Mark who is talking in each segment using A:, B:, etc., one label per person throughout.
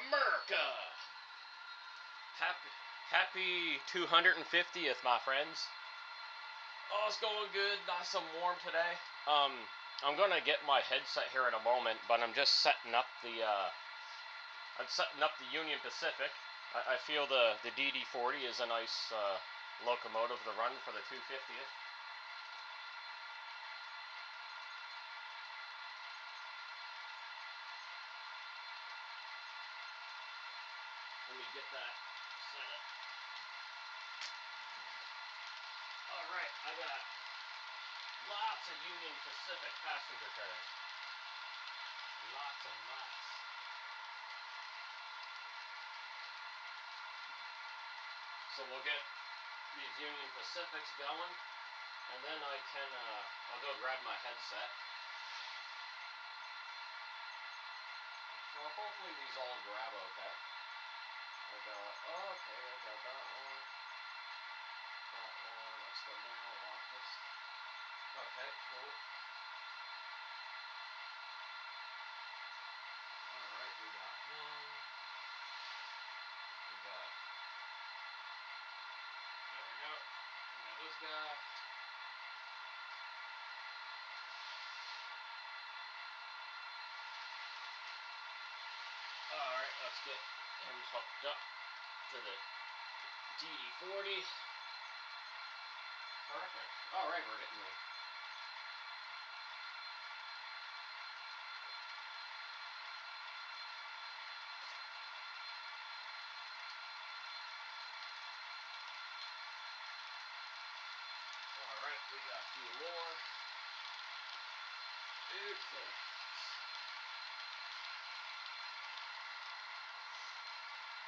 A: America! Happy 250th, my friends. Oh, it's going good, nice and warm today. I'm gonna get my headset here in a moment, but I'm just setting up the Union Pacific. I feel the DD40 is a nice locomotive to run for the 250th. Let me get that set up. Alright, I got lots of Union Pacific passenger cars. Lots and lots. So we'll get these Union Pacifics going, and then I'll go grab my headset. So hopefully these all grab okay. I got that one. That's the mail office. Okay, cool. Alright, we got him. There we go. We got this guy. Alright, let's get him hooked up to the DD40. Perfect. Alright, we're getting there. Alright, we got a few more. Excellent.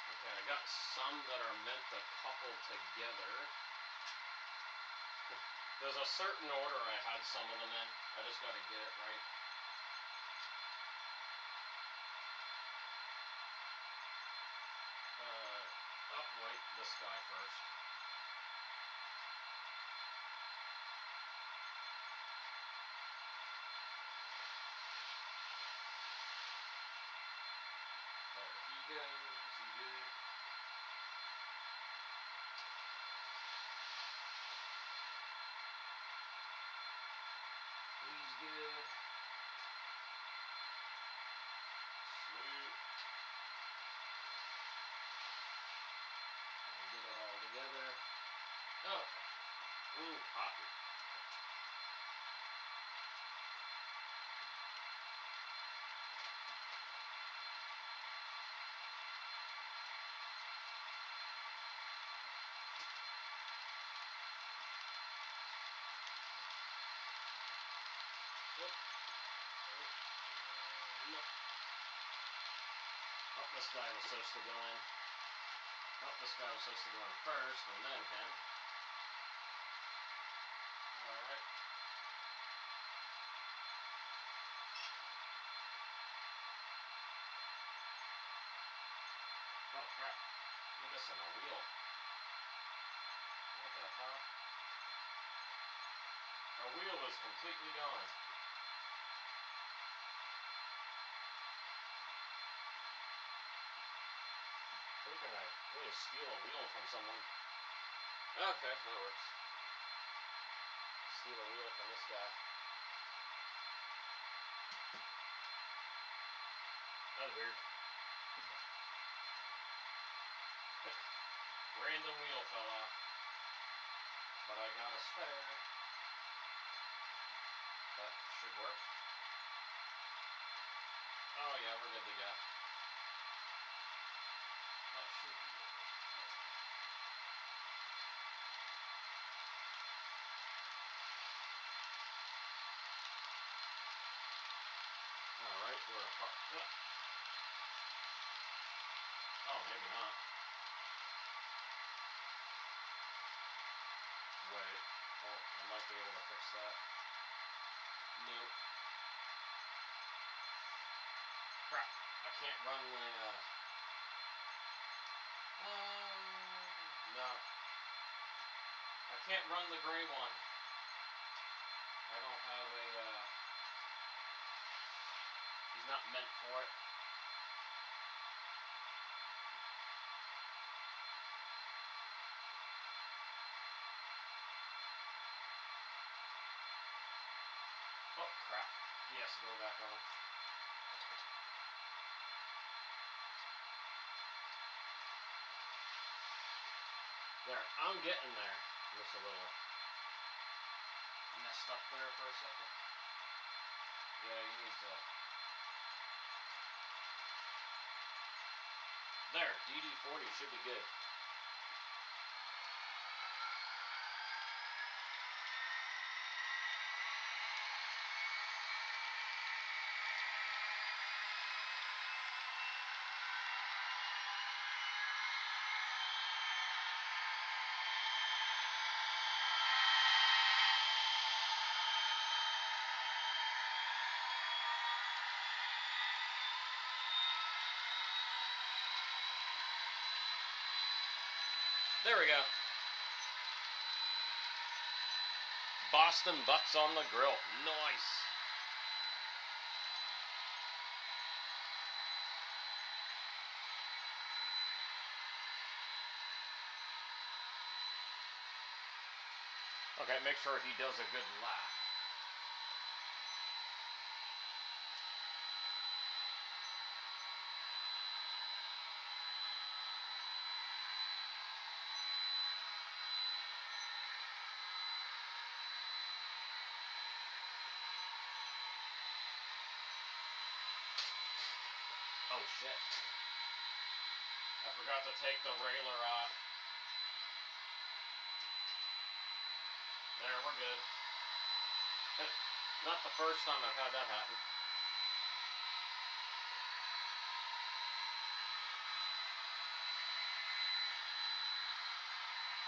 A: Okay, I got some that are meant to couple together. There's a certain order I had some of them in. I just got to get it right. Wait, this guy first. There he goes. He good. He's good. Sweet. I'll get it all together. Okay. Ooh, copy. Oh, this guy was supposed to go in. Oh, this guy was supposed to go in first, and then him. Alright. Oh, crap. I'm missing a wheel. What the hell? Our wheel is completely gone. Thinking I really steal a wheel from someone. Okay, that works. Steal a wheel from this guy. That's weird. Random wheel fell off. But I got a spare. That should work. Oh yeah, we're good to go. That should be good. Alright, we're fucked up. Oh, maybe not. Wait. Oh, I might be able to fix that. Nope. Crap. I can't run the, no. I can't run the gray one. I don't have a, he's not meant for it. Oh, crap. He has to go back on. There, I'm getting there. Just a little messed up there for a second. Yeah, he needs that. There, DD40 should be good. There we go. Boston butts on the grill. Nice. Okay, make sure he does a good lap. Oh shit. I forgot to take the railer off. There, we're good. Not the first time I've had that happen.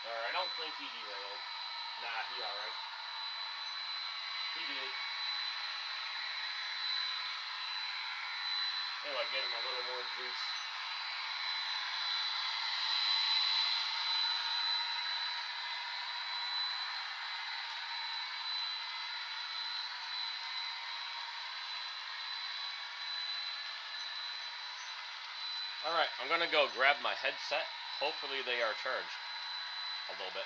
A: There, I don't think he derailed. Nah, he alright. He did. Maybe I'll get him a little more juice. Alright, I'm gonna go grab my headset. Hopefully they are charged a little bit.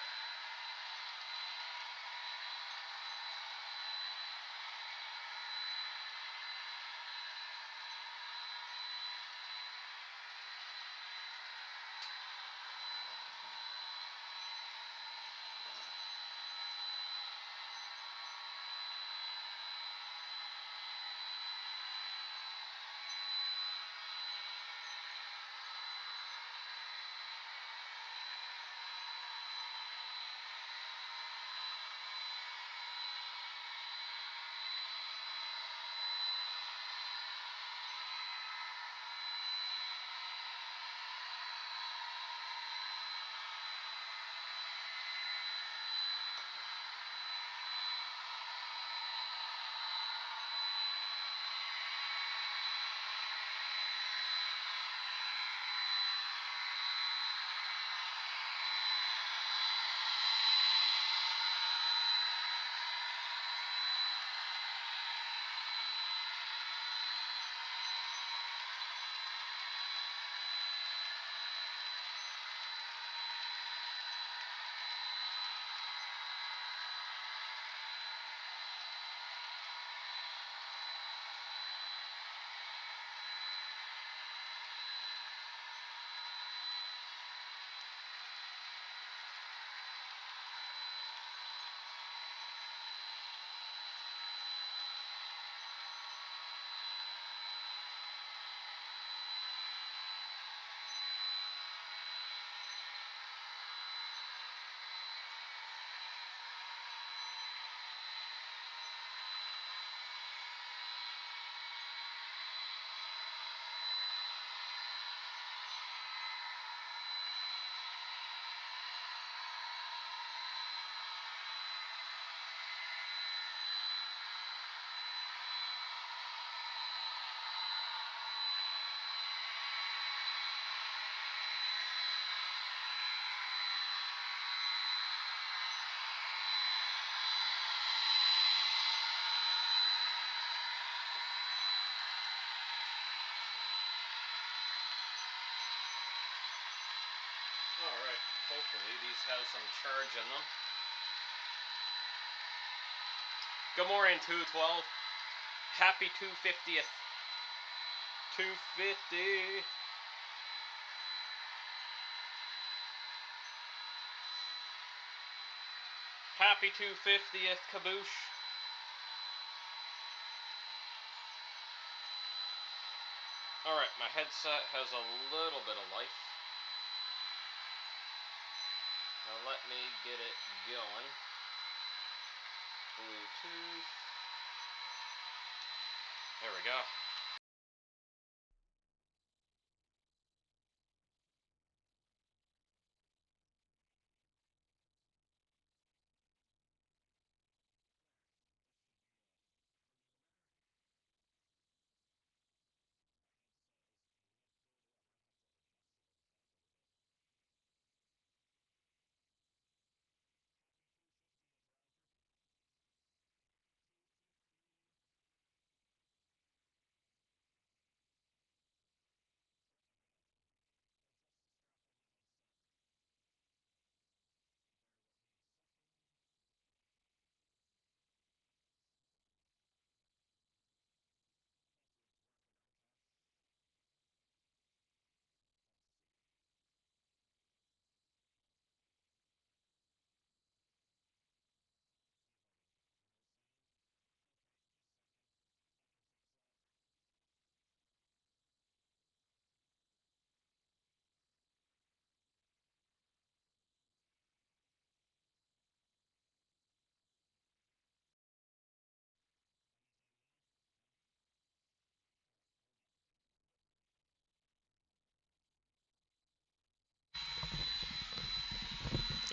A: Alright, hopefully these have some charge in them. Good morning, 212. Happy 250th. 250. Happy 250th, Kaboosh. Alright, my headset has a little bit of life. Now let me get it going. Bluetooth. There we go.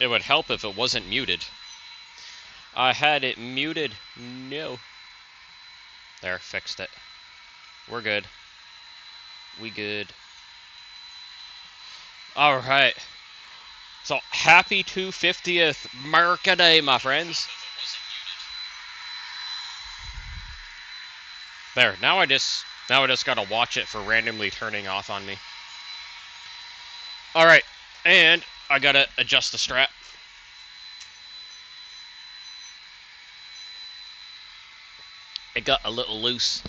A: It would help if it wasn't muted. I had it muted. No. There, fixed it. We're good. We good. Alright. So, happy 250th America Day, my friends. There, now I just gotta watch it for randomly turning off on me. Alright, and I gotta adjust the strap. It got a little loose.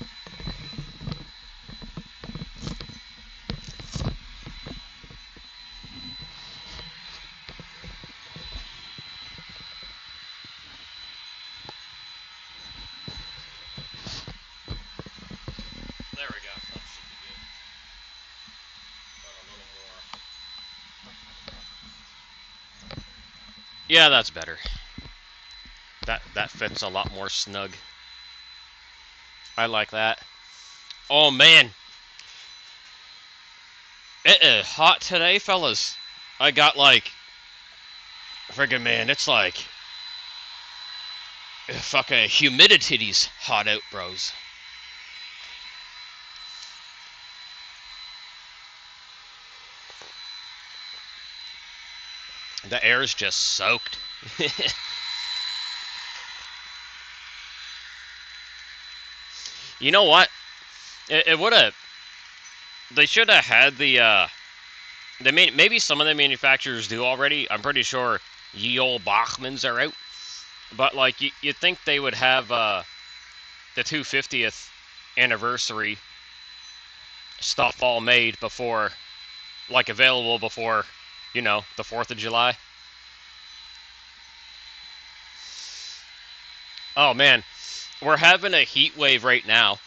A: There we go. That should be good. Got a little more. Yeah, that's better. That fits a lot more snug. I like that. Oh man, it is hot today, fellas. I got like, friggin' man, it's like fucking humidity's hot out, bros. The air's just soaked. You know what? It would have. They should have had the. Maybe some of the manufacturers do already. I'm pretty sure ye old Bachmans are out. But like you'd think they would have the 250th anniversary stuff all made before, like available before, you know, the 4th of July. Oh man, we're having a heat wave right now.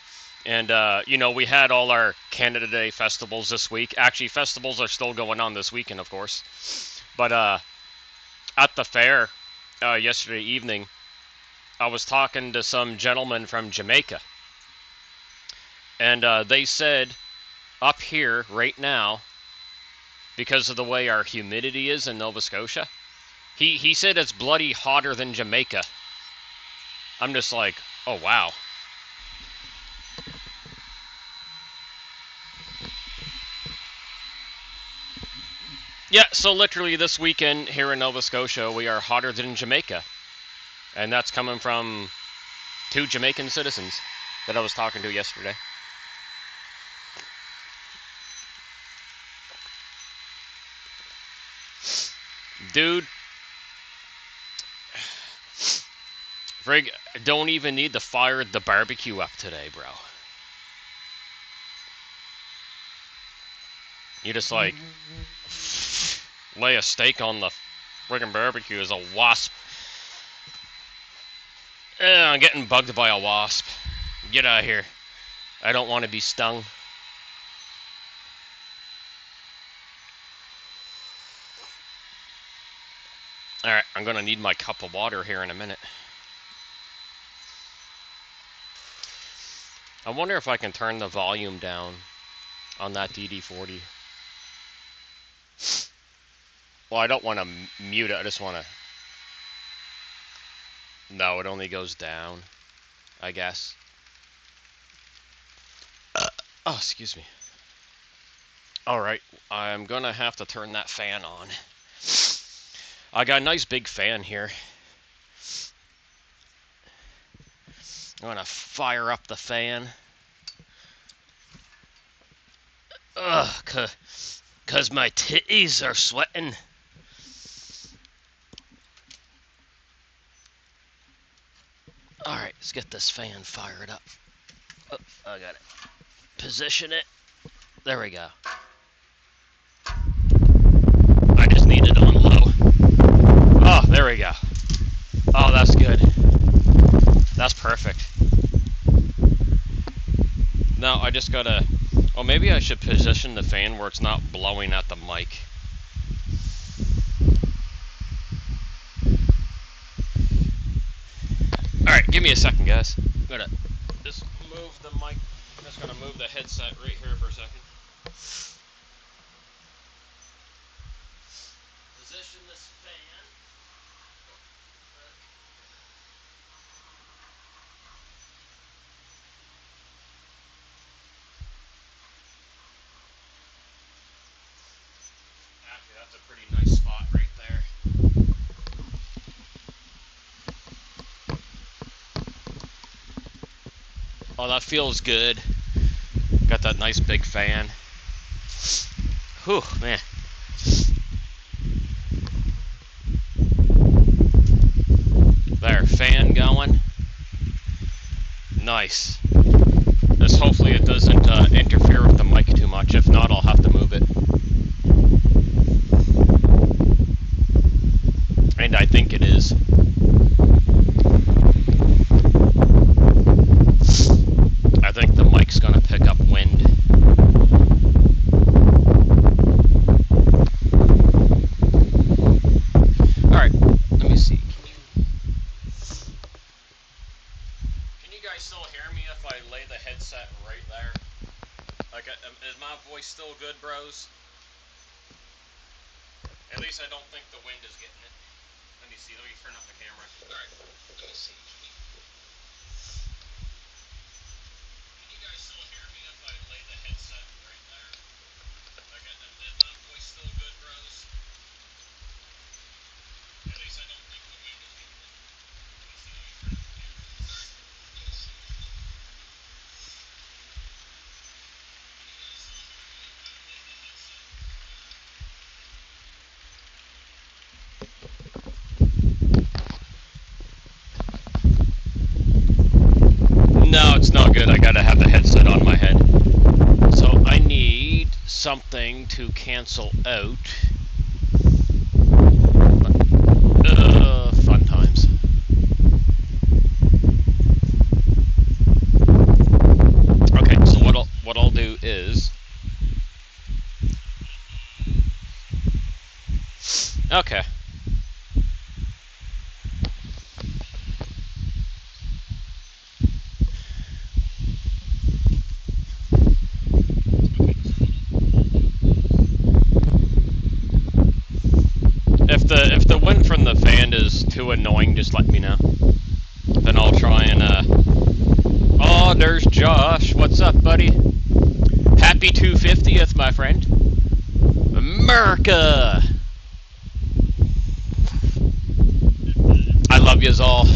A: And, you know, we had all our Canada Day festivals this week. Actually, festivals are still going on this weekend, of course. But at the fair yesterday evening, I was talking to some gentlemen from Jamaica. And they said, up here right now, because of the way our humidity is in Nova Scotia, he said it's bloody hotter than Jamaica. I'm just like, oh, wow. Yeah, so literally this weekend here in Nova Scotia, we are hotter than Jamaica. And that's coming from 2 Jamaican citizens that I was talking to yesterday. Dude, Frig, don't even need to fire the barbecue up today, bro. You just like lay a steak on the friggin' barbecue as a wasp. I'm getting bugged by a wasp. Get out of here. I don't want to be stung. Alright, I'm gonna need my cup of water here in a minute. I wonder if I can turn the volume down on that DD40. Well, I don't want to mute it, I just want to... No, it only goes down, I guess. Oh, excuse me. Alright, I'm gonna have to turn that fan on. I got a nice big fan here. I'm gonna fire up the fan. Ugh, 'cause my titties are sweating. Alright, let's get this fan fired up. Oh, I got it. Position it. There we go. I just need it on low. Oh, there we go. Oh, that's good. That's perfect. Now, I just gotta... Oh, maybe I should position the fan where it's not blowing at the mic. Alright, give me a second, guys. I'm gonna just move the mic. I'm just gonna move the headset right here for a second. Position this fan. Actually, that's a pretty nice spot right there. Oh, that feels good. Got that nice big fan. Whew, man. There, fan going. Nice. Just hopefully it doesn't interfere with the mic too much. If not, I'll have to move it. And I think it is. I think the mic's gonna pick up wind. Alright, let me see. Can you guys still hear me if I lay the headset right there? Like, is my voice still good, bros? At least I don't think the wind is getting it. Let me see, let me turn up the camera. Alright, let me see. Can you guys still hear me if I lay the headset right there? Like, is my voice still good, bros? At least I don't think the wind is getting it. Let me see, let me turn up the camera. No, it's not good. I gotta have the headset on my head. So I need something to cancel out. Fun times. Okay, so what I'll do is... Okay. If the wind from the fan is too annoying, just let me know. Then I'll try and Oh, there's Josh. What's up, buddy? Happy 250th, my friend. America. I love yous all.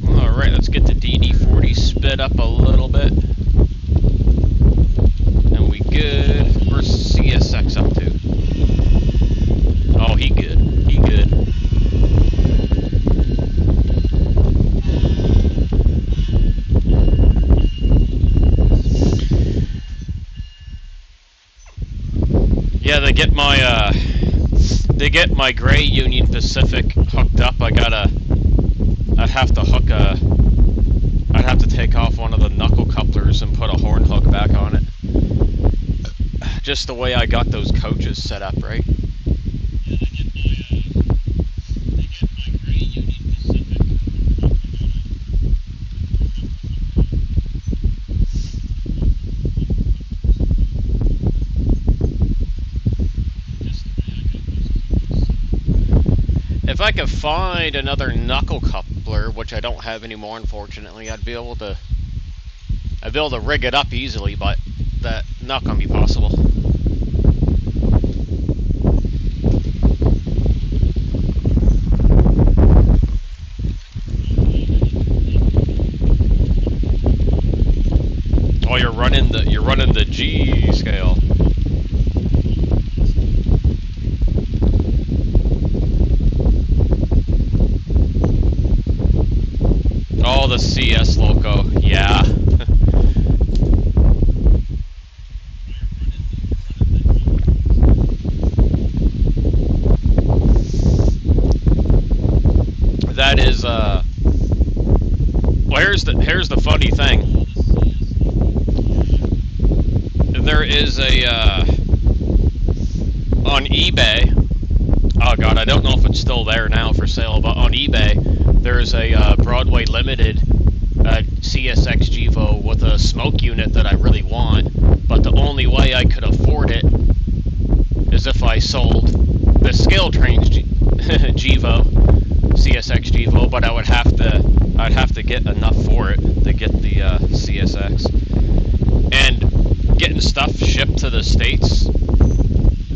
A: Alright, let's get the DD40 sped up a little bit. And we to get my gray Union Pacific hooked up, I'd have to take off one of the knuckle couplers and put a horn hook back on it. Just the way I got those coaches set up, right? If I could find another knuckle coupler, which I don't have anymore, unfortunately, I'd be able to rig it up easily, but that's not gonna be possible. Oh, you're running the G scale. Oh, the CS loco, yeah. That is, well, here's the funny thing. There is on eBay, oh god, I don't know if it's still there now for sale, but on eBay, there's a Broadway Limited CSX Gevo with a smoke unit that I really want, but the only way I could afford it is if I sold the Scale Trains Gevo, CSX Gevo, but I'd have to get enough for it to get the CSX. And getting stuff shipped to the States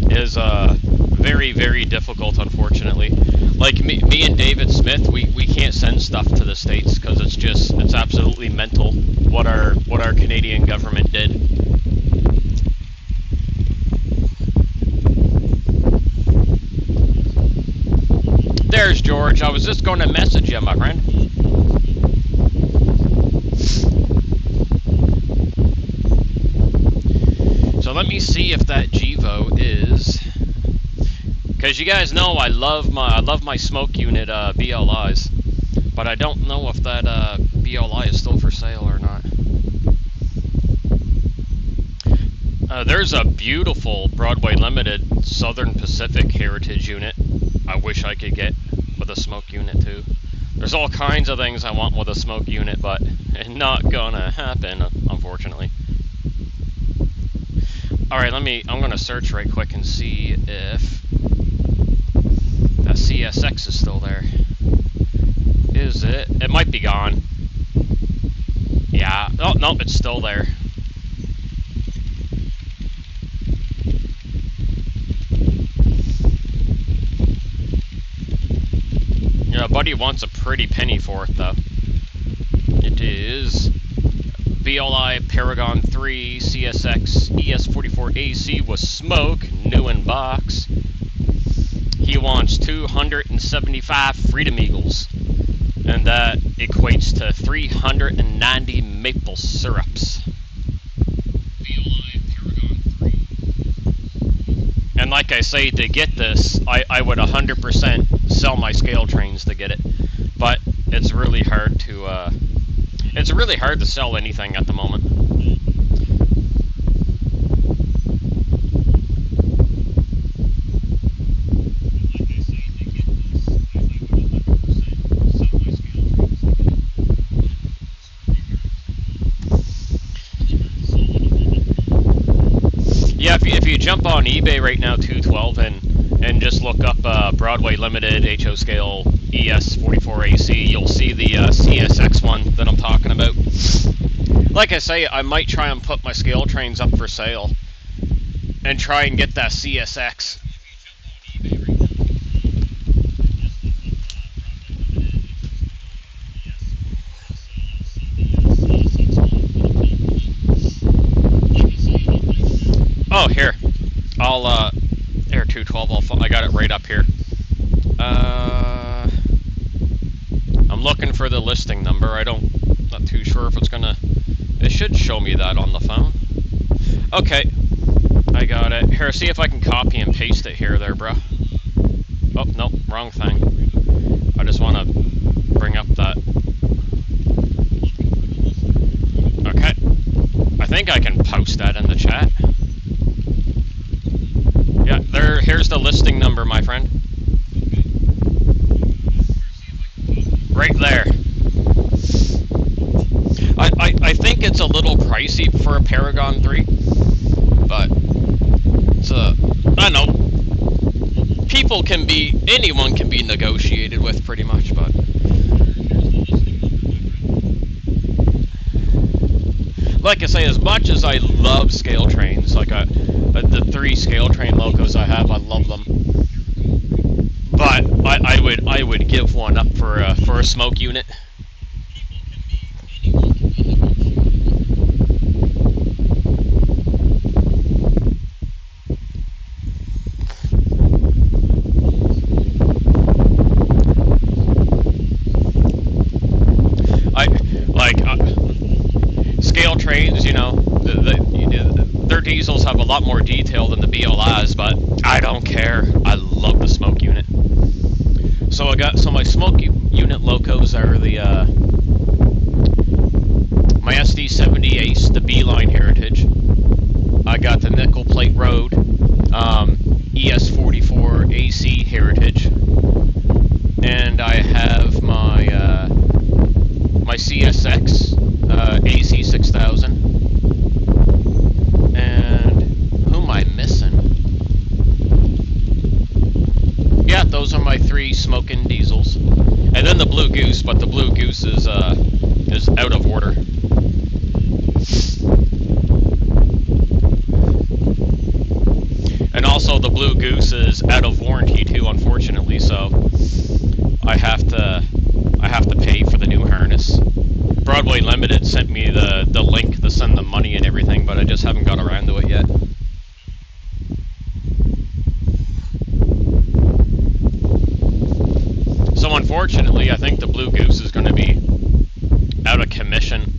A: is very, very difficult, unfortunately. Like me and David Smith, we can't send stuff to the States because it's absolutely mental what our Canadian government did. There's George. I was just going to message you, my friend. So let me see if that Gevo is, because you guys know I love my smoke unit BLIs, but I don't know if that BLI is still for sale or not. There's a beautiful Broadway Limited Southern Pacific Heritage unit I wish I could get with a smoke unit too. There's all kinds of things I want with a smoke unit, but it's not gonna happen, unfortunately. Alright, I'm gonna search right quick and see if that CSX is still there. Is it? It might be gone. Yeah. Oh, nope, it's still there. Yeah, buddy wants a pretty penny for it, though. It is BLI Paragon 3 CSX ES44AC with smoke, new in box. He wants 275 Freedom Eagles, and that equates to 390 maple syrups. BLI Paragon 3. And like I say, to get this, I would 100% sell my scale trains to get it, but it's really hard to sell anything at the moment. Yeah, if you jump on eBay right now, 212, and just look up Broadway Limited HO Scale ES44AC, you'll see the CSX one that I'm talking about. Like I say, I might try and put my scale trains up for sale and try and get that CSX. Oh, here. I'll, Air 212, I got it right up here. I'm looking for the listing number. Not too sure if it's gonna, it should show me that on the phone. Okay. I got it. Here, see if I can copy and paste it here there, bro. Oh, nope, wrong thing. I just want to bring up that. Okay. I think I can post that in the chat. Yeah, here's the listing number, my friend. Right there. I think it's a little pricey for a Paragon 3, but it's I know, anyone can be negotiated with pretty much, but like I say, as much as I love scale trains, like the 3 scale train locos I have, I love them. But I would give one up for a smoke unit. Scale trains, you know, their diesels have a lot more detail than the BLIs, but I don't care. I love the smoke unit. So my smoke unit locos are the my SD70 Ace, the B-Line Heritage. I got the Nickel Plate Road ES44 AC Heritage, and I have my my CSX AC 6000. And who am I missing? Yeah, those are my 3 smoking diesels. And then the Blue Goose, but the Blue Goose is out of order. And also the Blue Goose is out of warranty too, unfortunately, so I have to pay for the new harness. Broadway Limited sent me the link to send them money and everything, but I just haven't got around to it yet. So unfortunately, I think the Blue Goose is going to be out of commission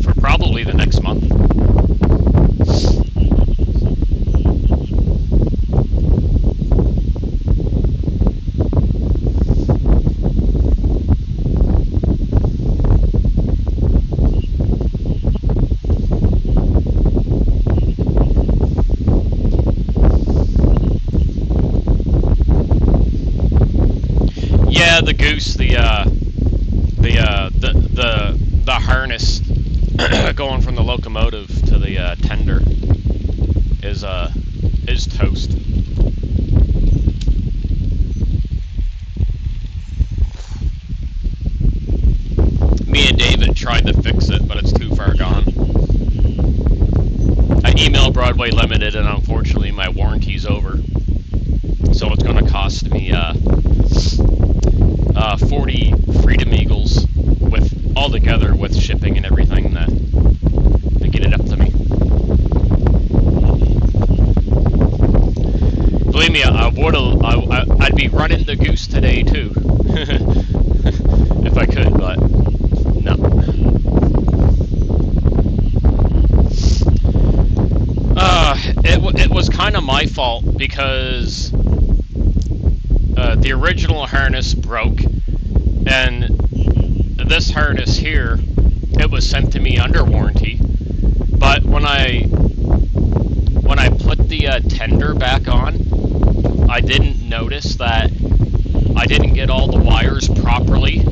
A: for probably the next month. Yeah, the Goose, the harness going from the locomotive to the tender is toast. Me and David tried to fix it, but it's too far gone. I emailed Broadway Limited, and unfortunately my warranty's over. So it's going to cost me 40 Freedom Eagles with all together with shipping and everything to get it up to me. Believe me, I'd be running the Goose today too, if I could, but no. It was kind of my fault because the original harness broke, and this harness here, it was sent to me under warranty, but when I put the tender back on, I didn't notice that I didn't get all the wires properly,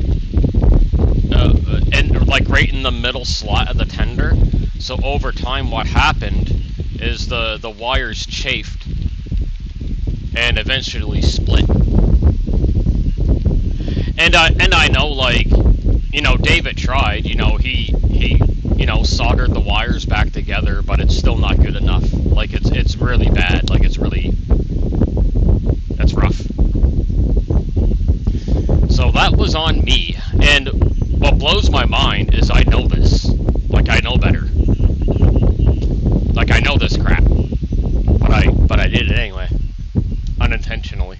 A: and like right in the middle slot of the tender. So over time what happened is the wires chafed and eventually split. And I know, like, you know, David tried, you know, he you know, soldered the wires back together, but it's still not good enough. Like, it's really bad. Like, it's rough. So that was on me. And what blows my mind is I know this. Like, I know better. Like, I know this crap. But I did it anyway. Unintentionally.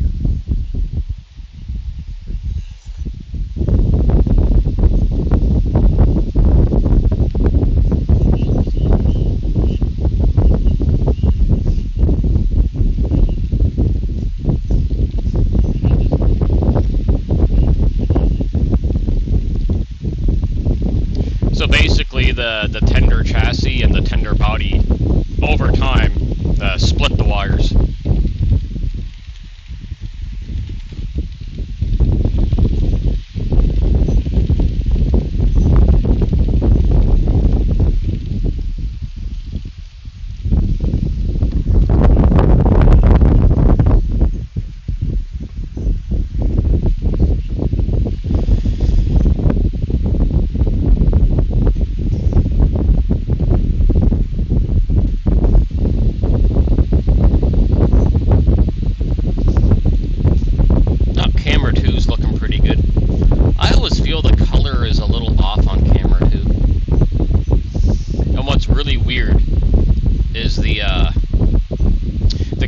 A: So basically, the tender chassis and the tender body, over time, split the wires.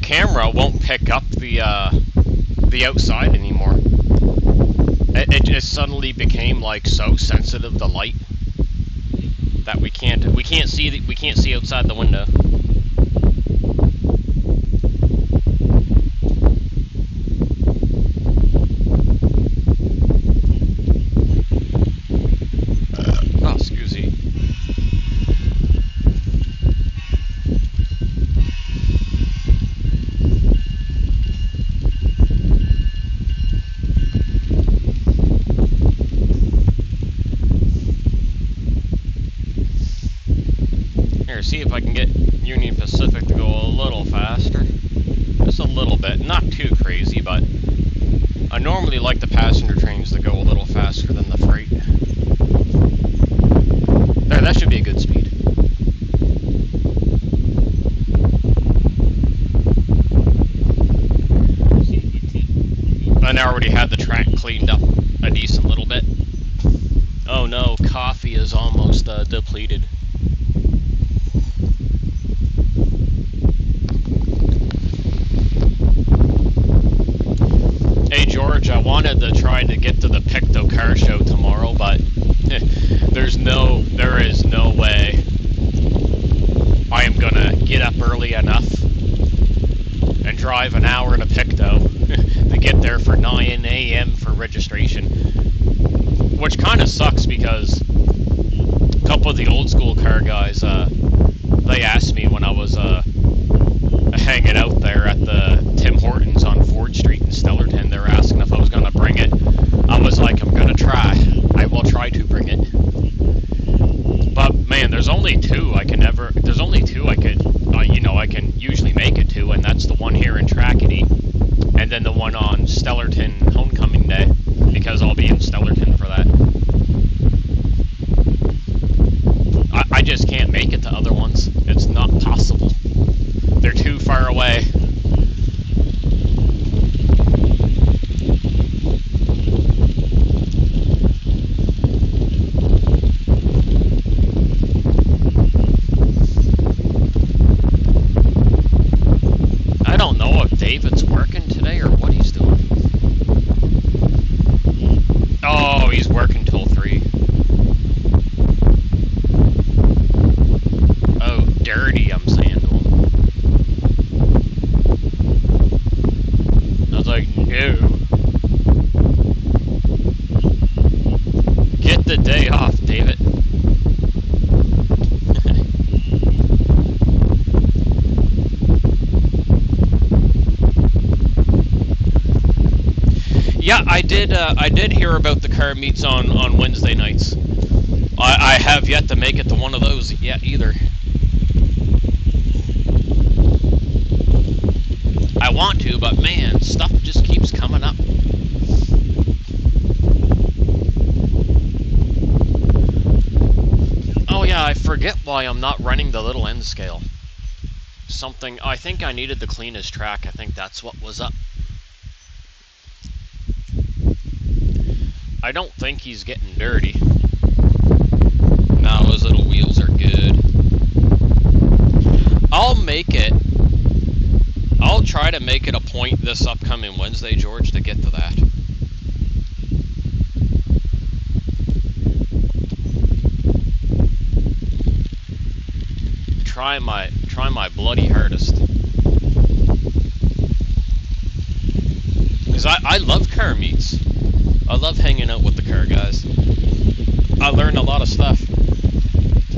A: Camera won't pick up the outside anymore. It just suddenly became like so sensitive to light that we can't see outside the window. Oh, excuse me. See if I can get Union Pacific to go a little faster. Just a little bit. Not too crazy, but I normally like the passenger trains to go a little faster than the freight. There, that should be a good speed. And I already had the track cleaned up a decent little bit. Oh no, coffee is almost depleted. Hey George, I wanted to try to get to the Picto car show tomorrow, but there is no way I am gonna get up early enough and drive an hour to Picto to get there for 9 a.m. for registration. Which kind of sucks because a couple of the old school car guys, they asked me when I was hanging out there at the Tim Hortons on Ford Street in Stellarton. They were asking if I was going to bring it. I was like, I'm going to try. I will try to bring it. But man, there's only two I can usually make it to, and that's the one here in Trackety, and then the one on Stellarton Homecoming Day, because I'll be in Stellarton for that. I just can't make it to other ones. It's not possible. They're too far away. I don't know if David's working today or what he's doing. Oh, he's working till 3. Oh, dirty, I'm saying to him. I was like, no. Get the day off, David. Yeah, I did hear about the car meets on Wednesday nights. I have yet to make it to one of those yet either. I want to, but man, stuff just keeps coming up. Oh yeah, I forget why I'm not running the little N scale. I think I needed to clean his track. I think that's what was up. I don't think he's getting dirty. No, his little wheels are good. I'll try to make it a point this upcoming Wednesday, George, to get to that. Try my bloody hardest. Because I love car meets. I love hanging out with the car guys. I learned a lot of stuff.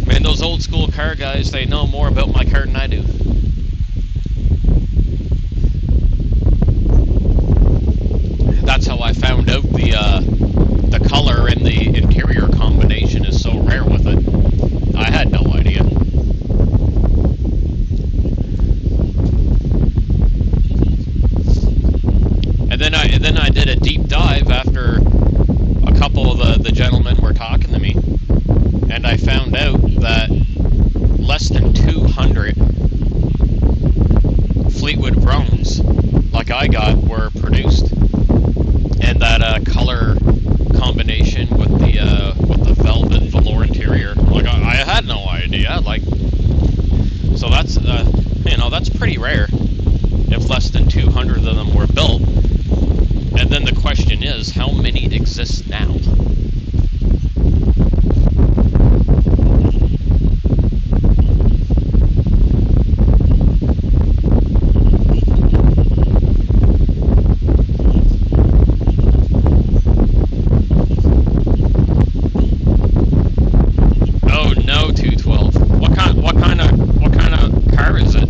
A: Man, those old school car guys, they know more about my car than I do. That's how I found out the color and the interior combination is so rare with it. I had no idea. And then I did a deep dive after a couple of the gentlemen were talking to me, and I found out that less than 200 Fleetwood Browns, like I got, were produced, and that color combination with the velvet velour interior, like I had no idea. Like, so that's that's pretty rare. If less than 200 of them were built. And then the question is, how many exist now? Oh no, 212. What kind of car is it?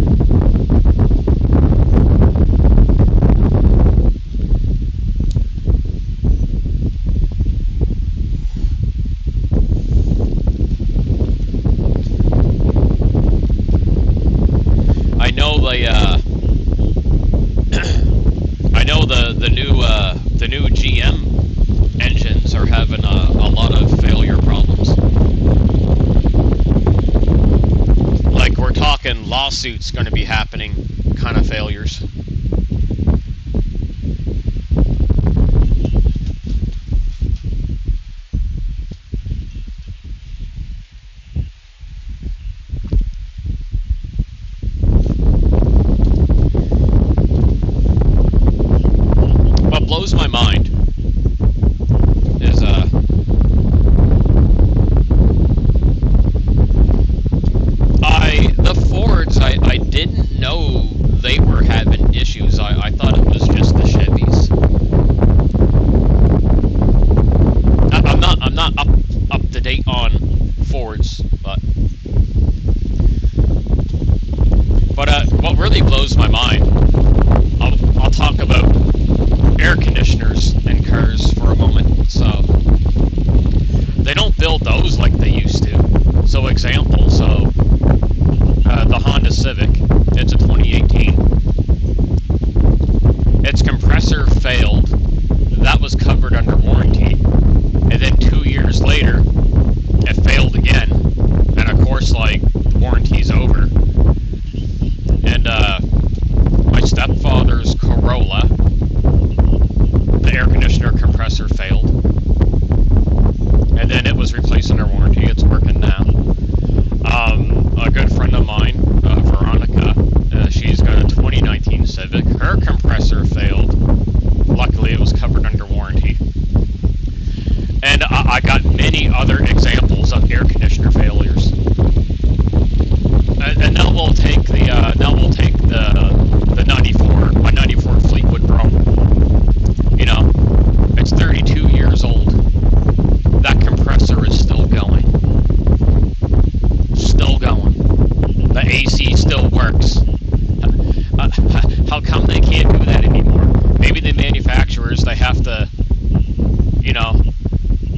A: I know the new GM engines are having a lot of failure problems. Like, we're talking lawsuits going to be happening, kind of failures. Blows my mind is the Fords, I didn't know they were having issues. I thought it was just the Chevys. I'm not up to date on Fords, but what really blows my mind, I'll talk about air conditioners in cars for a moment. So they don't build those like they used to. So example, the Honda Civic, it's a 2018. Its compressor failed. That was covered under warranty. And then 2 years later, it failed again. And of course, like, the warranty's over. And my stepfather's Corolla, the air conditioner compressor failed, and then it was replaced under warranty. It's working now. A good friend of mine, Veronica, she's got a 2019 Civic. Her compressor failed. Luckily, it was covered under warranty. And I got many other examples of air conditioner failures. And now we'll take the 94, my 94 Fleetwood Brougham. You know, it's 32 years old. That compressor is still going. Still going. The AC still works. How come they can't do that anymore? Maybe the manufacturers, they have to,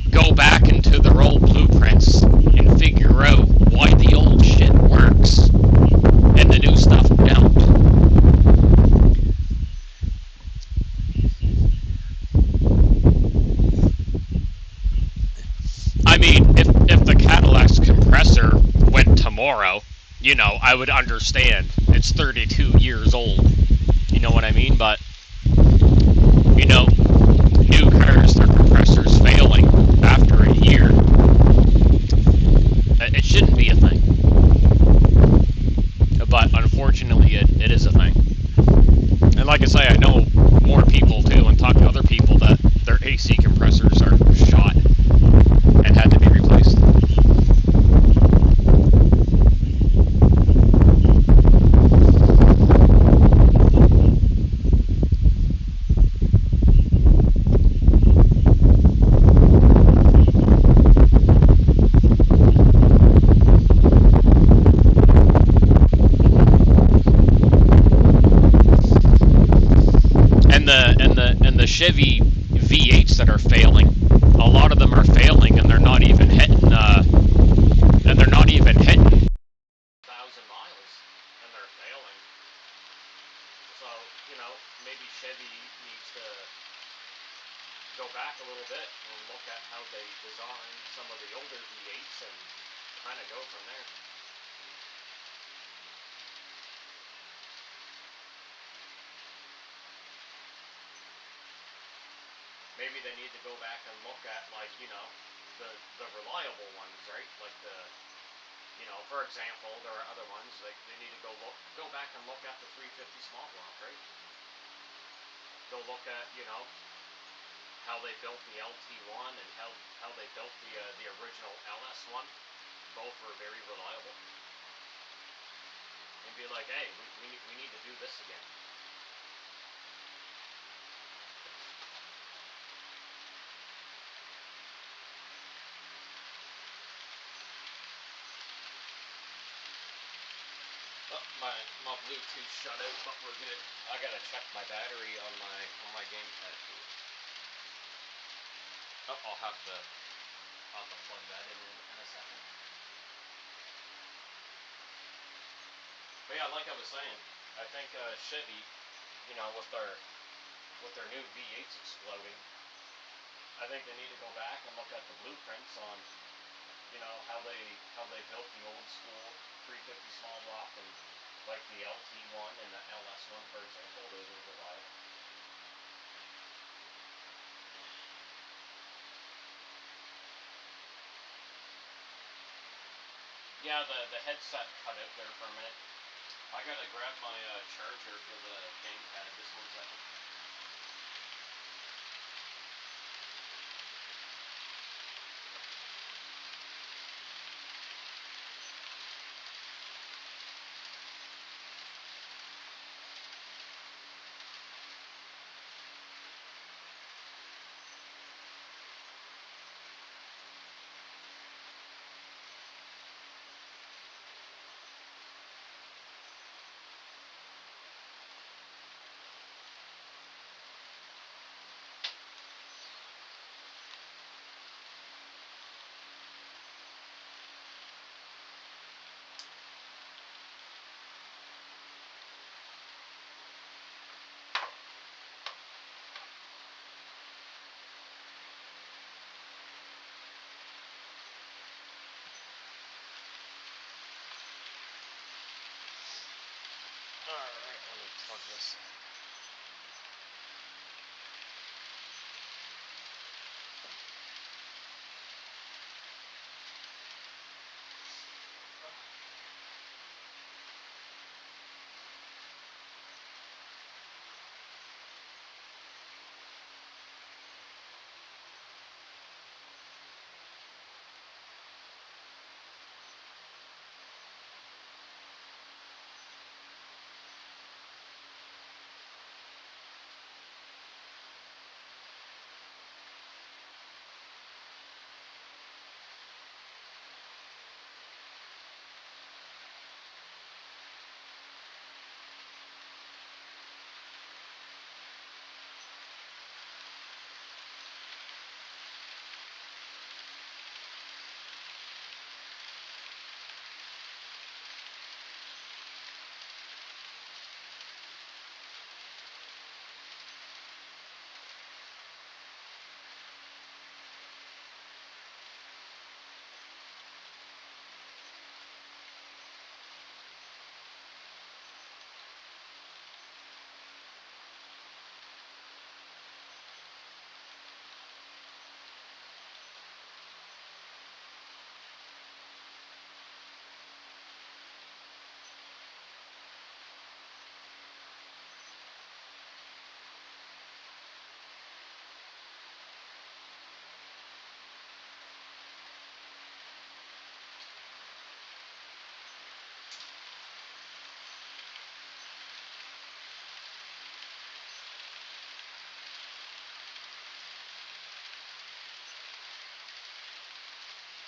A: go back into their old blueprints and figure out why the old shit works and the new stuff don't. I mean, if the Cadillac's compressor went tomorrow, I would understand. It's 32 years old. You know what I mean? But, new cars, their compressor's failing after a year. It shouldn't be a thing. But unfortunately, it is a thing. And like I say, I know more people too, and talk to other people that their AC compressors are shot and had to be replaced. how they design some of the older V8s and kind of go from there. Maybe they need to go back and look at, like, you know, the reliable ones, right? Like the, you know, for example, there are other ones, like they need to go back and look at the 350 small block, right? Go look at, you know, how they built the LT1 and how they built the original LS1. Both were very reliable. And be like, hey, we need to do this again. Oh, my Bluetooth shut out, but we're good. I gotta check my battery on my gamepad too. Oh, I'll have to plug that in a second. But yeah, like I was saying, I think Chevy, you know, with their new V8s exploding, I think they need to go back and look at the blueprints on, you know, how they built the old school 350 small block, and like the LT1 and the LS1, for example, those are reliable. Yeah, the headset cut out there for a minute. I gotta grab my charger for the gamepad. Just 1 second. Alright, let me plug this in.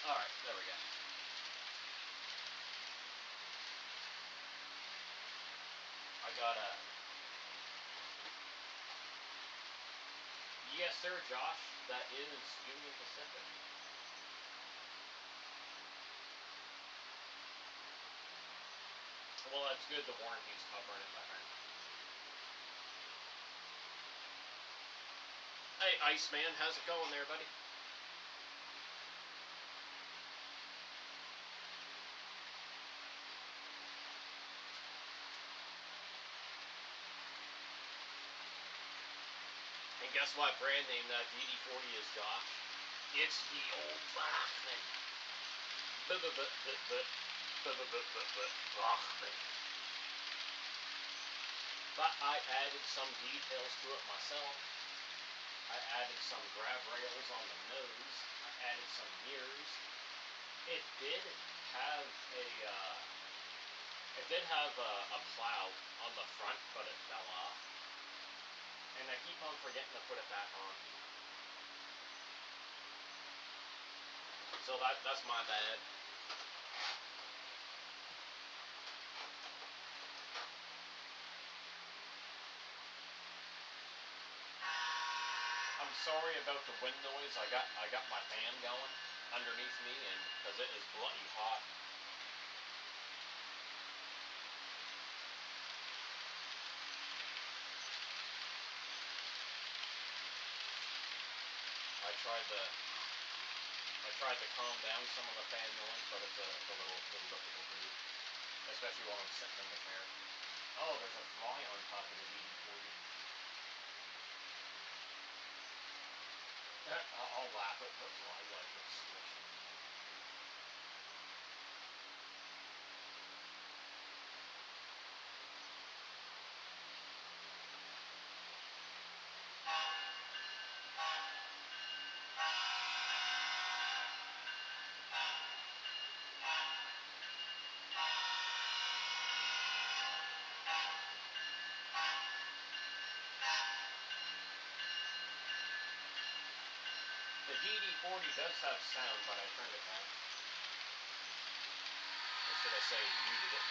A: Alright, there we go. I got a... Yes, sir, Josh. That is Union Pacific. Well, that's good. The warranty's covering it, my friend. Hey, Iceman, how's it going there, buddy? Guess what brand name that DD40 is, Josh? It's the old Bachman. Bachman. But I added some details to it myself. I added some grab rails on the nose. I added some mirrors. It did have a plow on the front, but it fell off. And I keep on forgetting to put it back on. So that's my bad. I'm sorry about the wind noise. I got my fan going underneath me, and because it is bloody hot. I tried to calm down some of the fan noise, but it's a little difficult to do, especially while I'm sitting in the car. Oh, there's a fly on top of the DD40. I'll lap it, the fly like it's squished. The DD40 does have sound, but I turned it down. Or should I say muted it?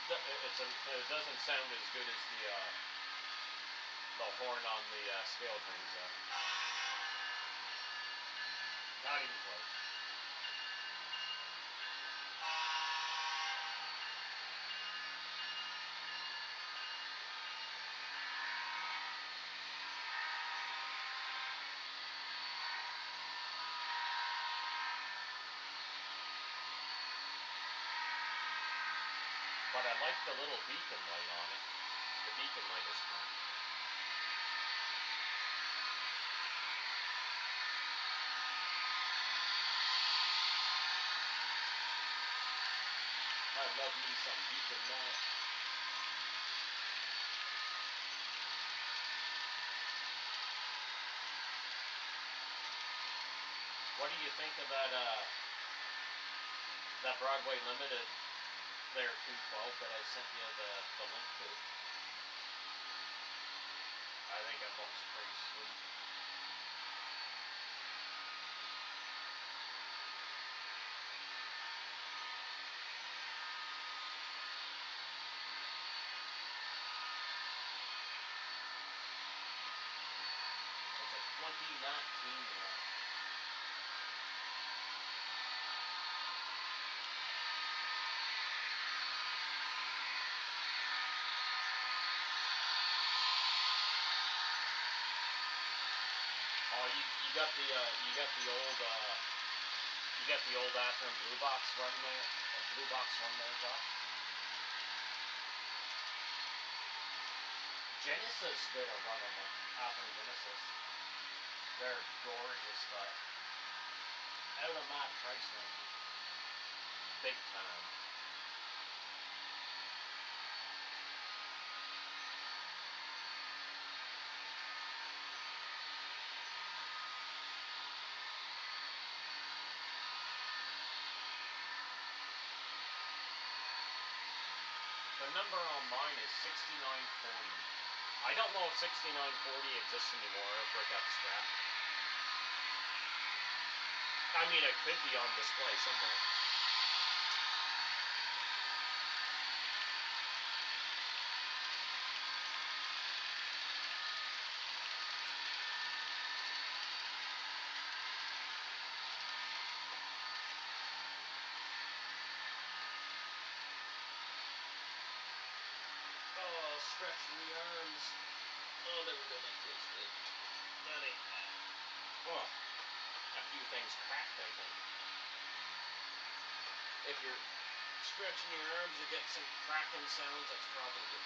A: It doesn't sound as good as the horn on the scale trains, though. Not even close. But I like the little beacon light on it. The beacon light is fun. I love me some beacon light. What do you think of that Broadway Limited there 212 that I sent you the link to? I think it looks pretty sweet. It's a 2019 one. Oh, you got the old Athearn Blue Box run there, Blue Box one there, Josh. Genesis did a run of them, Athearn Genesis. They're gorgeous, but out of my price range, big time. The number on mine is 6940. I don't know if 6940 exists anymore or it got scrapped. I mean, it could be on display somewhere. Oh, stretching the arms. Oh, there we go, like this. That ain't bad. Oh, a few things cracked, I think. If you're stretching your arms, you get some cracking sounds. That's probably good.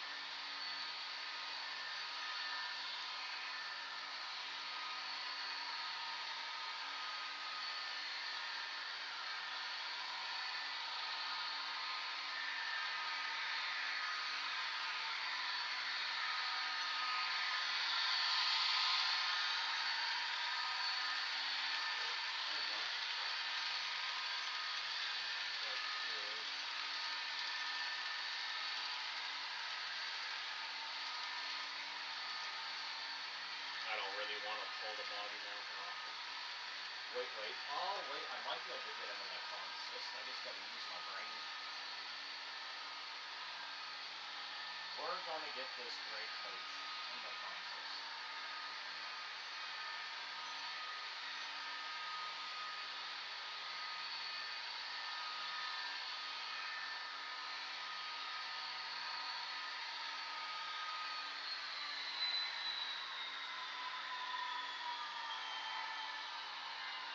A: I don't really want to pull the body down often. Wait. Oh, wait, I might be able to get him in the consist. I just got to use my brain. We're going to get this great coach in the consist.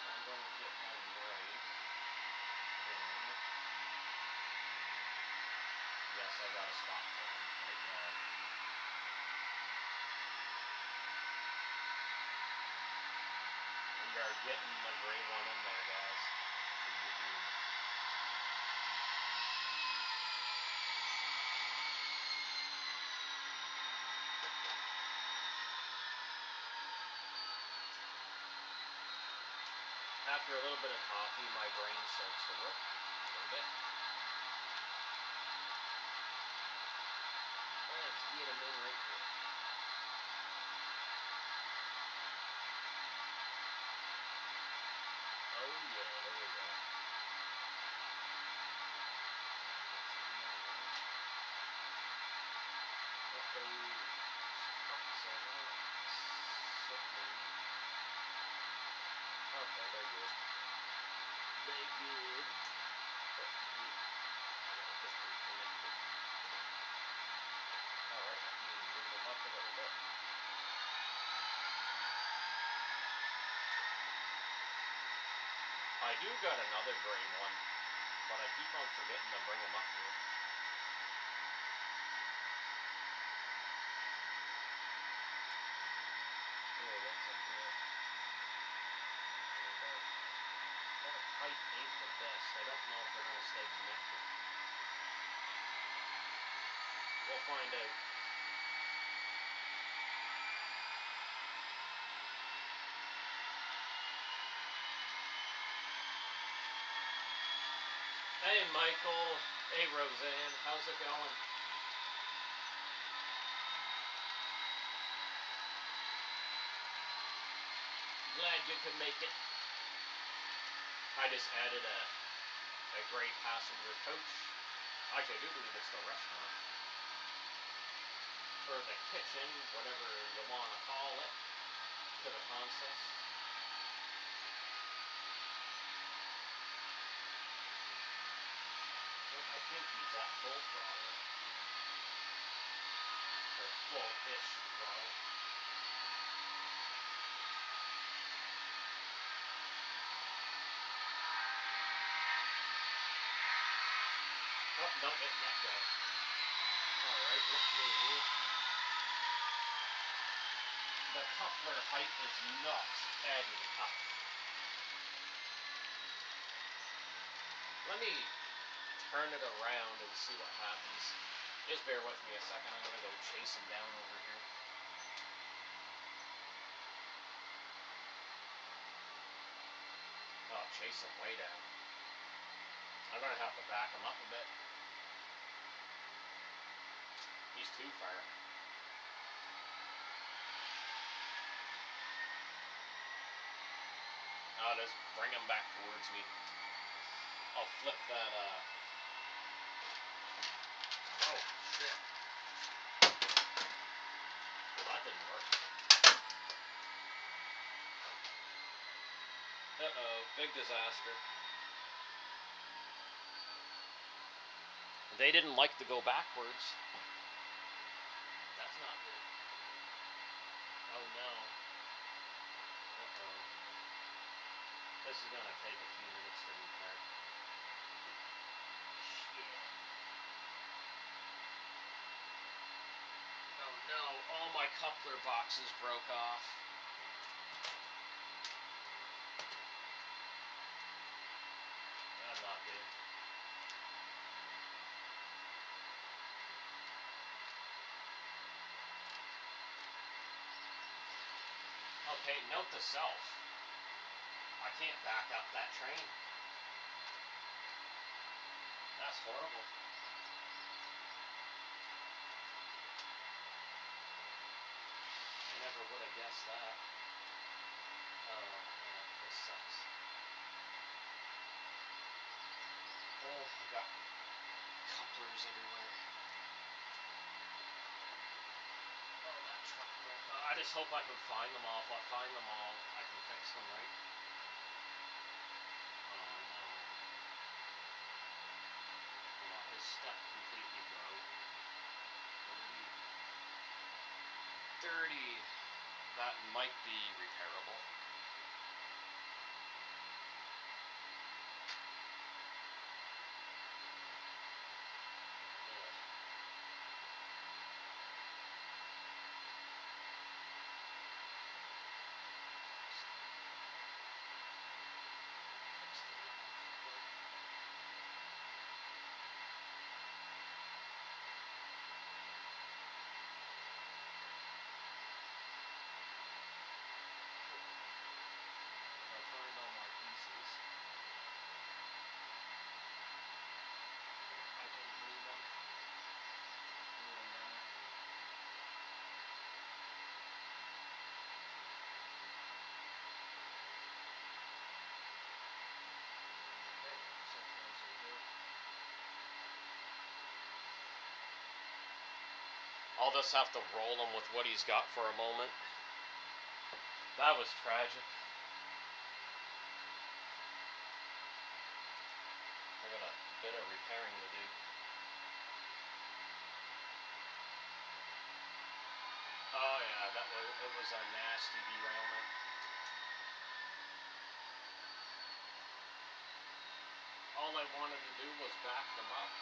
A: I'm going to get him right in. Yes, I got a spot for him right there. We are getting the gray one in there, guys. After a little bit of coffee, my brain starts to work a little bit. Let's get him in right here. Oh yeah, there we go. Okay, they're good. They're good. Just reconnected. Alright, let me move them up a little bit. I do got another gray one, but I keep on forgetting to bring them up here. Oh, that's a good. That height ain't the best. I don't know if they're going to stay connected. We'll find out. Hey, Michael. Hey, Roseanne. How's it going? Glad you could make it. I just added a great passenger coach. Actually, I do believe it's the restaurant. Or the kitchen, whatever you want to call it, to the consist. I think he's at full throttle. Or full-ish throttle. Oh, don't get let go. Alright, let me... The coupler height is not adding up. Let me turn it around and see what happens. Just bear with me a second. I'm going to go chase him down over here. Oh, chase him way down. I'm going to have to back him up a bit. He's too far. I'll just bring him back towards me. I'll flip that, Oh, shit. Well, that didn't work. Uh-oh, big disaster. They didn't like to go backwards. That's not good. Oh, no. Uh-oh. This is going to take a few minutes to repair. No, all my coupler boxes broke off. That's not good. Okay, note to self. I can't back up that train. That's horrible. I never would have guessed that. Oh man, this sucks. Oh, I got couplers everywhere. Oh, that truck broke off. I just hope I can find them all. If I find them all, I can fix them, right? Oh no. Oh, his step completely broke. Dirty. That might be repairable. I'll find all my pieces. I can glue them. Glue them back. Okay, so far so good. I'll just have to roll him with what he's got for a moment. That was tragic. I got a bit of repairing to do. Oh yeah, it was a nasty derailment. All I wanted to do was back them up.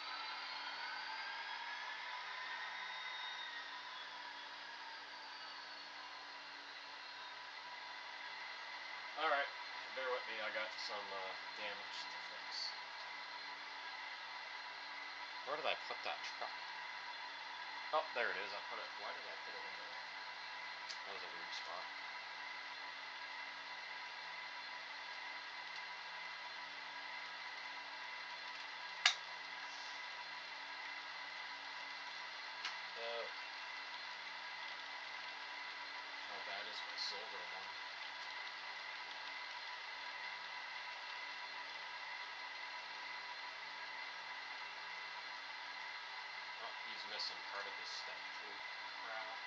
A: Alright, bear with me, I got some damage to fix. Where did I put that truck? Oh, there it is. Why did I put it in there? That was a weird spot. Oh. How bad is my silver one? Oh, he's missing part of his step too. Crap.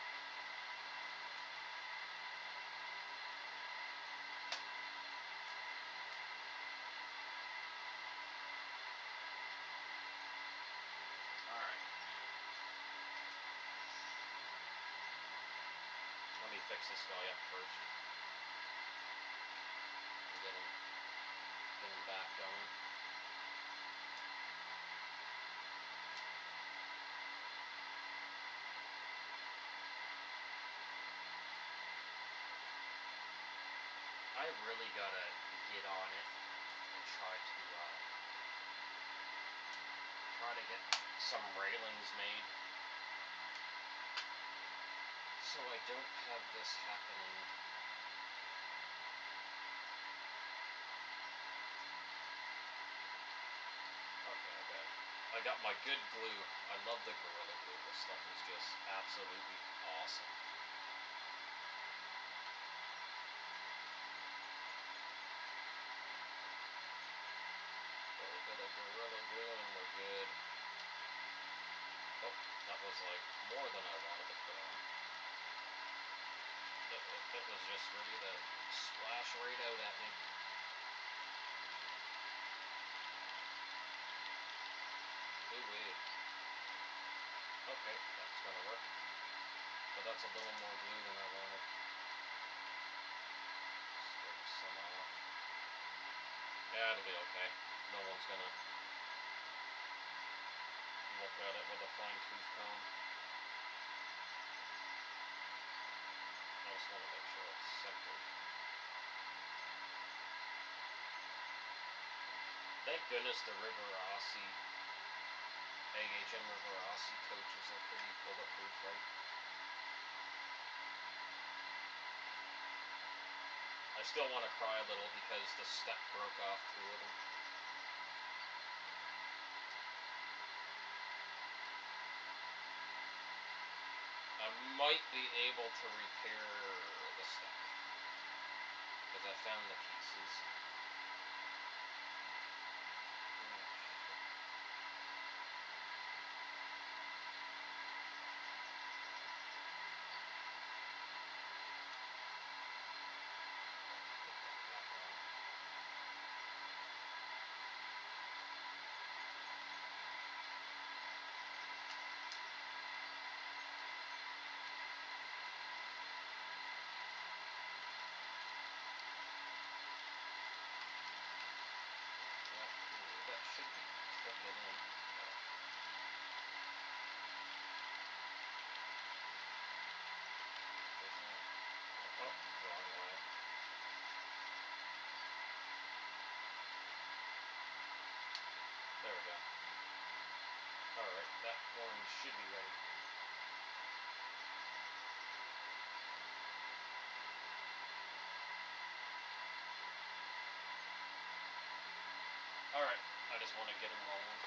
A: Alright. Let me fix this guy up first. And get him back going. I really gotta get on it and try to get some railings made so I don't have this happening. Okay, I got my good glue. I love the Gorilla Glue. This stuff is just absolutely awesome. A little bit of Gorilla Glue and we're good. Oh, that was like more than I wanted to put on. It was just ready to splash right out at me. Ooh-wee. Okay, that's gonna work. But that's a little more glue than I wanted. Scrape some off. Yeah, it'll be okay. No one's gonna look at it with a fine-tooth comb. just want to make sure it's centered. Thank goodness the Rivarossi, AHM Rivarossi coaches are pretty bulletproof, right? I still want to cry a little because the step broke off too little. I might be able to repair the step because I found the pieces. That should be clicking in. Oh, wrong way. There we go. Alright, that one should be ready. Alright, I just want to get them rolling.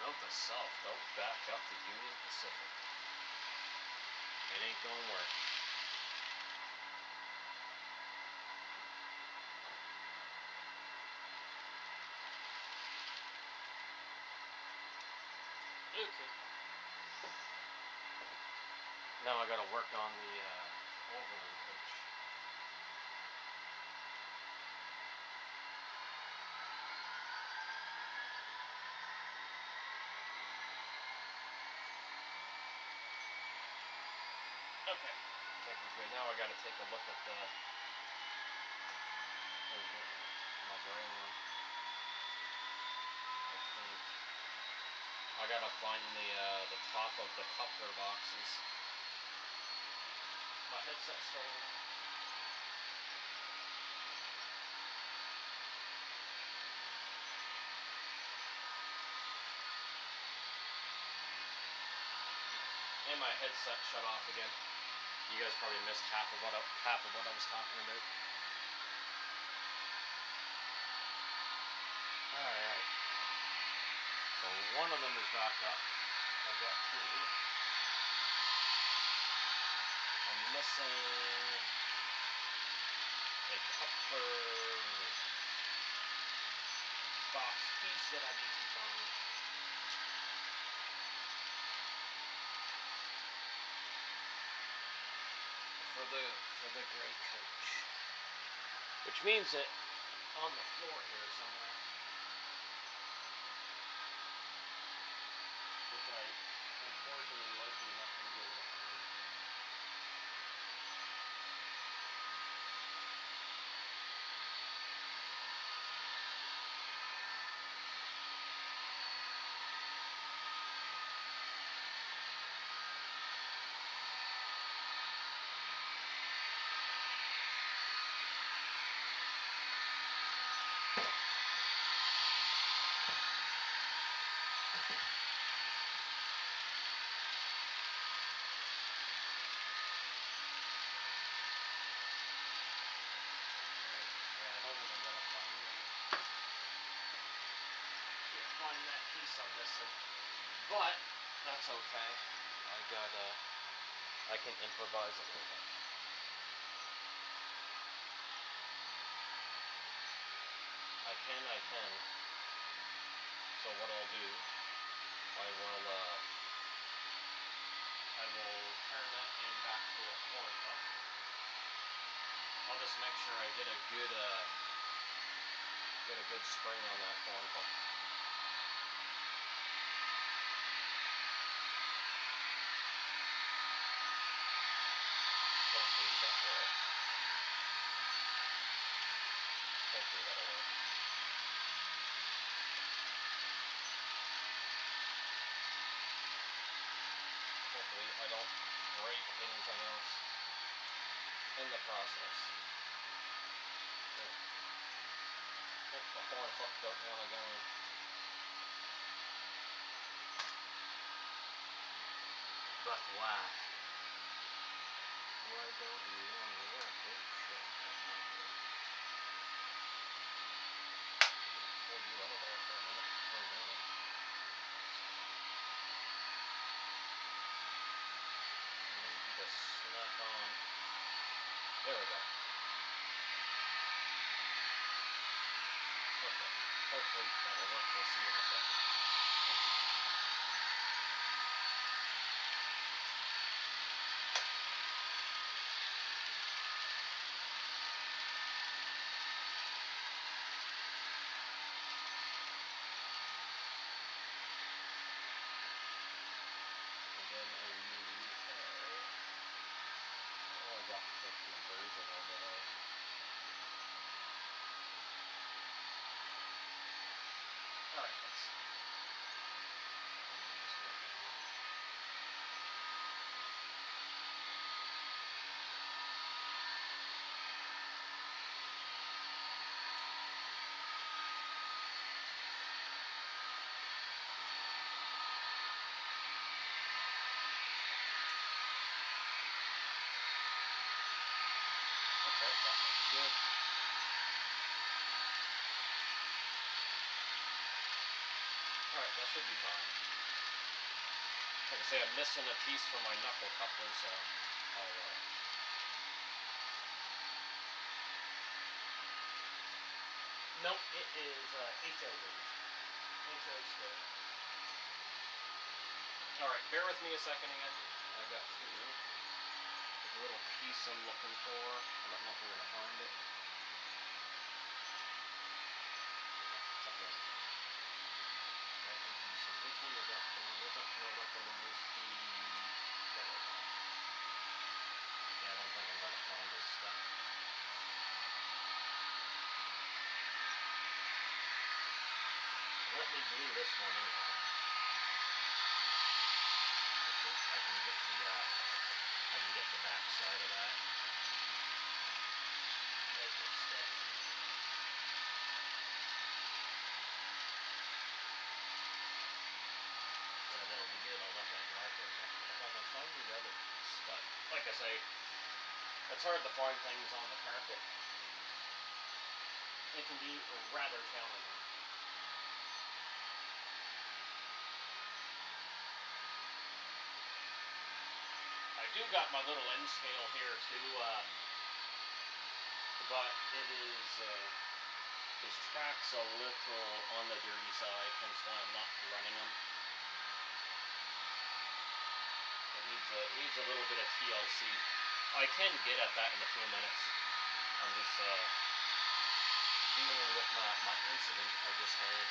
A: Note to self, don't back up the Union Pacific. It ain't gonna work. Okay. Now I gotta work on the overland coach. Okay. Good. Now I gotta take a look at the my gray one. I gotta find the top of the coupler boxes. My headset's still on. And my headset shut off again. You guys probably missed half of what I was talking about. Alright. So one of them is back up. I've got two. I'm missing a coupler box piece that I need to find. For the gray coach. Which means that on the floor here somewhere. Which I unfortunately likely not going to be able to find. I'm missing, but that's okay. I can improvise a little bit. I can. So what I'll do, I will turn that in back to a corn cup. I'll just make sure I get a good spring on that corn cup. Hopefully that'll work. Hopefully I don't break anything else in the process. The horn hook don't want to go in. But why? Why don't you want to work? Oh shit, that's not good. Pull you out of there for a minute. For a minute. I need you to snap on. There we go. Okay. Hopefully that'll work. We'll see in a second. And then I need oh, I got the conversion over there. Alright, let's see. Okay, that one's good. Alright, that should be fine. Like I say, I'm missing a piece for my knuckle coupler, so I'll nope, it is HO lead. HO squared. Alright, bear with me a second again. I got here. There's a little piece I'm looking for. I don't know if we're going to find it. Which one was that? No, that one was the... Yeah, I don't think I'm going to find this stuff. Let me glue this one anyhow. I can get the back side of that. Make it stick. That'll be good. I'll let that dry for a second. If I can find the other piece, but like I say, it's hard to find things on the carpet. It can be rather challenging. I do got my little end scale here too, but it is this track's a little on the dirty side, hence why I'm not running them. It needs a little bit of TLC. I can get at that in a few minutes. I'm just dealing with my incident I just had.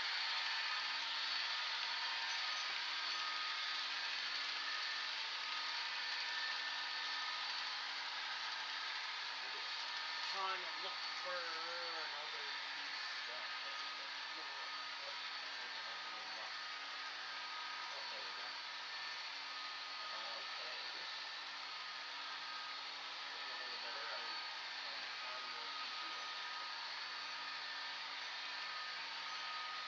A: Trying to look for another piece that has a bit more. Oh, there we go. Okay. A little better. I found more pieces.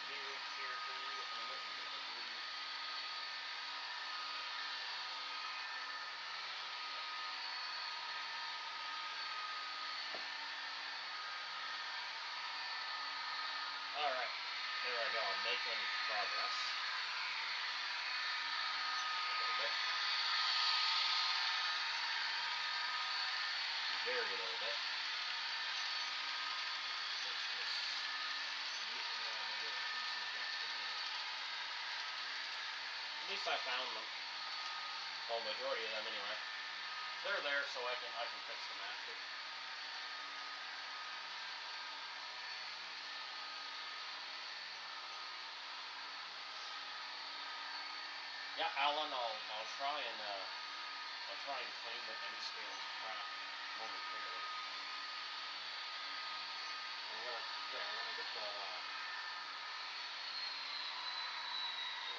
A: Very carefully with a little bit of glue. Alright, there I go. I'm making progress. A little bit. Very little bit. It's just getting all the little pieces back together. At least I found them. Well, majority of them anyway. They're there so I can fix them after. Yeah, Alan, I'll try and clean the end scales crap momentarily.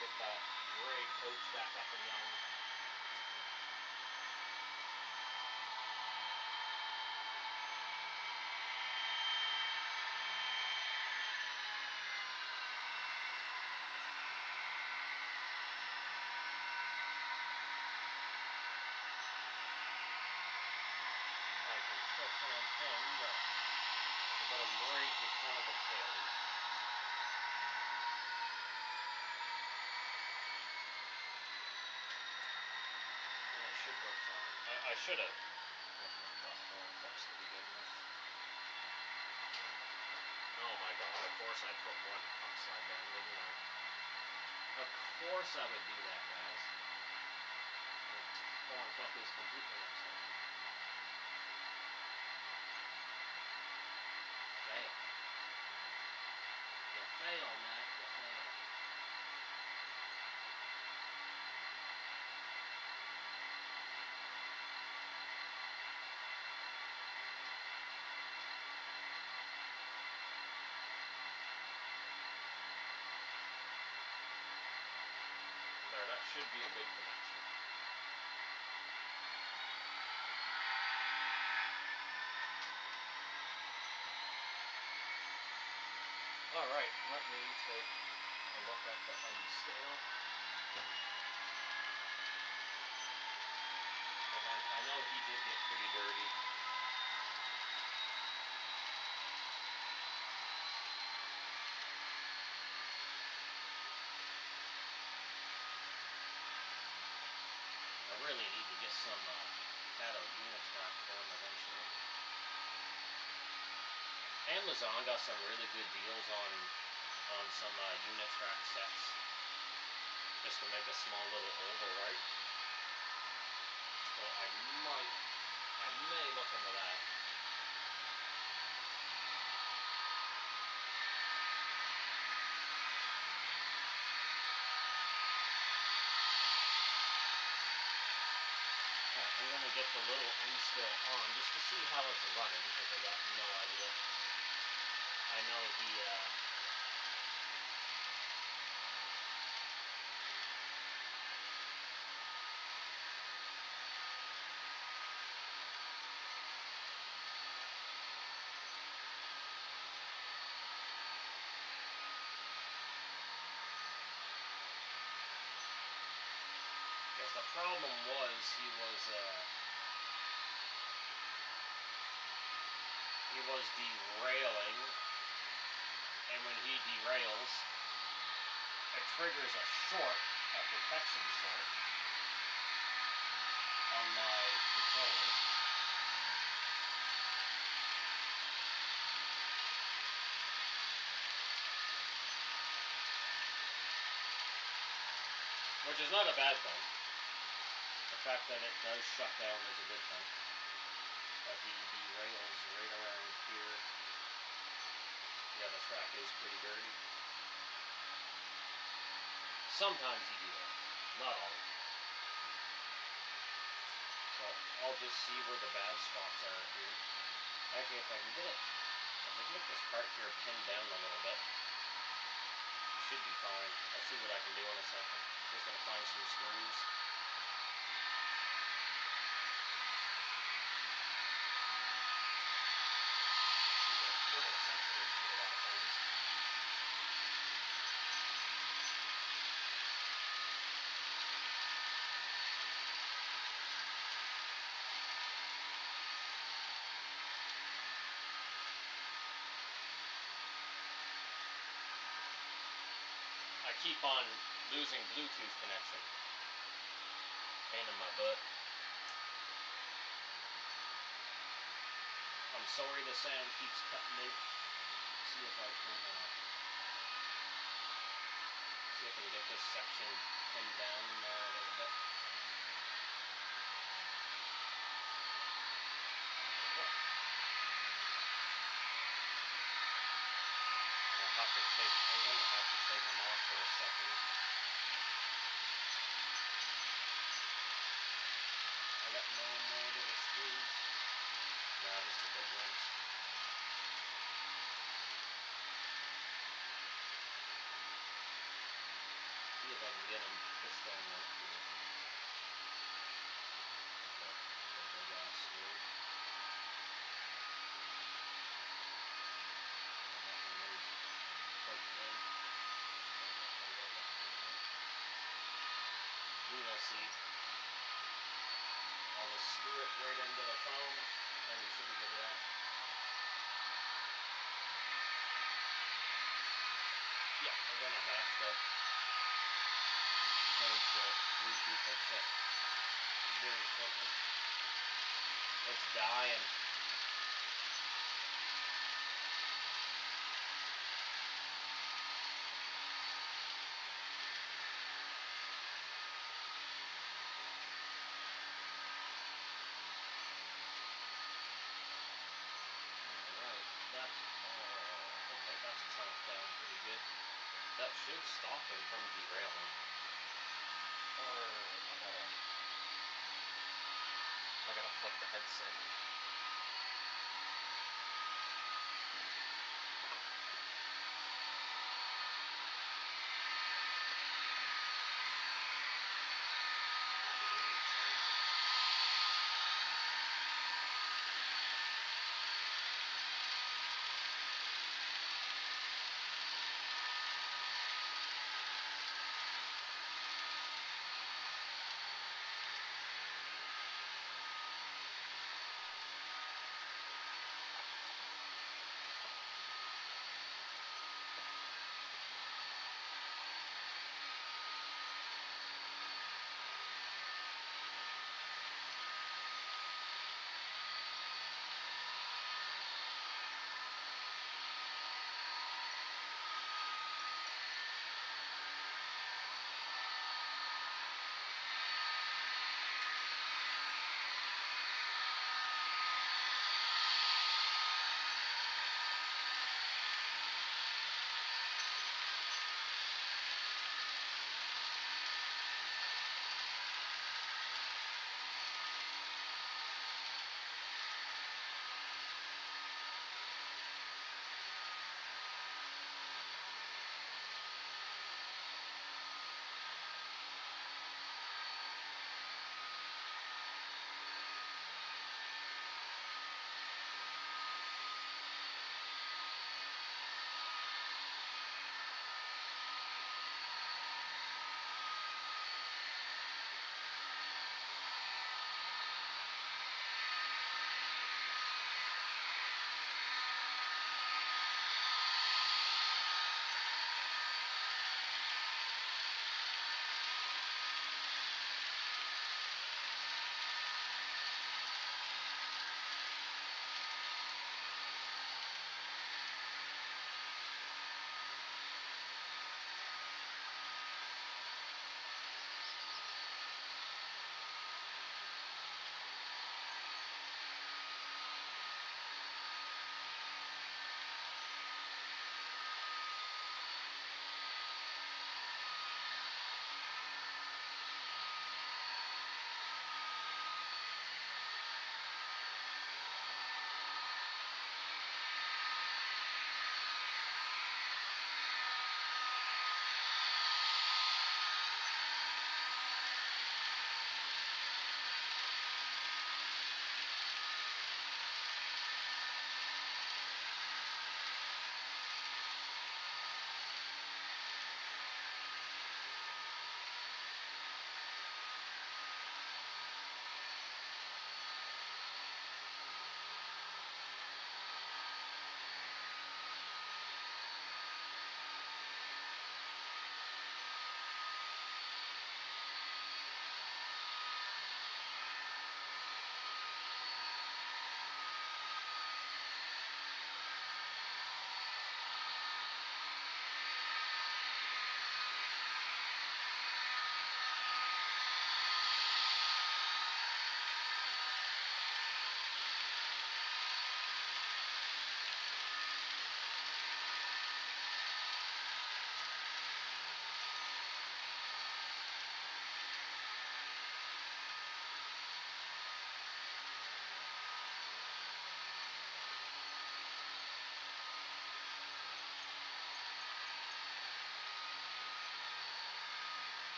A: Get that gray coach back up and running. I can put on him, but there's a bit of right in front of the tail. And it should work fine. I should have got more clips to begin with. Oh my god, of course I put one upside down, didn't I? Of course I would do that, guys. The corn cup is completely upside down. Fail. You fail, Matt. You fail. There, that should be a good connection. Alright, let me take a look at the end scale. And I know he did get pretty dirty. I really need to get some cattle unitrack for him eventually. Amazon got some really good deals on some unitrack sets, just to make a small little oval, right? So I may look into that. I'm going to get the little end scale on just to see how it's running, because I got no idea. I know he because the problem was he was derailing, and when he derails, it triggers a short, a protection short, on my controller. Which is not a bad thing. The fact that it does shut down is a good thing. But he derails right around here. Yeah, the track is pretty dirty. Sometimes he derails, not always. So I'll just see where the bad spots are here. Actually, if I can get this part here pinned down a little bit, it should be fine. I'll see what I can do in a second. Just gotta find some screws. These are a little sensitive to a lot of things. I keep on losing Bluetooth connection. Pain in my butt. I'm sorry the sound keeps cutting out. See if I can get this section pinned down there a little bit. I'm gonna have to take them off for a second. I got no more little screws. No, just the big ones. get them piston right here. The big ass screw. That one is quite thin. We will see. I'll just screw it right into the foam, and we should be good to that. Yeah, we're gonna have to change the Bluetooth headset very shortly. It's dying. Alright, that's okay, that's clamped down pretty good. That should stop him from derailing. I gotta plug the headset in.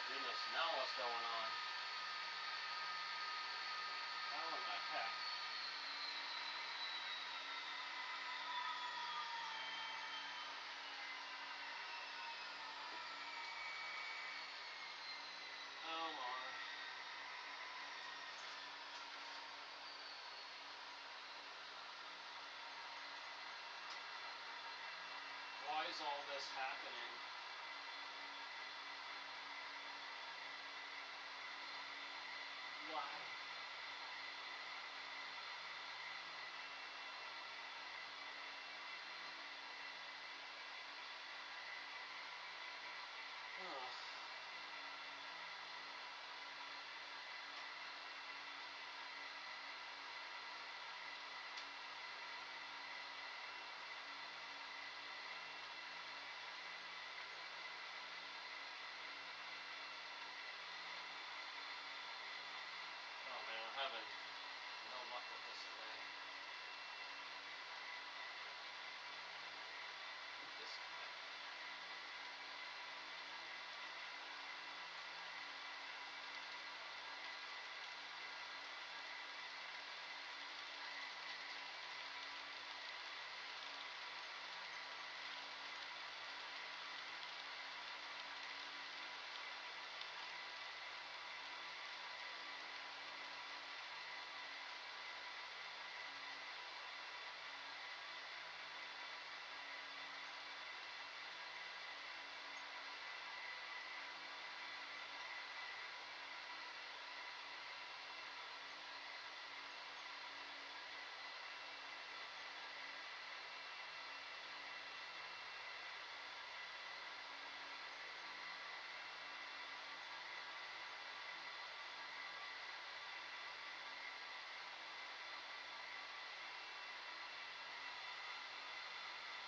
A: Goodness, now what's going on? How in the heck? Oh my. Why is all this happening? Why? Ugh. Oh man, I'm having no luck with this today. This guy.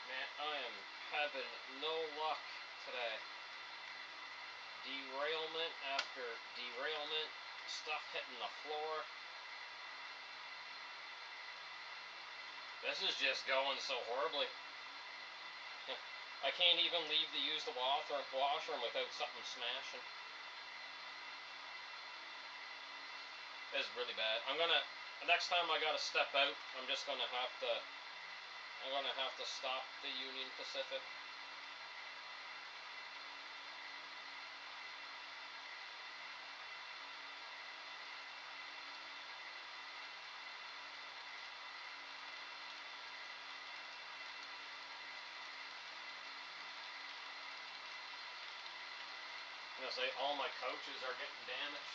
A: Man, I am having no luck today. Derailment after derailment, stuff hitting the floor. This is just going so horribly. I can't even leave to use the washroom without something smashing. It's really bad. Next time I gotta step out, I'm gonna have to stop the Union Pacific. I'm gonna say all my couches are getting damaged.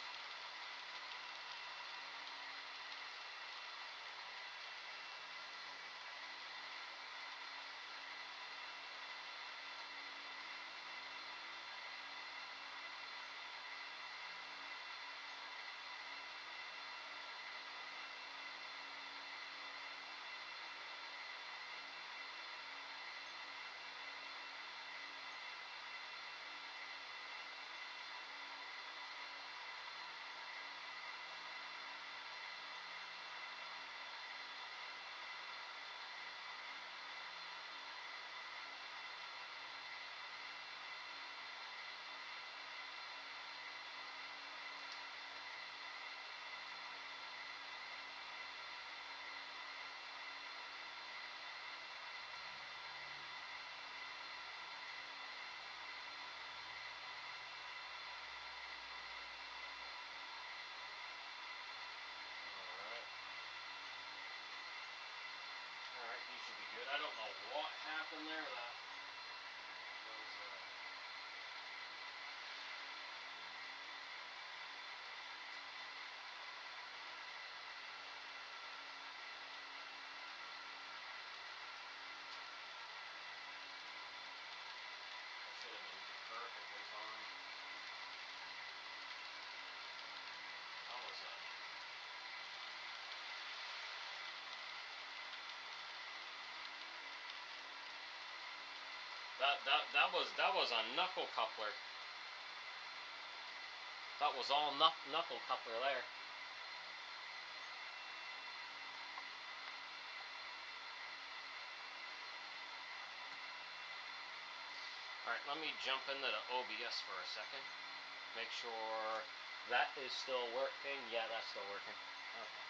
A: Alright, he should be good. I don't know what happened there. That was, that should have been perfectly fine. That was that was a knuckle coupler. That was all knuckle coupler there. Alright, let me jump into the OBS for a second. Make sure that is still working. Yeah, that's still working. Okay.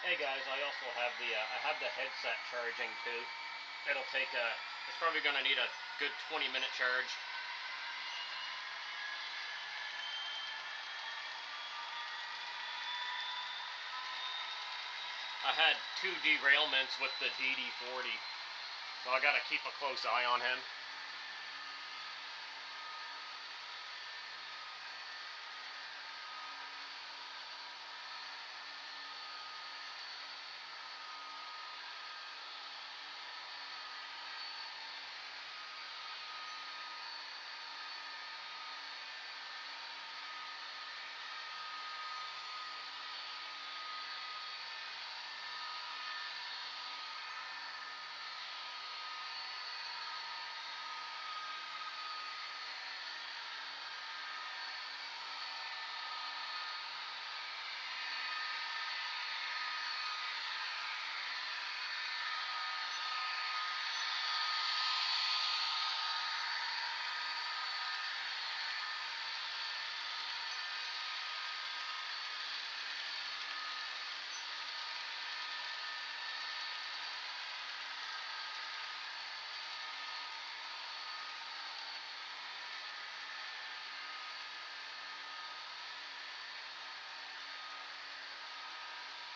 A: Hey guys, I also have I have the headset charging too. It'll take it's probably gonna need a good 20-minute charge. I had 2 derailments with the DD40, so I gotta keep a close eye on him.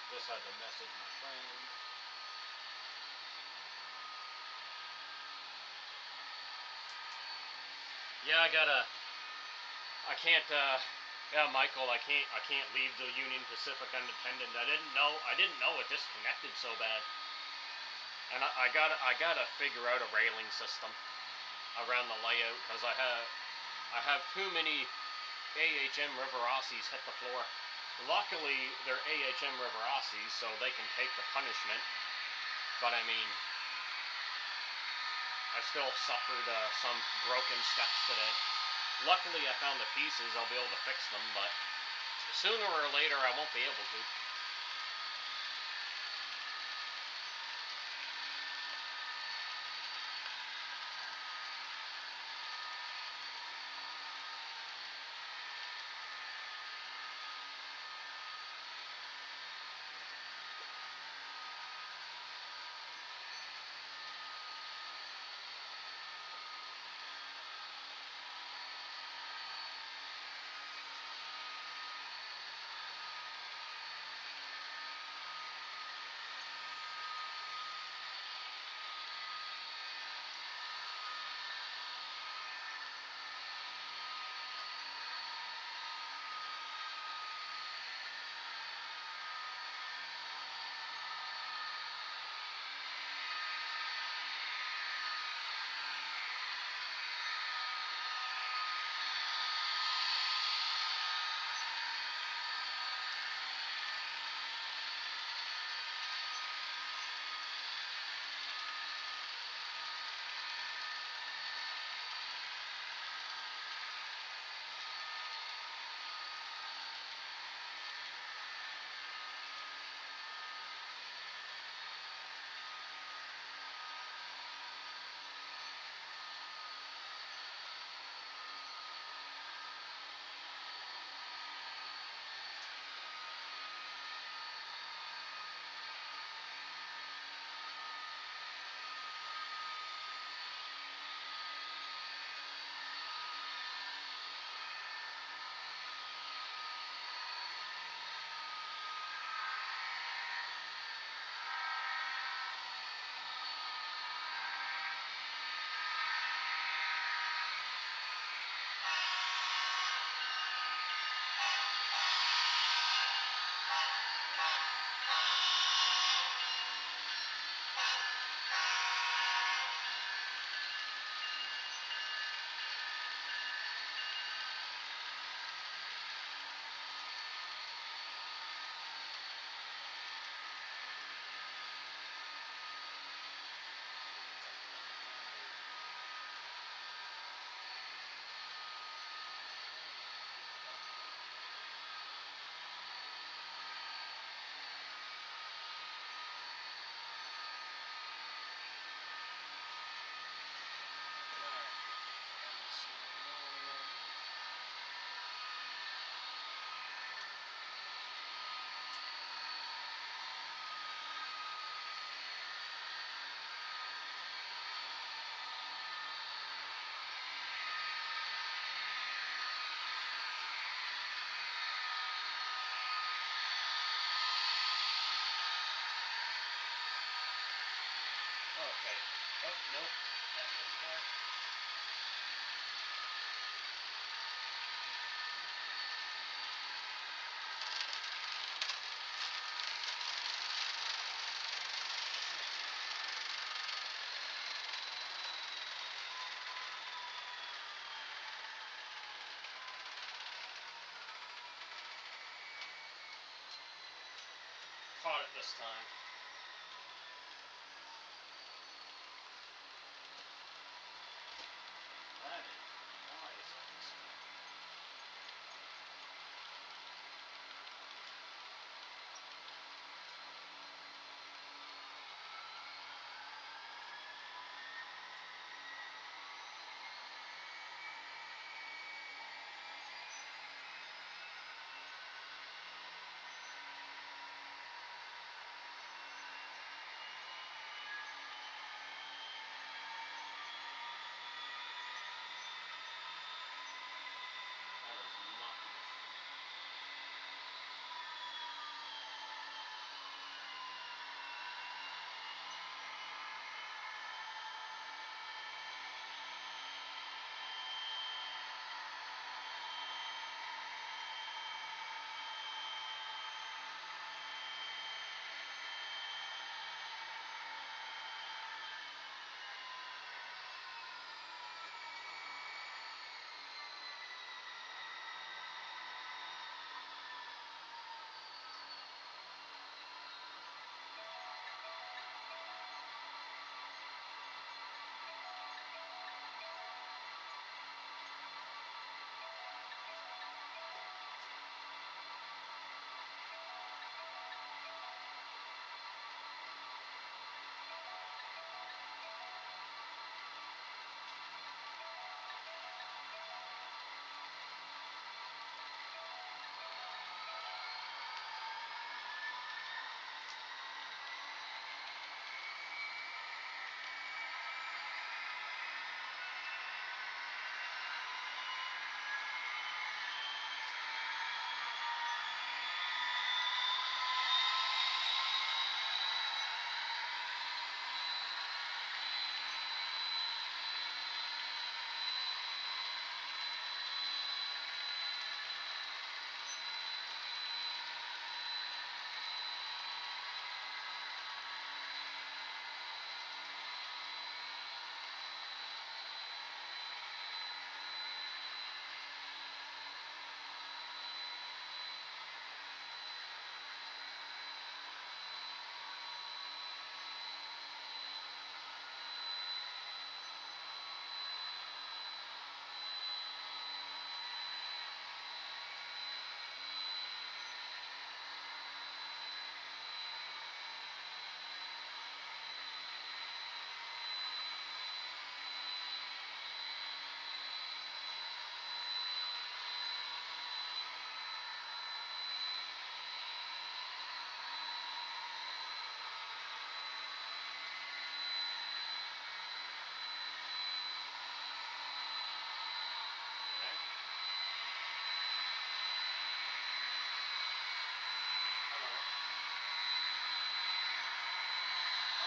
A: Just had to message my friend. Yeah, I can't, yeah, Michael, I can't leave the Union Pacific unattended. I didn't know it disconnected so bad. And I gotta figure out a railing system around the layout, because I have too many AHM River Aussies hit the floor. Luckily, they're AHM River Aussies, so they can take the punishment. But I mean, I still suffered some broken steps today. Luckily, I found the pieces. I'll be able to fix them, but sooner or later, I won't be able to. Okay. Oh, nope. That was more. Caught it this time. That is nice on this one. That is not the machine.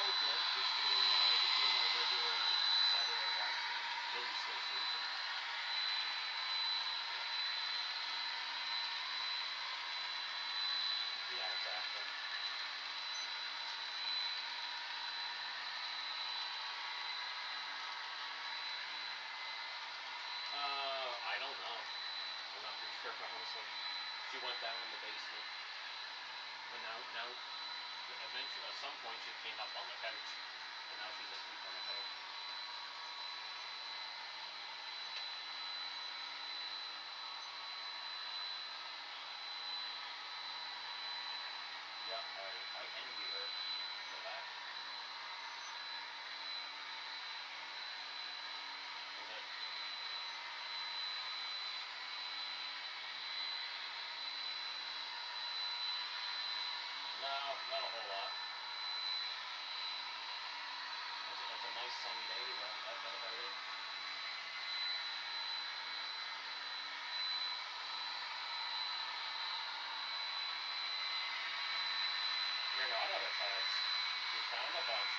A: Oh, good. Just doing my regular Saturday live stream. Lily's still sleeping. Yeah, exactly. I don't know. I'm not pretty sure, honestly. She went down in the basement, and now, eventually, at some point, she came up on the couch, and now she's asleep on the couch. Yeah, I envy her for that. Is it? No, not a whole lot. It's a nice sunny day, but that's about it. You're not out of tabs. You found a bunch.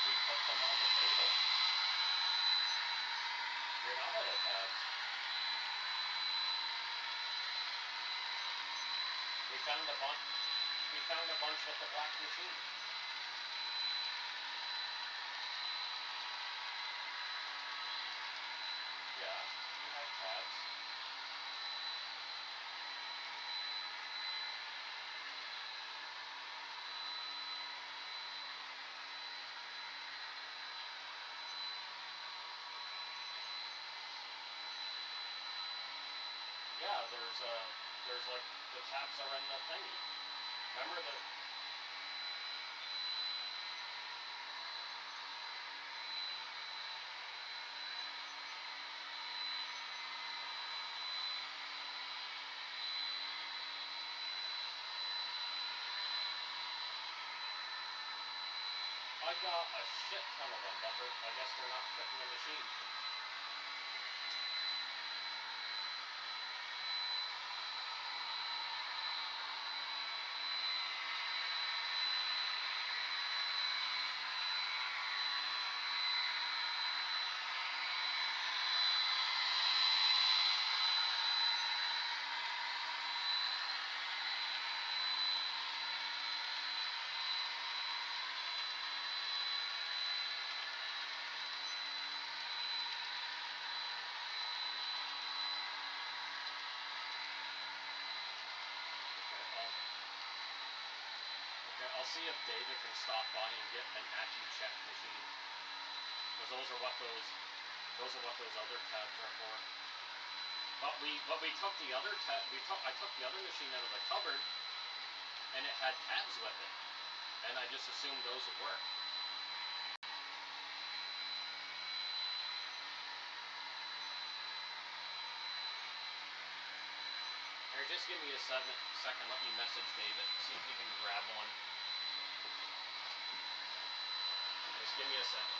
A: we put them on the table. They're not metal tabs. We found a bunch. We found a bunch with the black machine. Yeah, you have tabs. Yeah, there's like the tabs are in the thingy. Remember the. I got a shit ton of them, but I guess they're not fitting the machine. Okay, I'll see if David can stop by and get an AccuCheck machine, because those are what those other tabs are for. But we took the other tab. I took the other machine out of the cupboard, and it had tabs with it, and I just assumed those would work. Here, just give me a second. Let me message David, see if he can grab one. Just give me a second.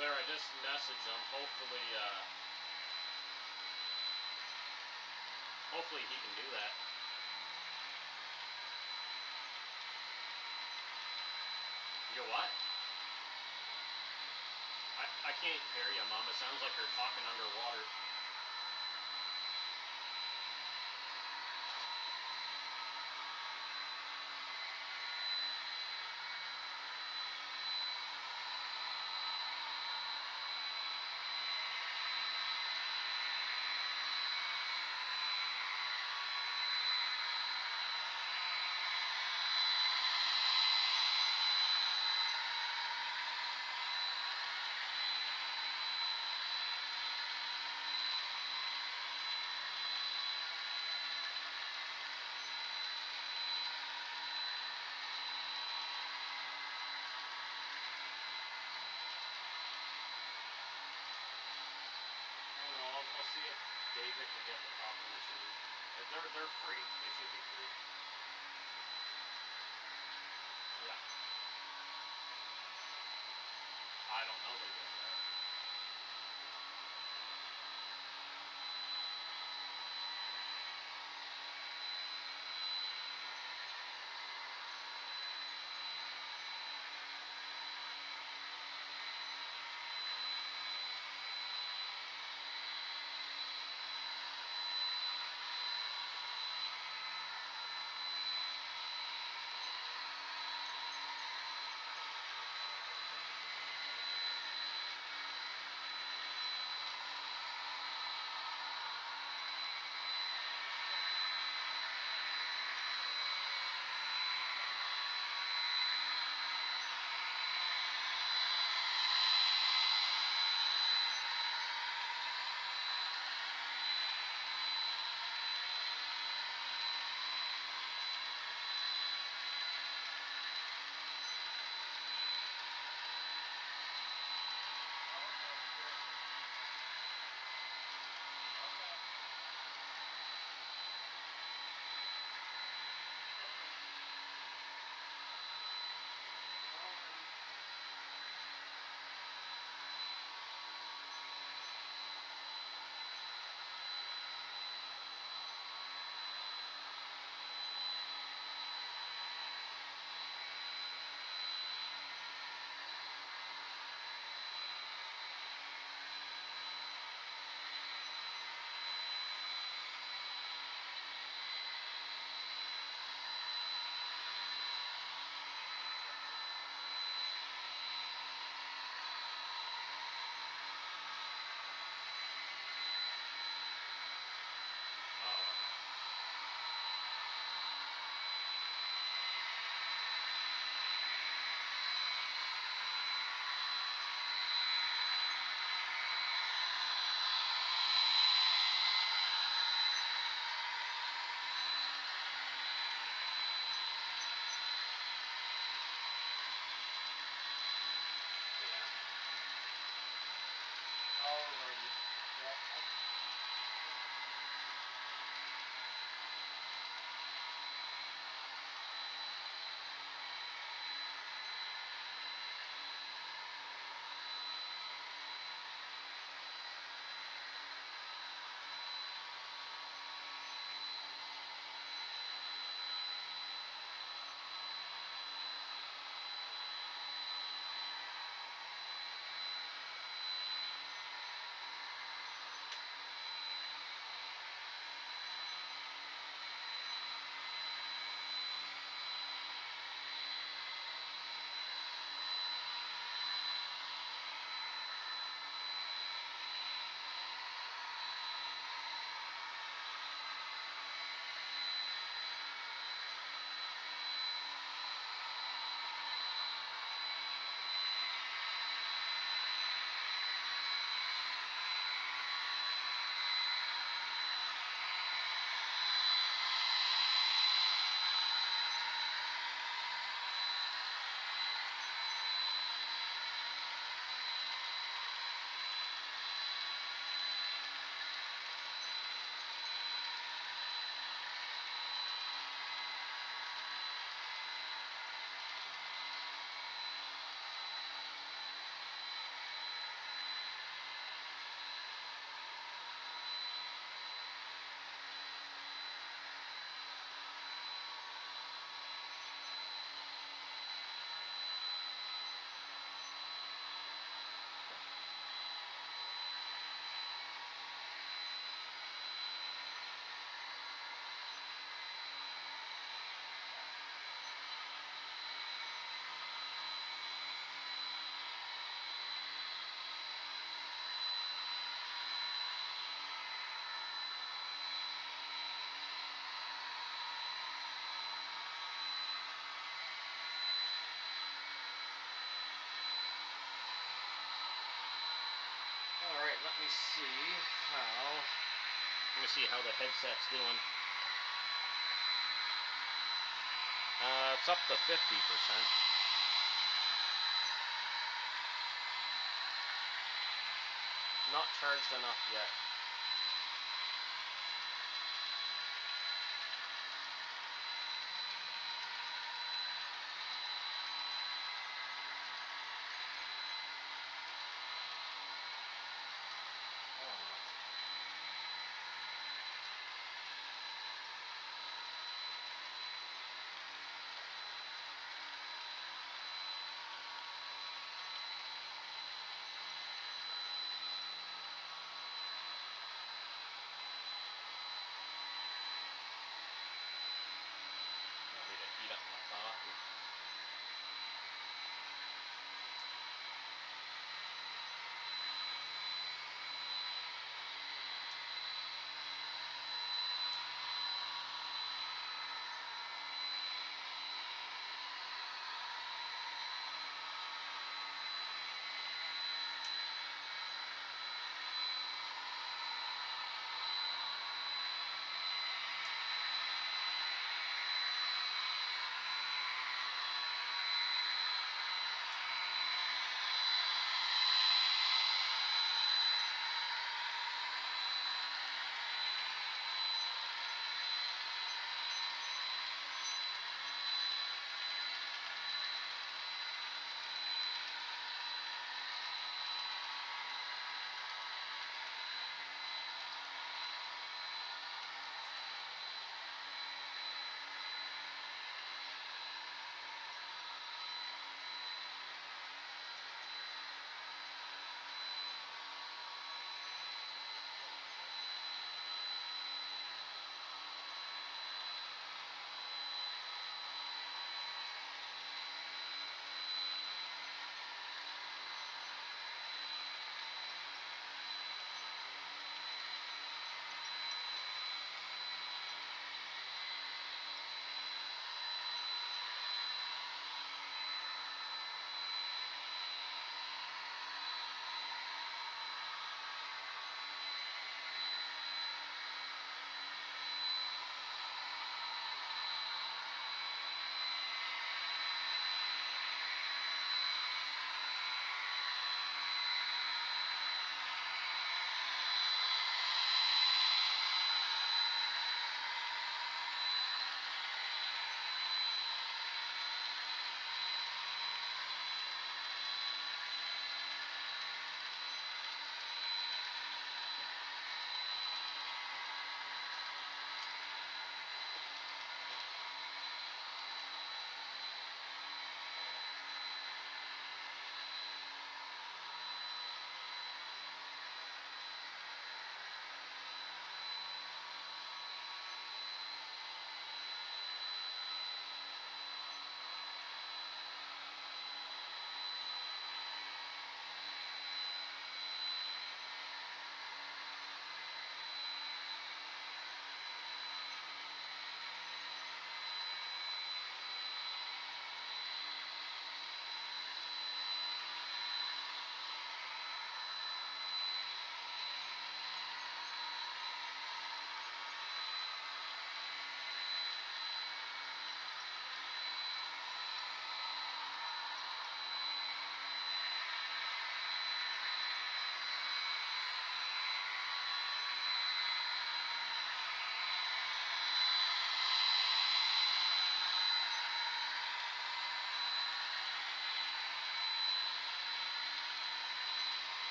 A: There, I just messaged him. Hopefully he can do that. You what? I can't hear you, Mom. It sounds like you're talking underwater. I'll see if David can get the proper machine. They're free. They should be free. Yeah. I don't know. They get there. let me see how. Let me see how the headset's doing. It's up to 50%. Not charged enough yet.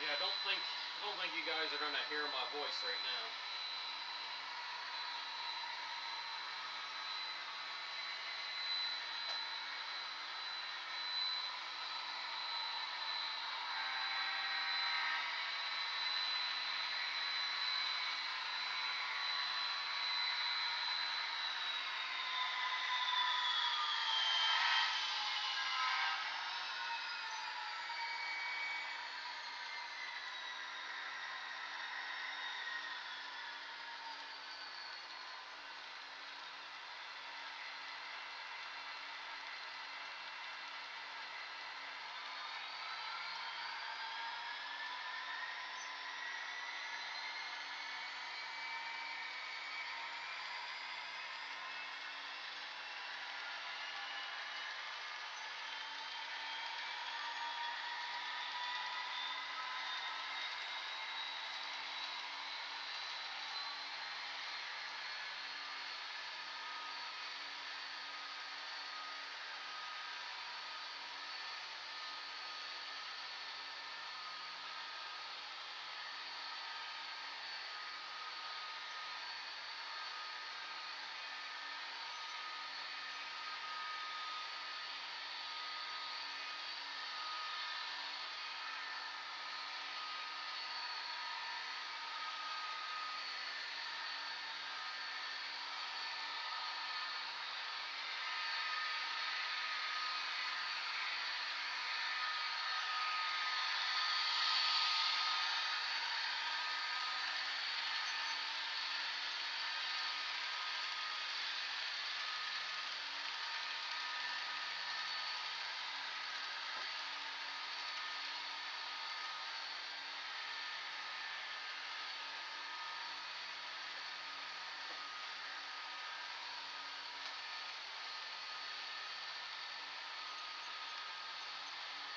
A: Yeah, I don't think you guys are gonna hear my voice right now.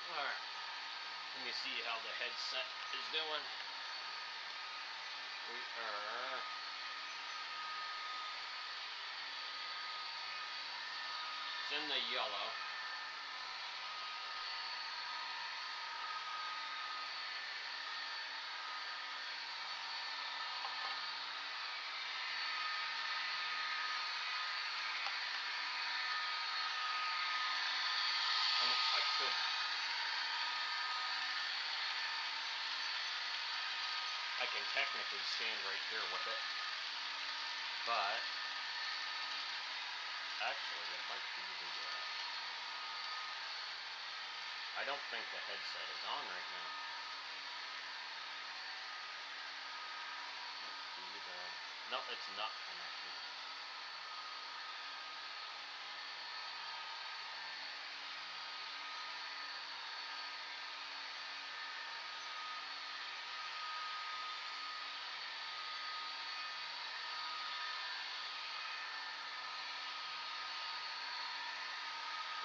A: Alright, let me see how the headset is doing. We are... It's in the yellow. I can technically stand right here with it, but actually it might be the, I don't think the headset is on right now. No, it's not connected.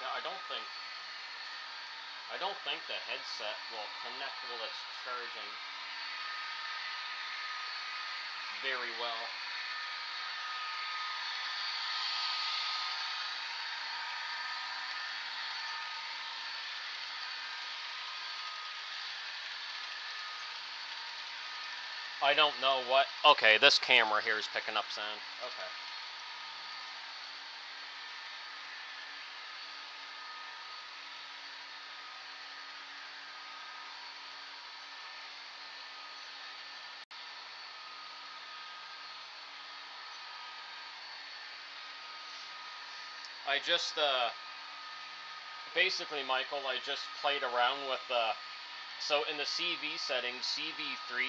A: Now I don't think the headset will connect while it's charging very well. I don't know what... Okay, this camera here is picking up sound. Okay. I just, basically, Michael, I just played around with, so in the CV settings, CV3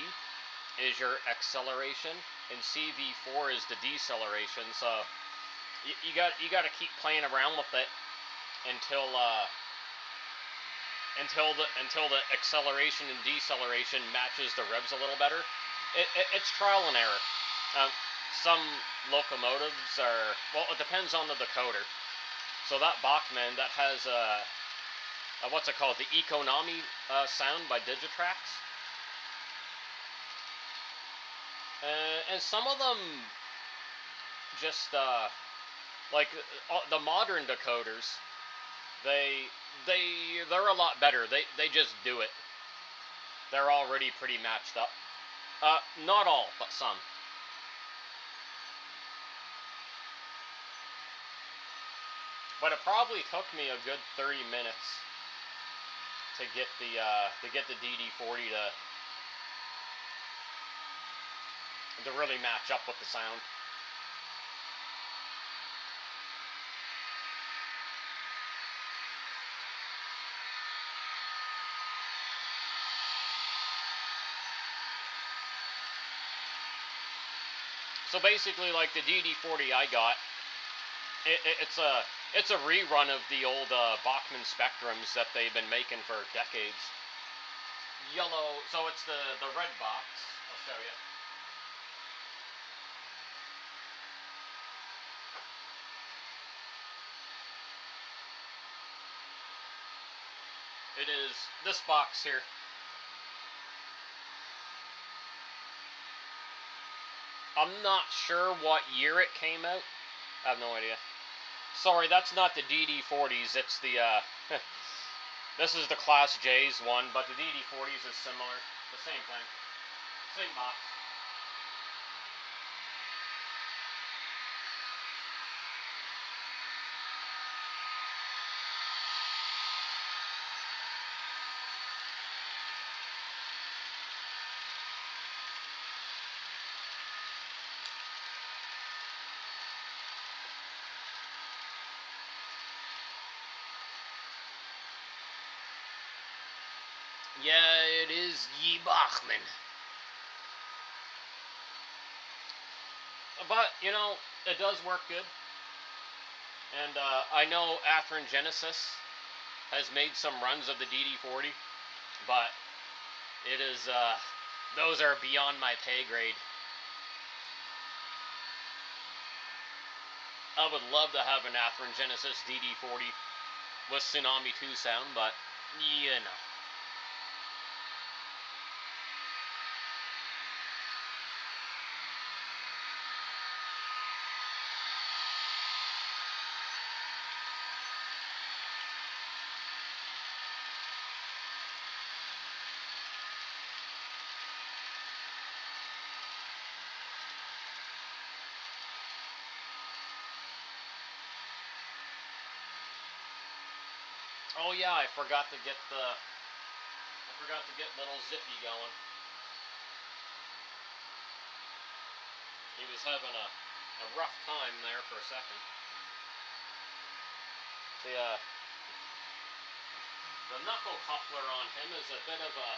A: is your acceleration, and CV4 is the deceleration, so you got to keep playing around with it until the acceleration and deceleration matches the revs a little better. It's trial and error. Some locomotives are, well, it depends on the decoder. So that Bachmann, that has what's it called, the Economy sound by Digitrax. And some of them just like the modern decoders, they're a lot better. They just do it. they're already pretty matched up. Not all, but some. But it probably took me a good 30 minutes to get the DD40 to really match up with the sound. So basically, like the DD40 I got, it's a rerun of the old Bachmann Spectrums that they've been making for decades. Yellow, so it's the red box. I'll show you. It is this box here. I'm not sure what year it came out. I have no idea. Sorry, that's not the DD40s. It's the this is the Class J's one, but the DD40s is similar. The same thing. Same box. Yeah, it is Ye Bachmann. But, you know, it does work good. And I know Athearn Genesis has made some runs of the DD40, but it is, those are beyond my pay grade. I would love to have an Athearn Genesis DD40 with Tsunami 2 sound, but, you know. Oh yeah, I forgot to get little Zippy going. He was having a rough time there for a second. The knuckle coupler on him is a bit of a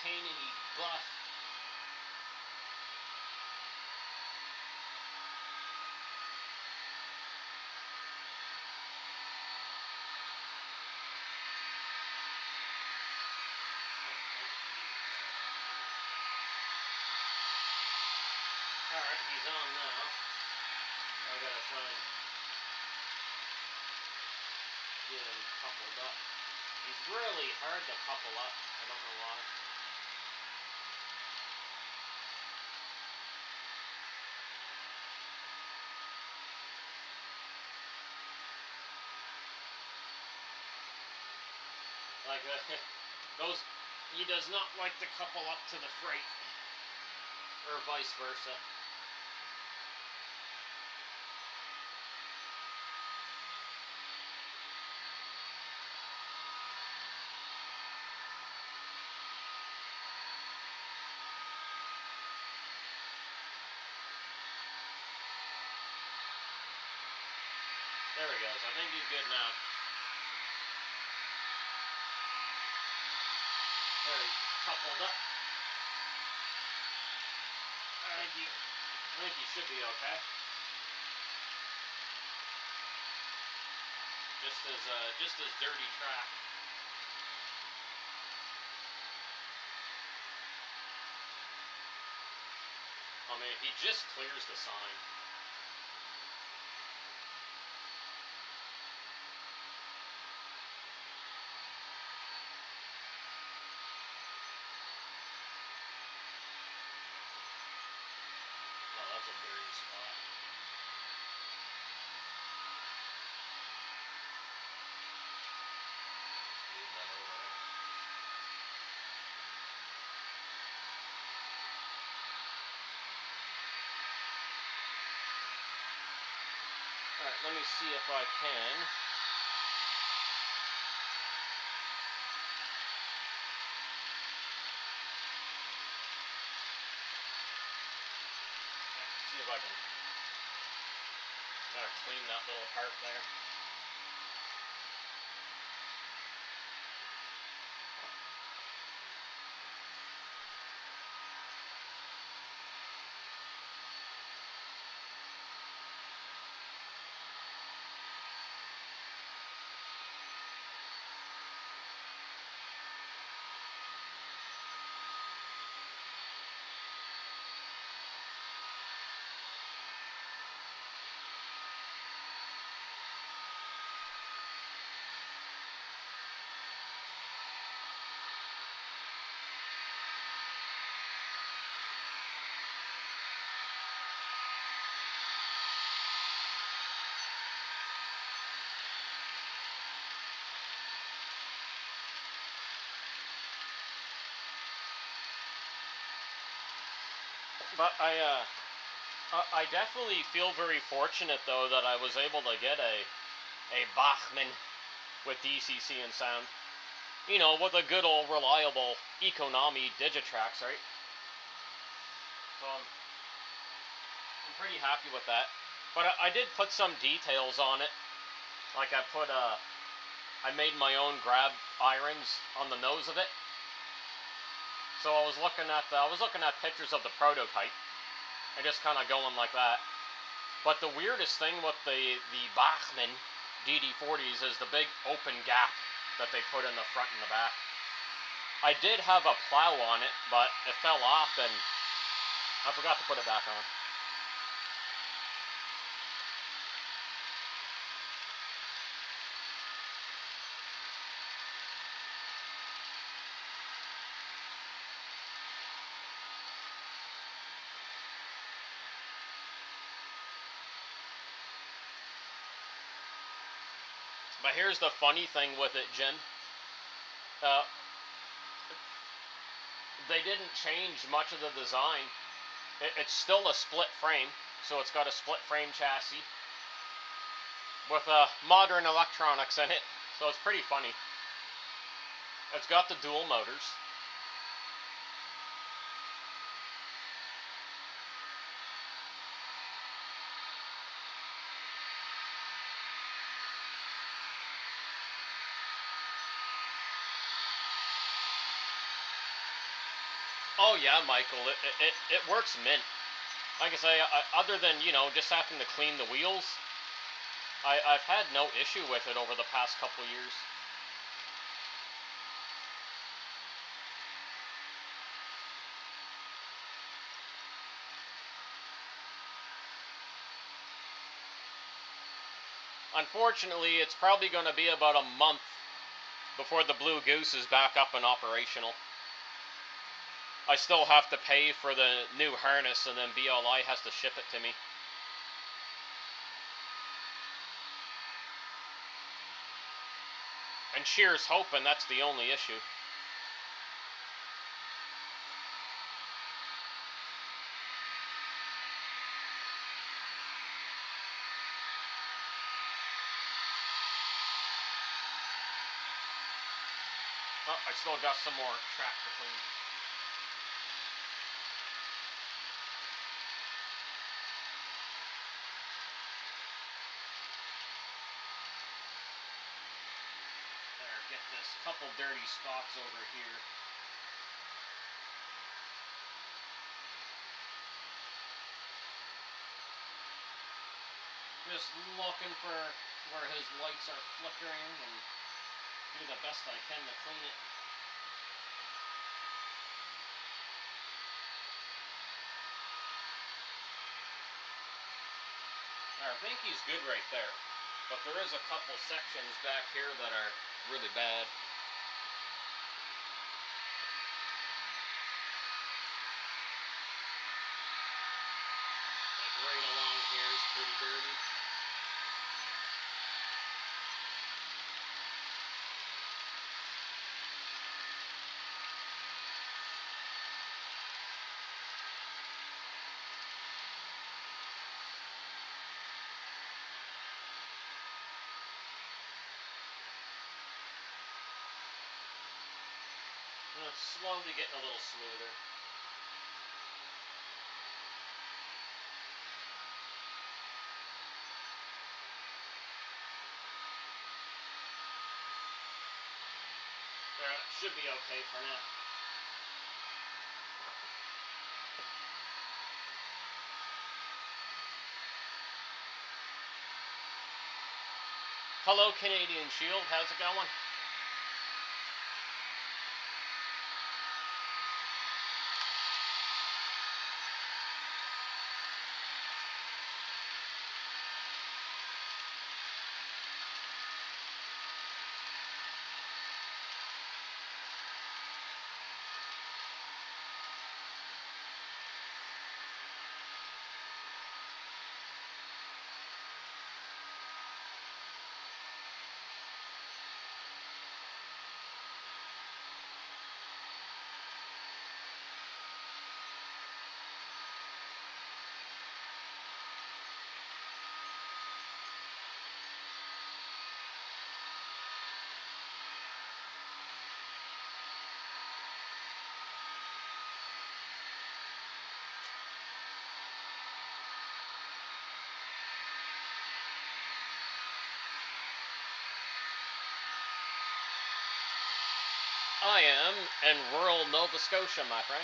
A: pain in the butt. Alright, he's on now. I gotta try and get him coupled up. He's really hard to couple up. I don't know why. Like, he does not like to couple up to the freight. Or vice versa. There he goes. I think he's good now. There, he's coupled up. I think he should be okay. Just as dirty track. I mean, he just clears the sign. Oh, that's a dirty spot. Move that over there. Alright, let me see if I can. See if I can clean that little part there. But I definitely feel very fortunate though that I was able to get a Bachmann with DCC and sound. You know, with a good old reliable Economy Digitrax, right? So I'm pretty happy with that. But I did put some details on it. Like I made my own grab irons on the nose of it. So I was looking at pictures of the prototype and just kind of going like that. But the weirdest thing with the Bachmann DD40s is the big open gap that they put in the front and the back. I did have a plow on it, but it fell off and I forgot to put it back on. But here's the funny thing with it, Jen. They didn't change much of the design. It's still a split frame, so it's got a split frame chassis with modern electronics in it, so it's pretty funny. It's got the dual motors. Oh yeah, Michael, it works mint. Like I say, other than, you know, just having to clean the wheels, I've had no issue with it over the past couple years. Unfortunately, it's probably going to be about a month before the Blue Goose is back up and operational. I still have to pay for the new harness, and then BLI has to ship it to me. And Shear's hoping that's the only issue. Oh, I still got some more track to clean. There, get this couple dirty spots over here. Just looking for where his lights are flickering and do the best I can to clean it. I think he's good right there, but there is a couple sections back here that are really bad. Like right along here is pretty dirty. It's slowly getting a little smoother. That should be okay for now. Hello, Canadian Shield. How's it going? I am in rural Nova Scotia, my friend.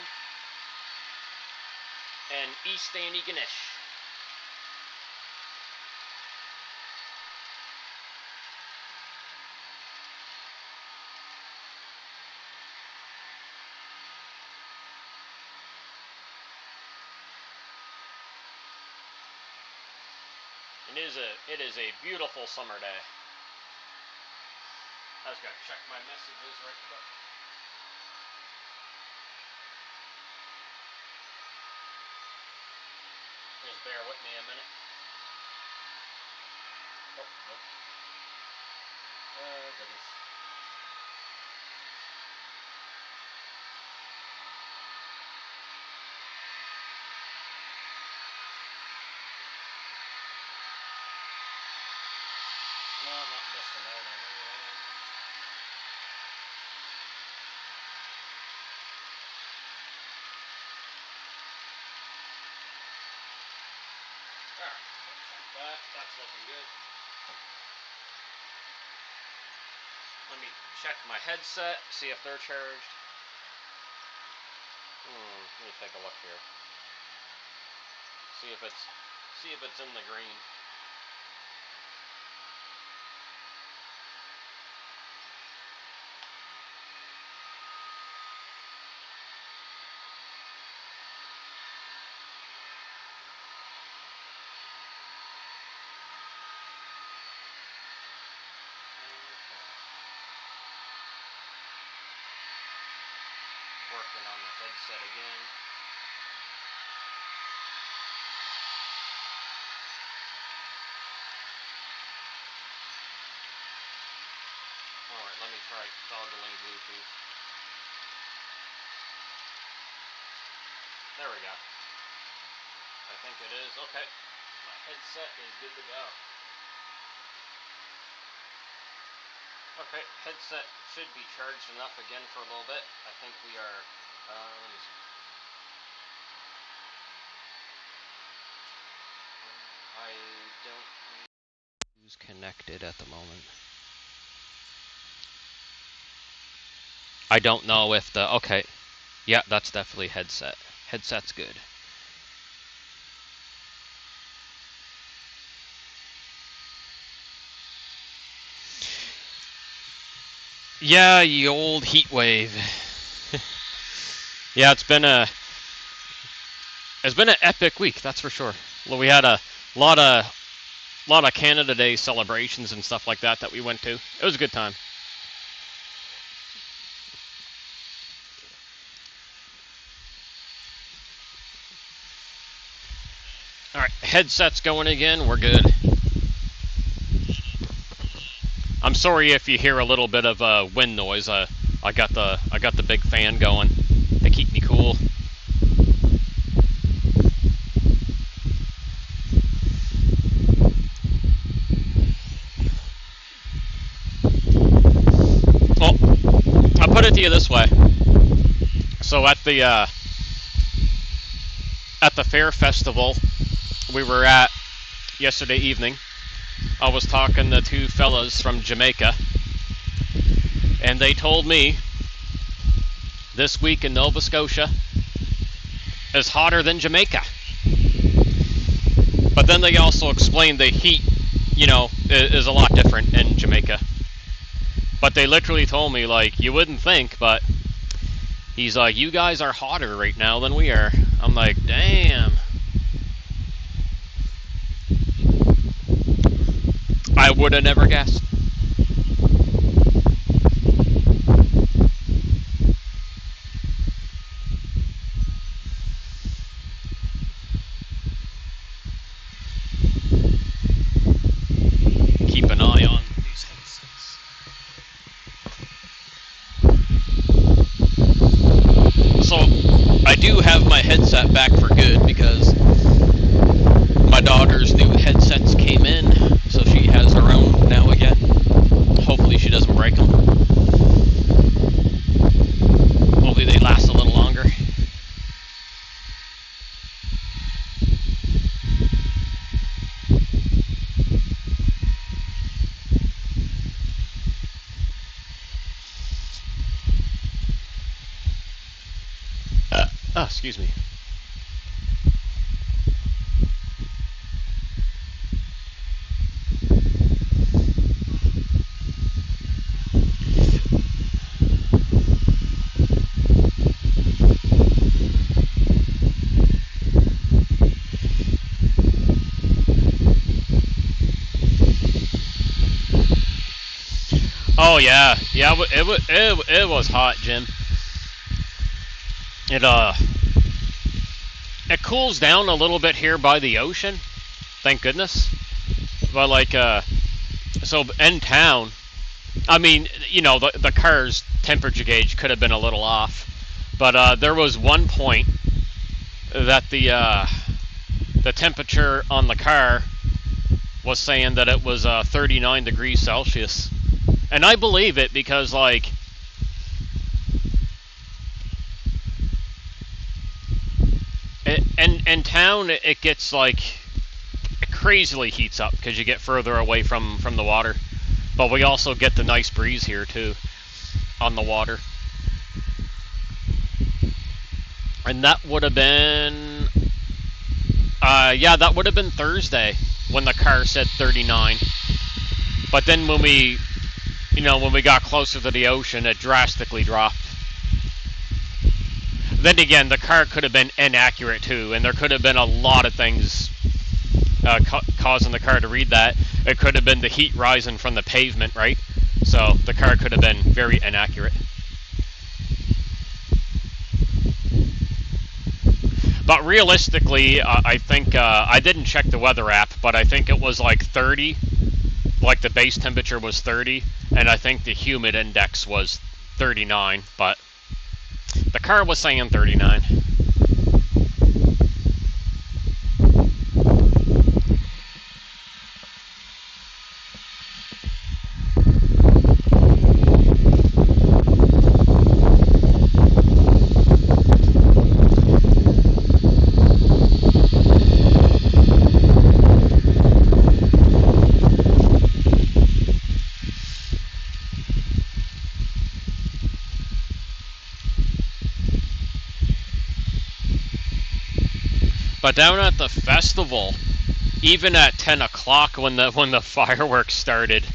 A: And East Antigonish. It is a beautiful summer day. I just gotta check my messages right quick. Just bear with me a minute. Oh, nope. Goodness. No, I'm not missing out on anything. Alright, that's looking good. Let me check my headset, see if they're charged. Let me take a look here. See if it's in the green. Working on the headset again. Alright, let me try toggling Bluetooth. There we go. I think it is. Okay. My headset is good to go. Okay, headset should be charged enough again for a little bit. I think we are, let me see. I don't know who's connected at the moment. I don't know if the, okay. Yeah, that's definitely headset. Headset's good. Yeah, the old heat wave. Yeah, it's been an epic week, that's for sure. Well, we had a lot of Canada Day celebrations and stuff like that we went to. It was a good time. All right, headset's going again. We're good. I'm sorry if you hear a little bit of wind noise. I got the big fan going. They keep me cool. Well, I'll put it to you this way. So at the fair festival we were at yesterday evening, I was talking to two fellas from Jamaica, and they told me this week in Nova Scotia is hotter than Jamaica. But then they also explained the heat, is a lot different in Jamaica. But they literally told me, like, you wouldn't think, but he's like, you guys are hotter right now than we are. I'm like, damn. I would have never guessed. Keep an eye on these headsets. So, I do have my headset back for good because my daughter's new headsets came in, so she has her own now again. Hopefully she doesn't break them. Hopefully they last a little longer. Excuse me. Oh yeah, it was hot, Jim. It cools down a little bit here by the ocean, thank goodness. But so in town, I mean, the car's temperature gauge could have been a little off, but there was one point that the temperature on the car was saying that it was 39 degrees Celsius. And I believe it because, like, in town it gets, like, it crazily heats up because you get further away from the water. But we also get the nice breeze here, too, on the water. And that would have been, yeah, that would have been Thursday when the car said 39. But then when we got closer to the ocean, it drastically dropped. Then again, the car could have been inaccurate too, and there could have been a lot of things causing the car to read that. It could have been the heat rising from the pavement, right? So the car could have been very inaccurate. But realistically, I think, I didn't check the weather app, but I think it was like 30. Like the base temperature was 30, and I think the humid index was 39, but the car was saying 39. But down at the festival, even at 10 o'clock when the fireworks started,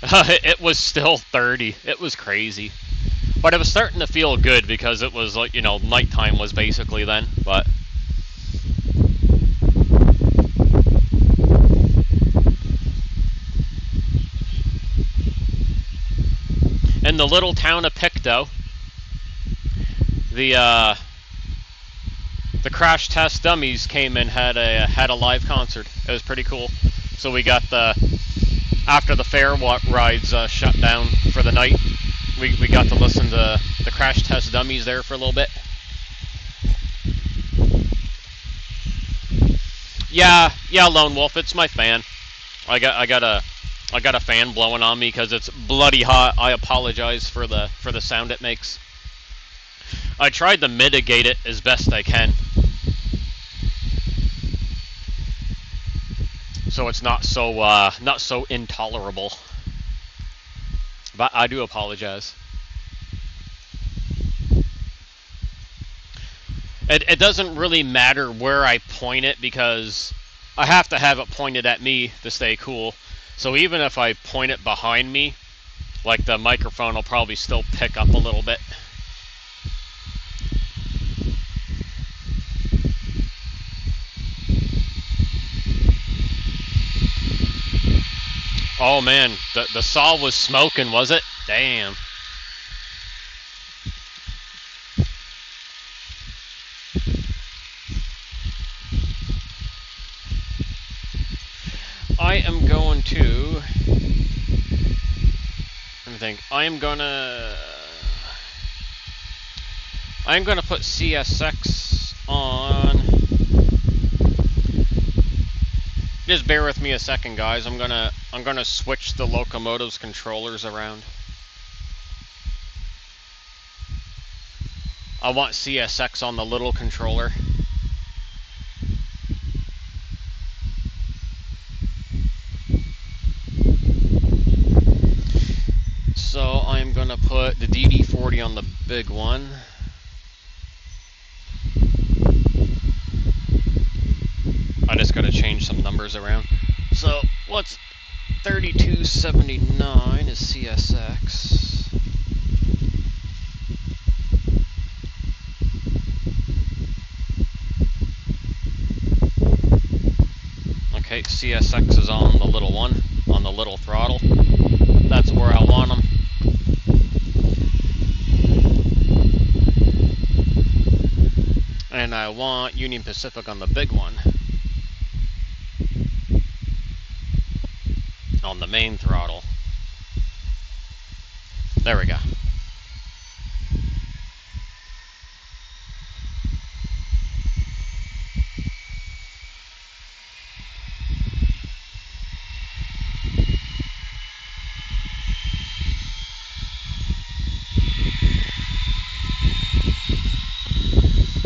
A: it was still 30. It was crazy. But it was starting to feel good because it was like, nighttime was basically then. But in the little town of Pictou, the Crash Test Dummies came and had a live concert. It was pretty cool. So we got after the fair rides shut down for the night, we got to listen to the Crash Test Dummies there for a little bit. Yeah, Lone Wolf, it's my fan. I got a fan blowing on me because it's bloody hot. I apologize for the sound it makes. I tried to mitigate it as best I can, so it's not so intolerable. But I do apologize. It doesn't really matter where I point it because I have to have it pointed at me to stay cool. So even if I point it behind me, like the microphone will probably still pick up a little bit. Oh man, the saw was smoking, was it? Damn. I am going to... Let me think. I'm gonna put CSX on. Just bear with me a second, guys. I'm gonna switch the locomotive's controllers around. I want CSX on the little controller. So I'm gonna put the DD40 on the big one. I just gotta change some numbers around. So what's 3279 is CSX. Okay, CSX is on the little one, on the little throttle. That's where I want them. And I want Union Pacific on the big one. On the main throttle. There we go.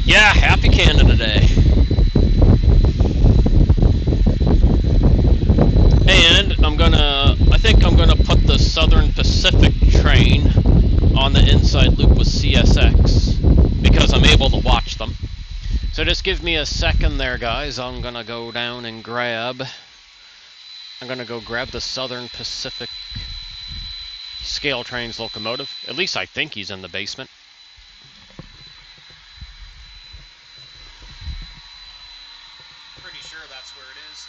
A: Yeah, happy Canada Day. And I think I'm gonna put the Southern Pacific train on the inside loop with CSX because I'm able to watch them. So just give me a second there, guys. I'm gonna go down and grab the Southern Pacific scale trains locomotive. At least I think he's in the basement. Pretty sure that's where it is.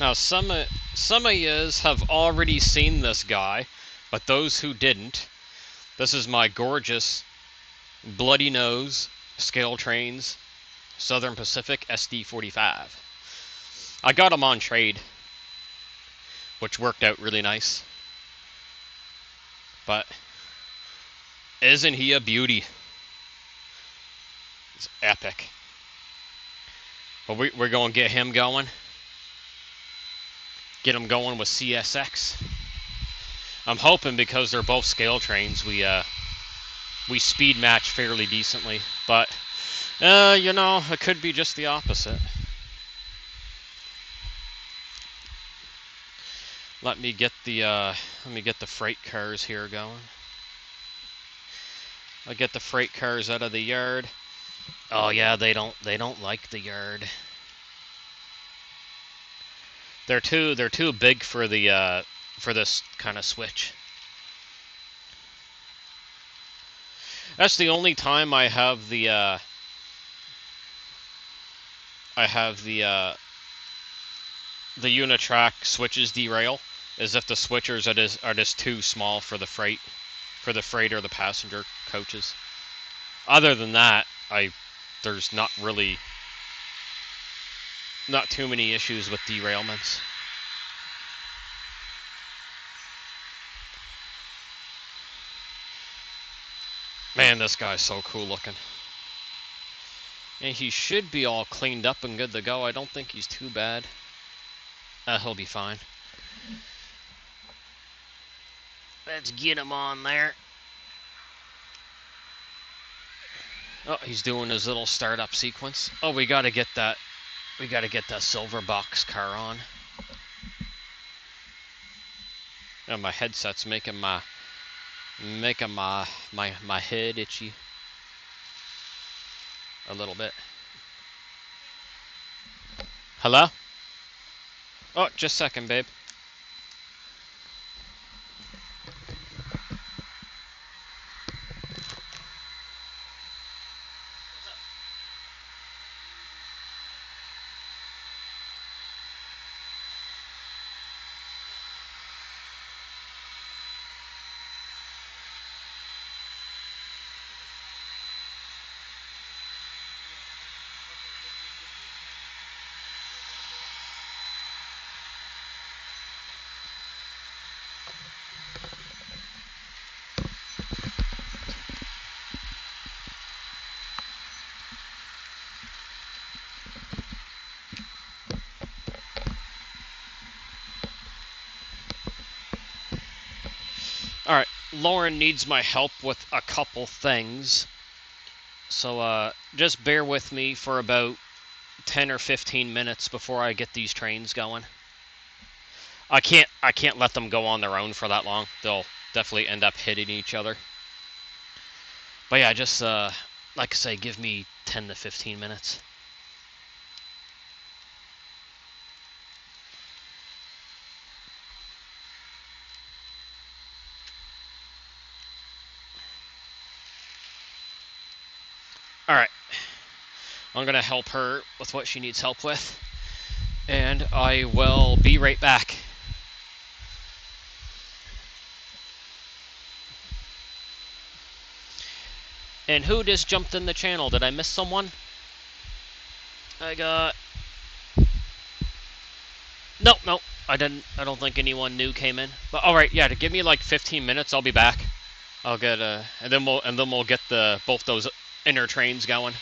A: Now, some of yous have already seen this guy, but those who didn't, this is my gorgeous Bloody Nose Scale Trains Southern Pacific SD45. I got him on trade, which worked out really nice. But isn't he a beauty? It's epic. But we're going to get him going. Get him going with CSX. I'm hoping because they're both scale trains, we speed match fairly decently. But you know, it could be just the opposite. Let me get the freight cars here going. I'll get the freight cars out of the yard. Oh yeah, they don't like the yard. They're too big for the for this kind of switch. That's the only time I have the Unitrack switches derail, is if the switchers are just too small for the freight or the passenger coaches. Other than that, there's not too many issues with derailments. Man, this guy's so cool looking. And he should be all cleaned up and good to go. I don't think he's too bad. He'll be fine. Let's get him on there. Oh, he's doing his little startup sequence. Oh, we gotta get that silver box car on. And my headset's making my head itchy a little bit. Hello? Oh, just a second, babe. Alright, Lauren needs my help with a couple things. So, just bear with me for about 10 or 15 minutes before I get these trains going. I can't let them go on their own for that long. They'll definitely end up hitting each other. But yeah, just, like I say, give me 10 to 15 minutes. Alright. I'm going to help her with what she needs help with. And I will be right back. And who just jumped in the channel? Did I miss someone? I got... Nope. I don't think anyone new came in. But alright, yeah, to give me like 15 minutes, I'll be back. I'll get and then we'll get both those inner trains going.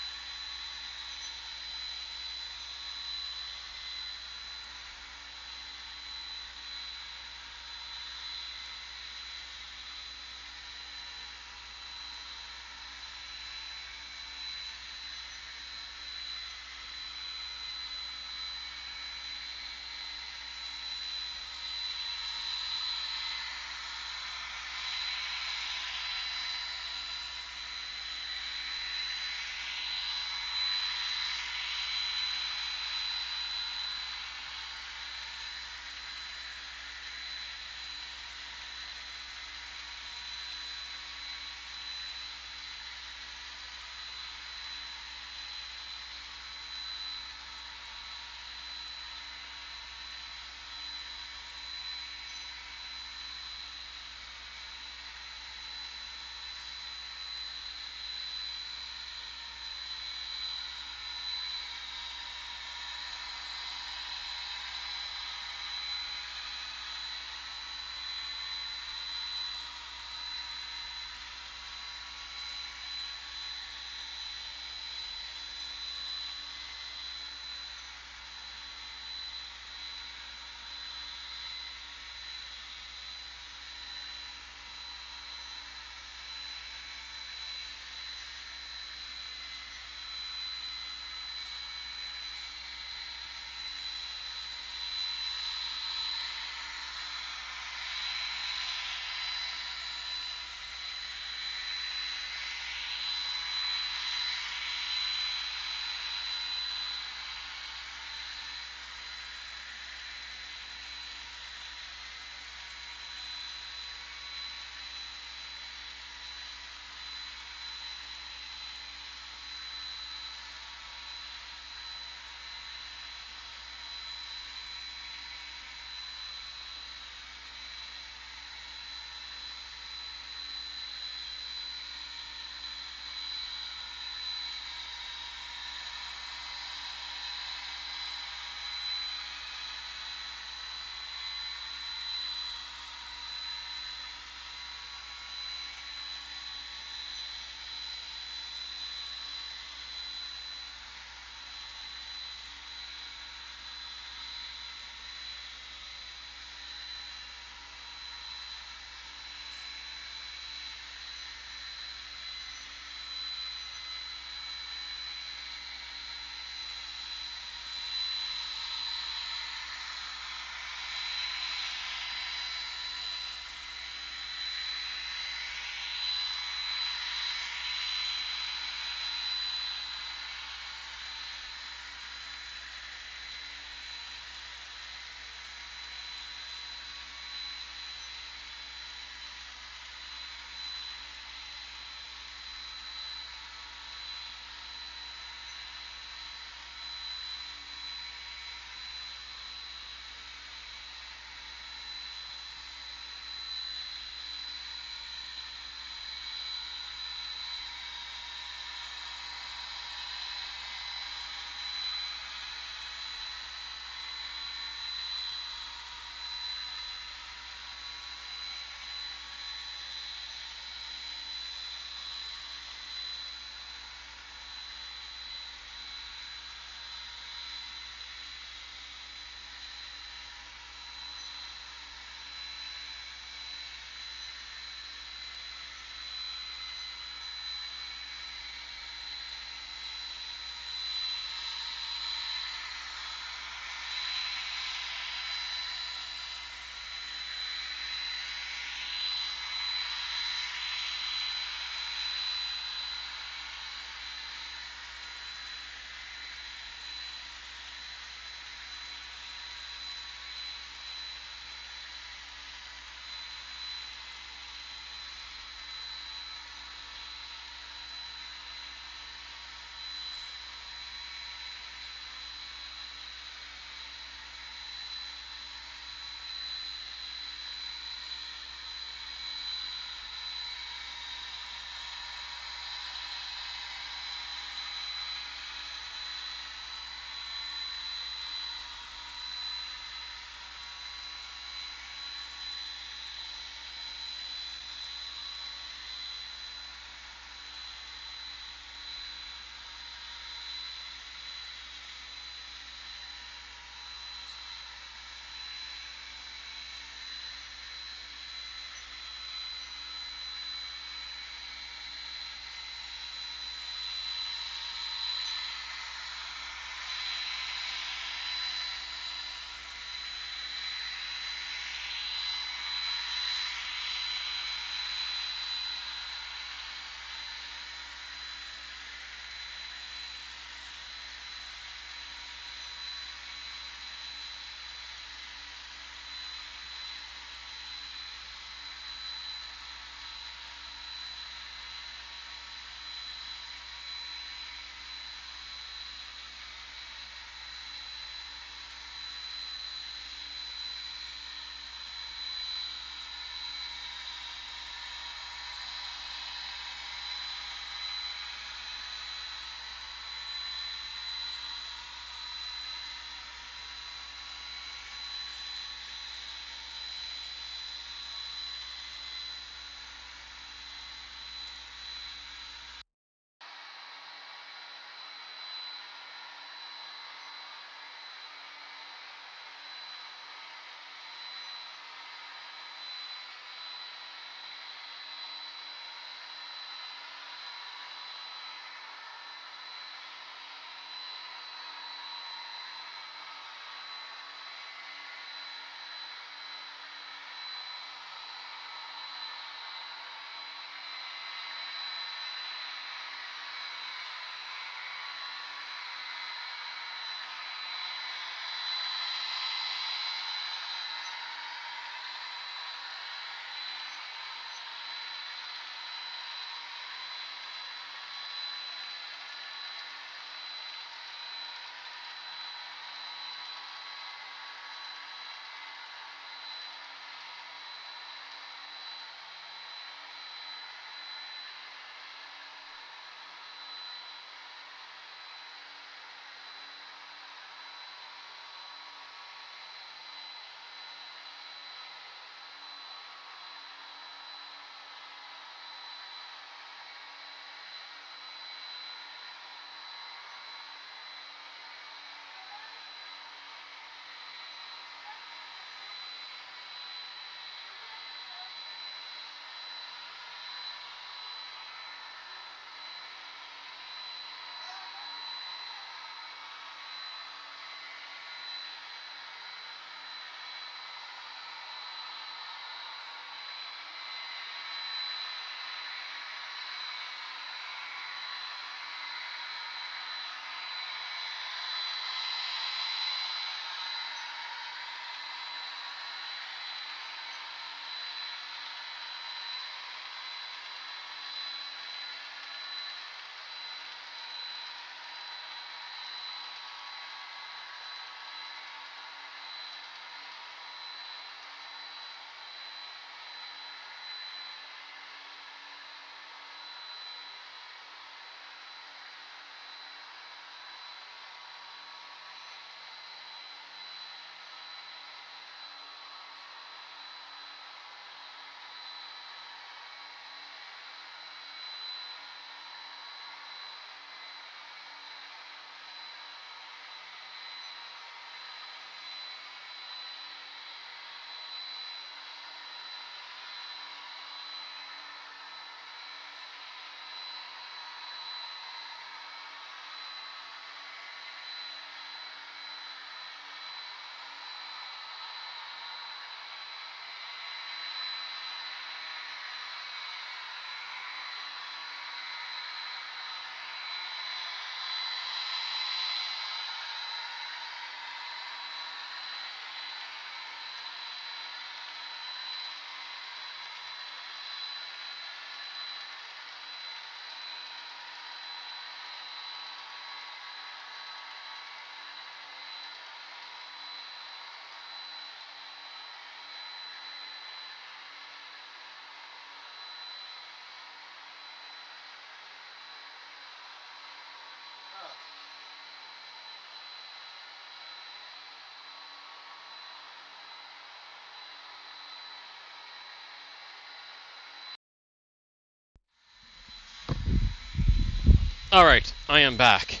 A: Alright, I am back.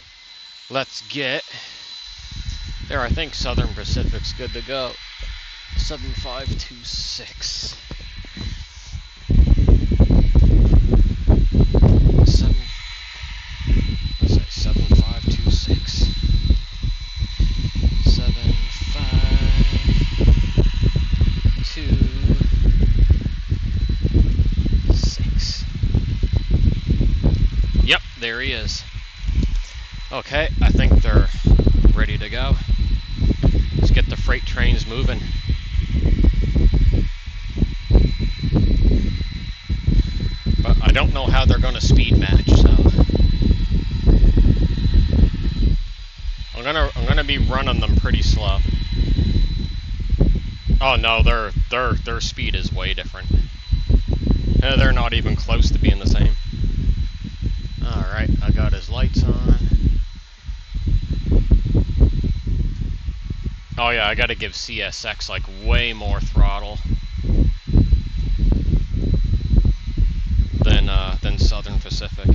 A: Let's get... There, I think Southern Pacific's good to go. 7526. 7526. 7526. Yep, there he is. Okay, I think they're ready to go. Let's get the freight trains moving. But I don't know how they're going to speed match, so I'm gonna be running them pretty slow. Oh no, their speed is way different. They're not even close to being the same. Alright, I got his lights on. Oh yeah, I gotta give CSX like way more throttle than Southern Pacific.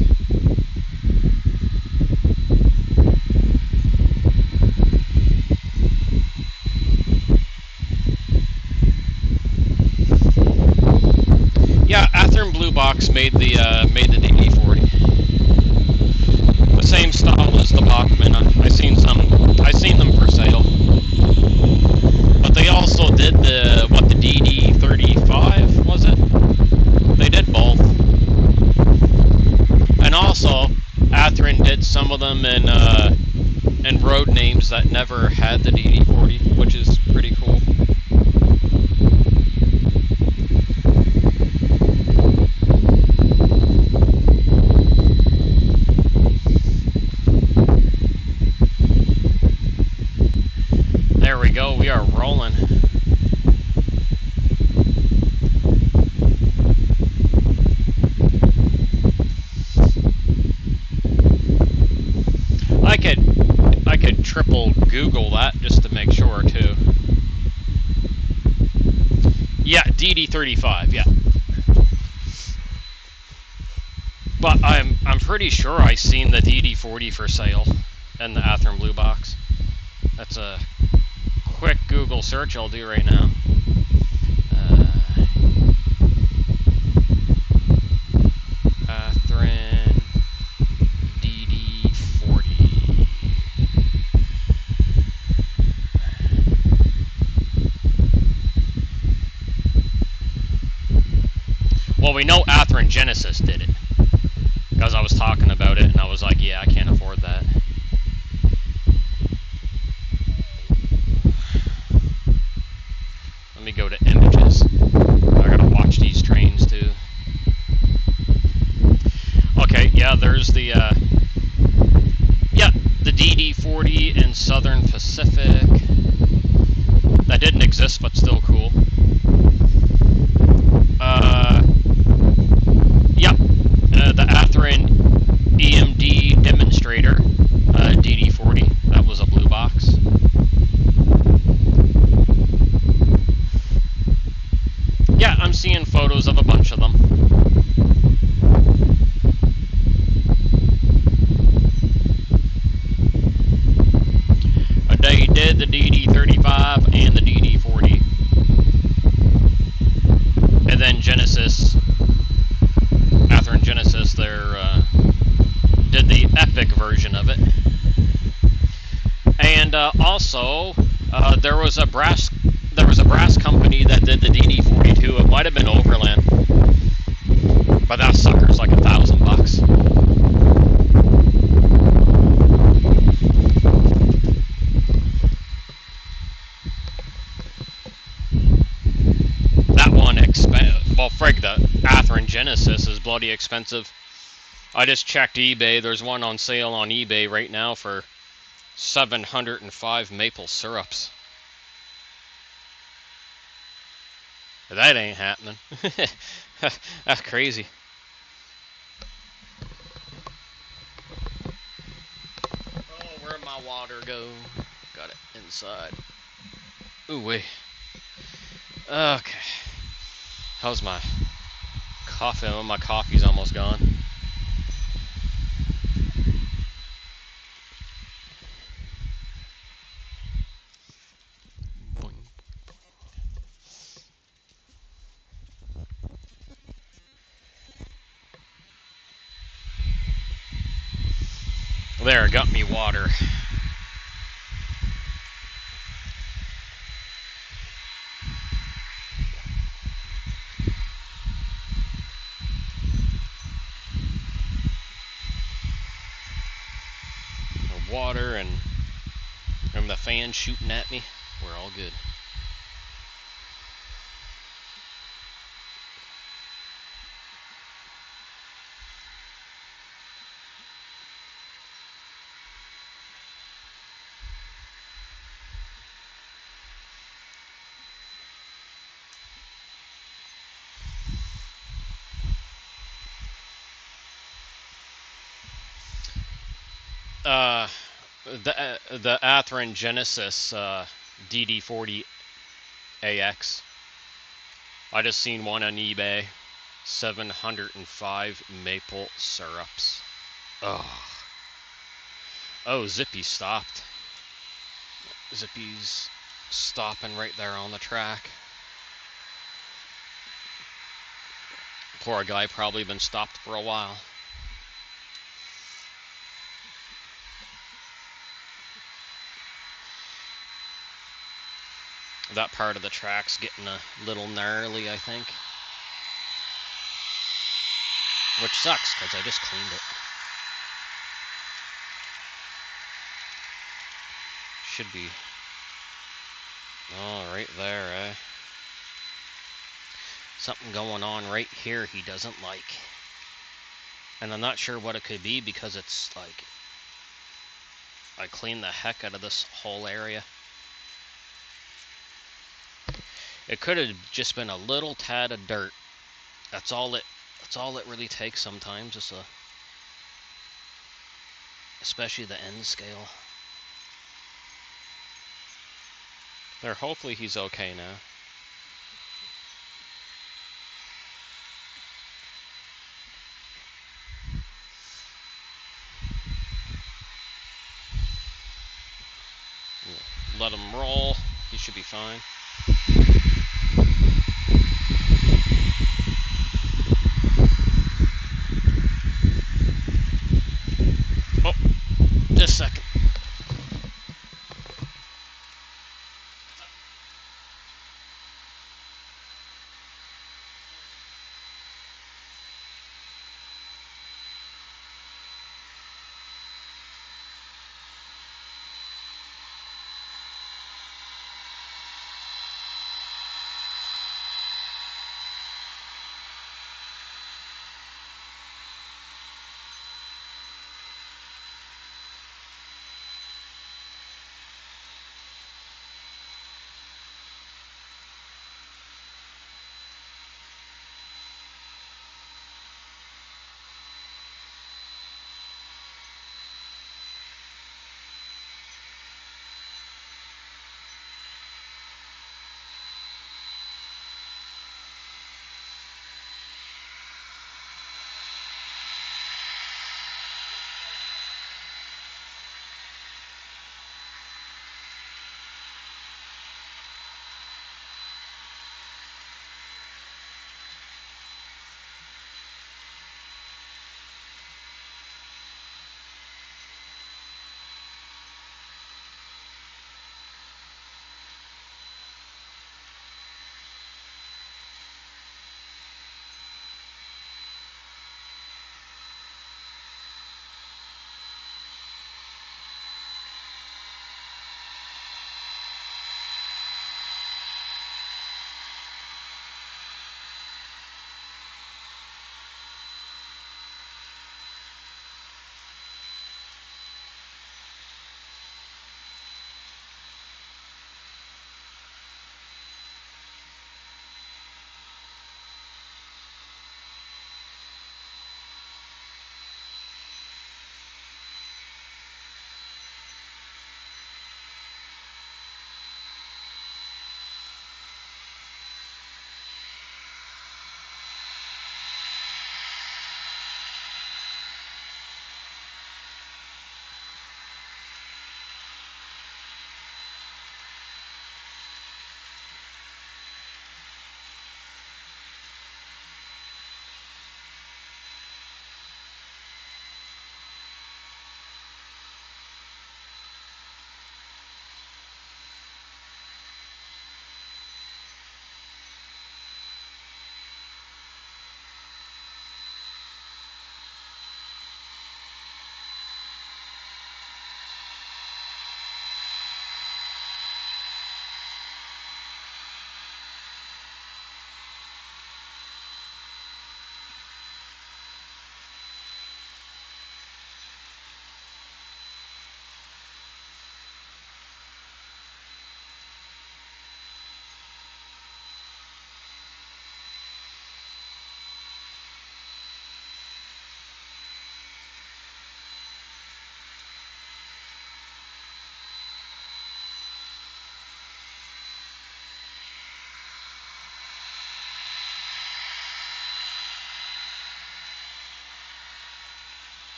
A: Yeah, Athearn Blue Box made the DD40. The same style as the Bachmann. I seen them for sale. But they also did the DD35 was it? They did both. And also Athearn did some of them in road names that never had the DD40, which is pretty cool. There we go, we are rolling. I could triple Google that just to make sure too. Yeah, DD35, yeah. But I'm pretty sure I seen the DD40 for sale in the Athearn Blue Box. That's a quick Google search I'll do right now. Athearn DD40. Well, we know Athearn Genesis did it, because I was talking about it and I was like, yeah, I can't afford that. Let me go to images. I gotta watch these trains too. Okay, yeah, there's the DD40 in Southern Pacific. That didn't exist, but still cool. The Athearn EMD demonstrator, DD40. That was a blue box. Yeah, I'm seeing photos of a bunch of them. They did the DD35 and the DD40. And then Genesis, Athearn Genesis, did the epic version of it. And also, there was a brass company that did the DD42. It might have been Overland, but that sucker's like $1,000. That one well, frig, the Athearn Genesis is bloody expensive. I just checked eBay. There's one on sale on eBay right now for 705 maple syrups. That ain't happening. That's crazy. Oh, where'd my water go? Got it inside. Ooh wee. Okay. How's my coffee? Oh, my coffee's almost gone. There, got me water. Water and the fan shooting at me. We're all good. The Atherin Genesis DD40 AX. I just seen one on eBay. 705 maple syrups. Oh. Oh, Zippy stopped. Zippy's stopping right there on the track. Poor guy, probably been stopped for a while. That part of the track's getting a little gnarly, I think. Which sucks, because I just cleaned it. Should be... Oh, right there, eh? Something going on right here he doesn't like. And I'm not sure what it could be, because it's like... I cleaned the heck out of this whole area. It could have just been a little tad of dirt. That's all it really takes sometimes. Just especially the end scale. There, hopefully he's okay now. Let him roll. He should be fine. Oh, just a second.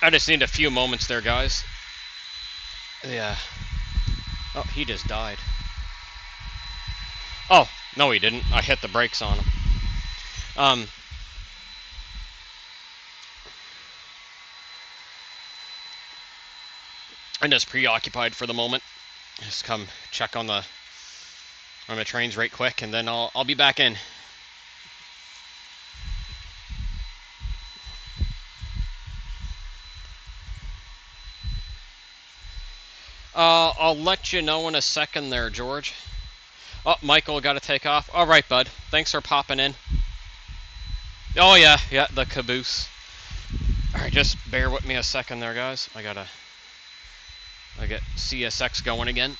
A: I just need a few moments there, guys. Yeah. Oh, he just died. Oh, no he didn't. I hit the brakes on him. I'm just preoccupied for the moment. Just come check on the trains right quick, and then I'll be back in. I'll let you know in a second there, George. Oh, Michael, got to take off. All right, bud. Thanks for popping in. Oh, yeah, the caboose. All right, just bear with me a second there, guys. I get CSX going again.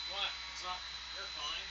A: What? It's not. You're fine.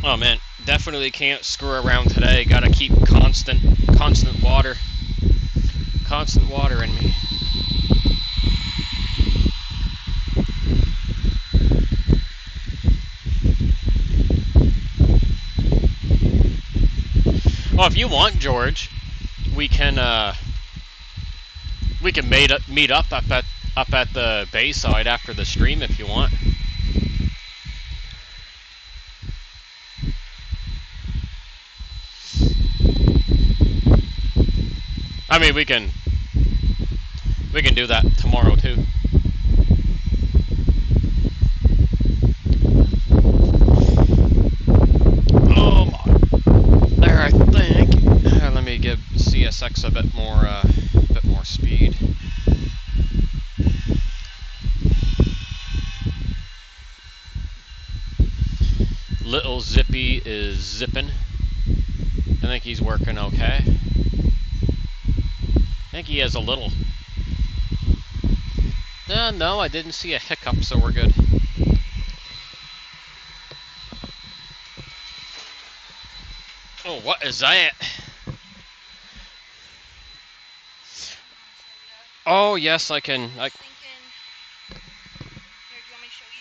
A: Oh man, definitely can't screw around today. Gotta keep constant water. Constant water in me. Oh, if you want, George, we can We can meet up at the Bayside after the stream if you want. I mean, we can do that tomorrow too. Oh my! There, I think. Let me give CSX a bit more speed. Little Zippy is zipping. I think he's working okay. I think he has a little. No, I didn't see a hiccup, so we're good. Oh, what is that? Oh, yes, I can. Here, do you want me to show you?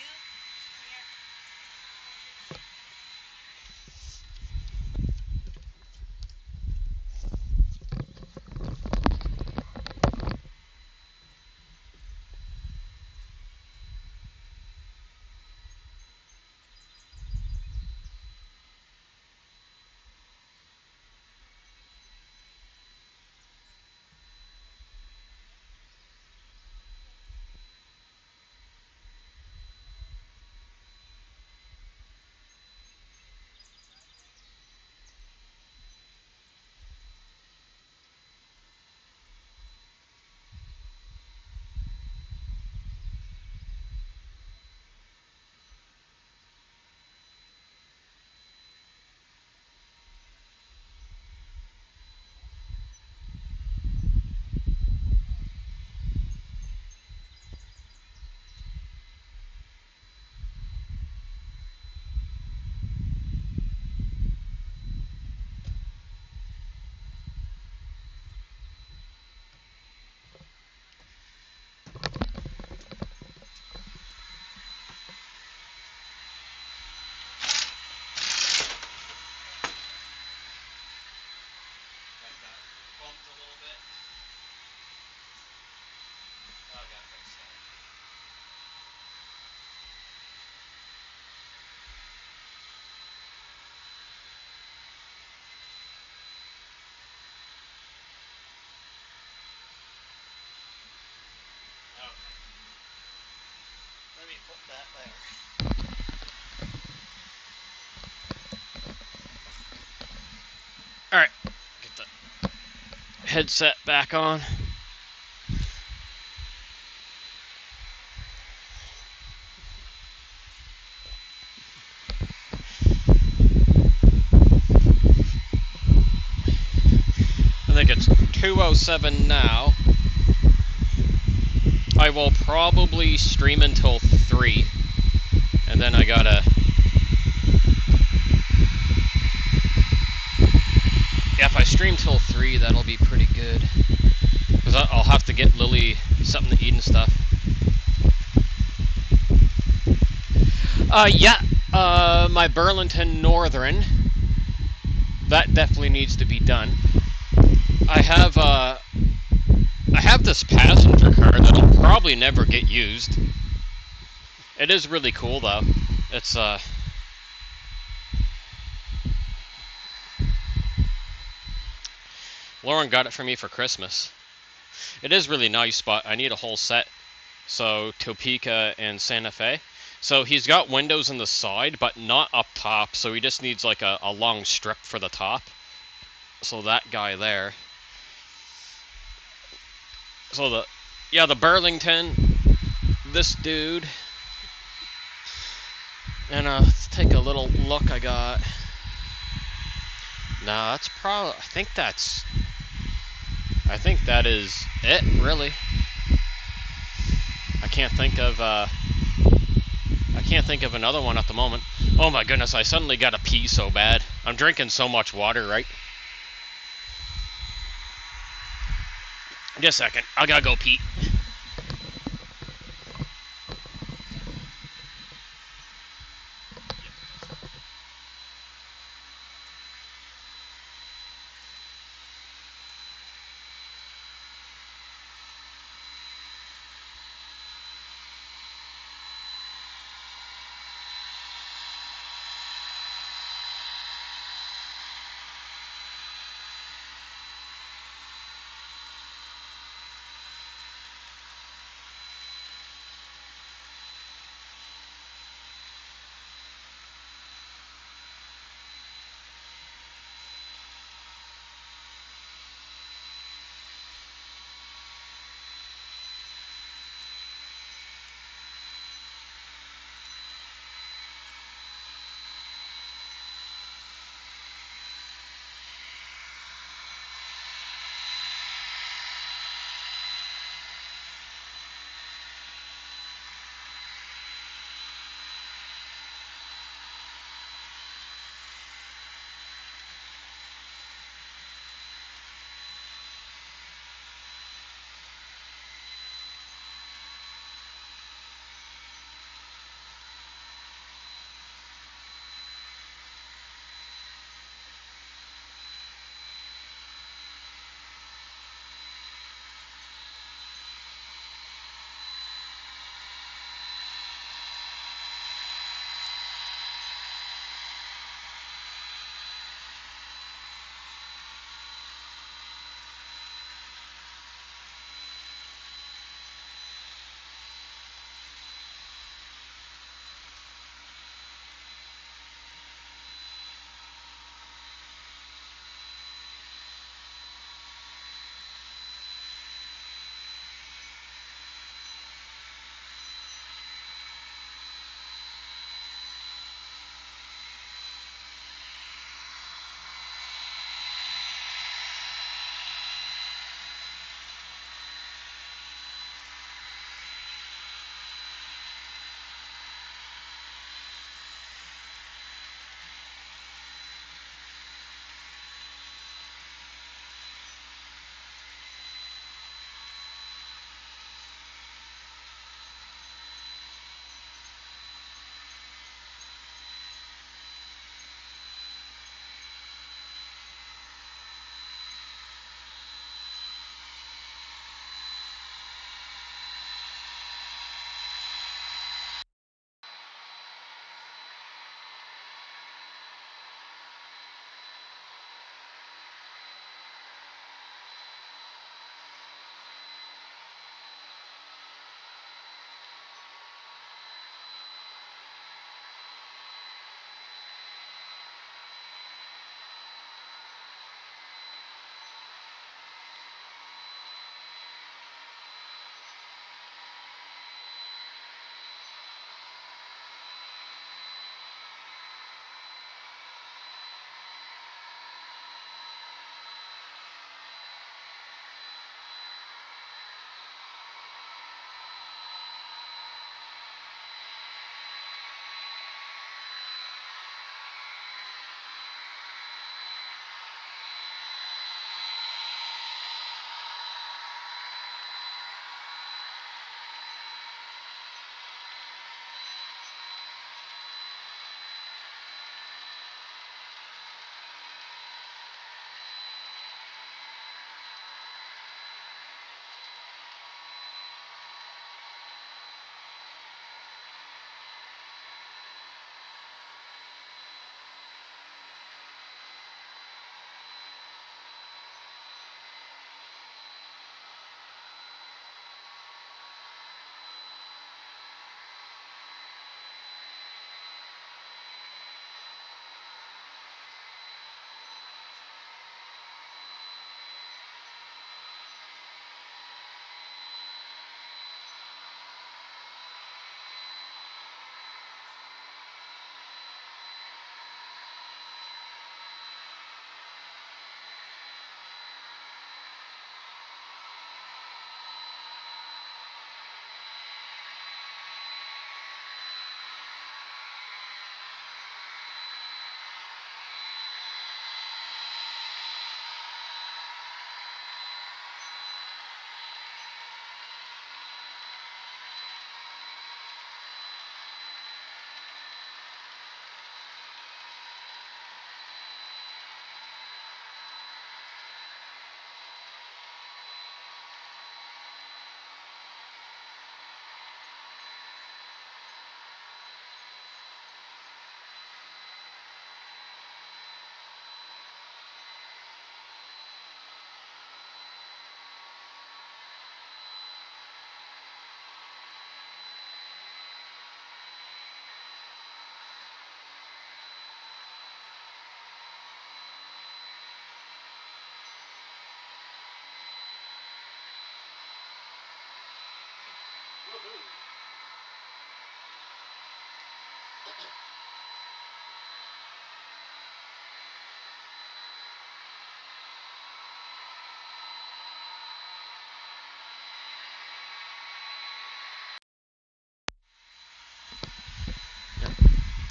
A: Let me put that there. Alright, get the headset back on. I think it's 2:07 now. I will probably stream until 3, and then I gotta... Yeah, if I stream till 3, that'll be pretty good. Because I'll have to get Lily something to eat and stuff. My Burlington Northern. That definitely needs to be done. I have this passenger car that'll probably never get used. It is really cool though. It's Lauren got it for me for Christmas. It is really nice, but I need a whole set. So Topeka and Santa Fe. So he's got windows on the side, but not up top. So he just needs like a long strip for the top. So that guy there. So the Burlington, this dude, and let's take a little look. I got. Nah, that's probably. I think that is it, really. I can't think of another one at the moment. Oh my goodness, I suddenly got to pee so bad. I'm drinking so much water, right? Just a second, I gotta go pee.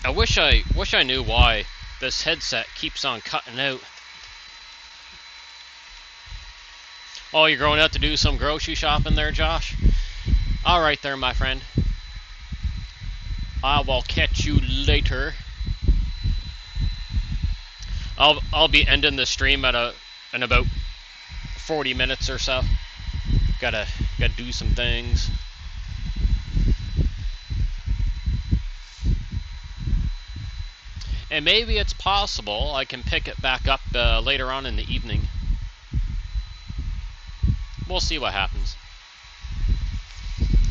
A: I wish I knew why this headset keeps on cutting out. Oh, you're going out to do some grocery shopping there, Josh? Alright there, my friend. I will catch you later. I'll be ending the stream in about 40 minutes or so. Gotta do some things. And maybe it's possible I can pick it back up later on in the evening. We'll see what happens.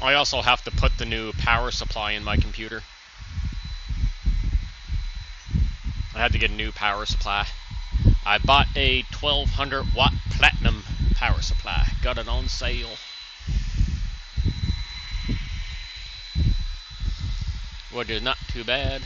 A: I also have to put the new power supply in my computer. I had to get a new power supply. I bought a 1200 watt platinum power supply. Got it on sale. Which is not too bad.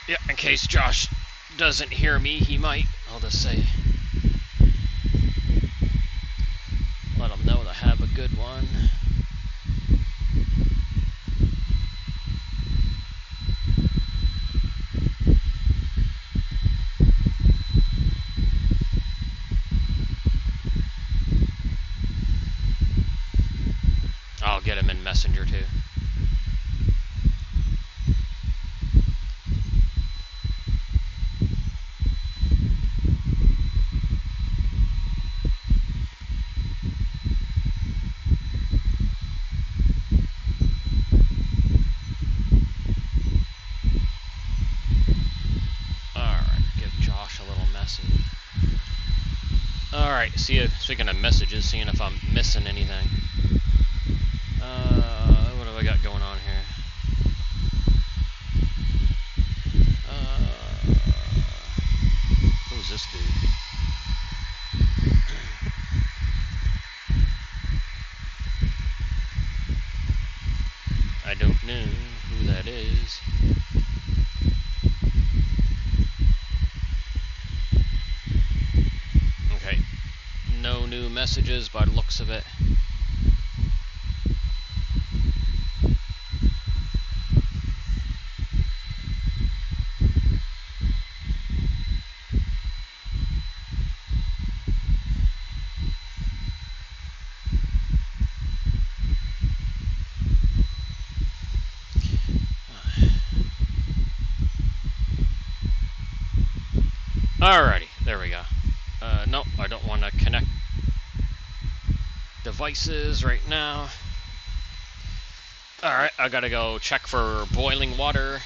A: Yeah, in case Josh doesn't hear me, he might. I'll just say, let him know to have a good one. I'll get him in Messenger too. Alright, speaking of messages, seeing if I'm missing anything. What have I got going on here? Who's this dude? I don't know who that is. Okay. No new messages by the looks of it. Alrighty, there we go. Nope, I don't want to connect devices right now. Alright, I gotta go check for boiling water.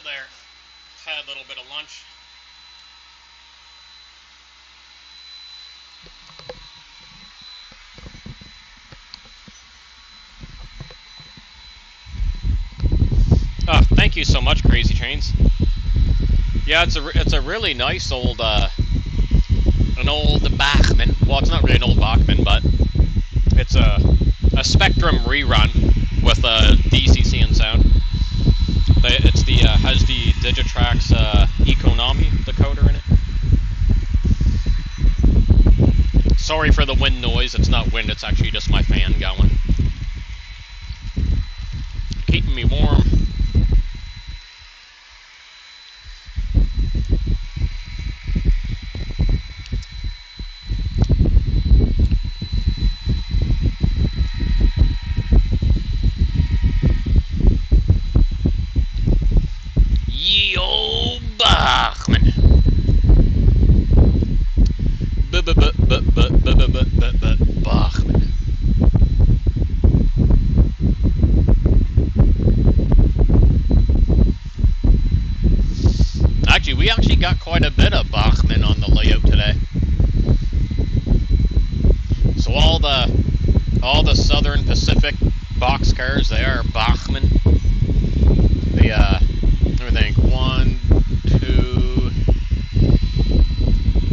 A: there. Had a little bit of lunch. Oh, thank you so much, Crazy Trains. Yeah, it's a really nice old an old Bachman. Well, it's not really an old Bachman, but it's a Spectrum rerun with DCC and sound. It's the has the Digitrax Economy decoder in it. Sorry for the wind noise. It's not wind. It's actually just my fan going, keeping me warm. Ye old Bachman. Bachman. Actually, we actually got quite a bit of Bachman on the layout today. So all the Southern Pacific boxcars, they are Bachman. The let me think,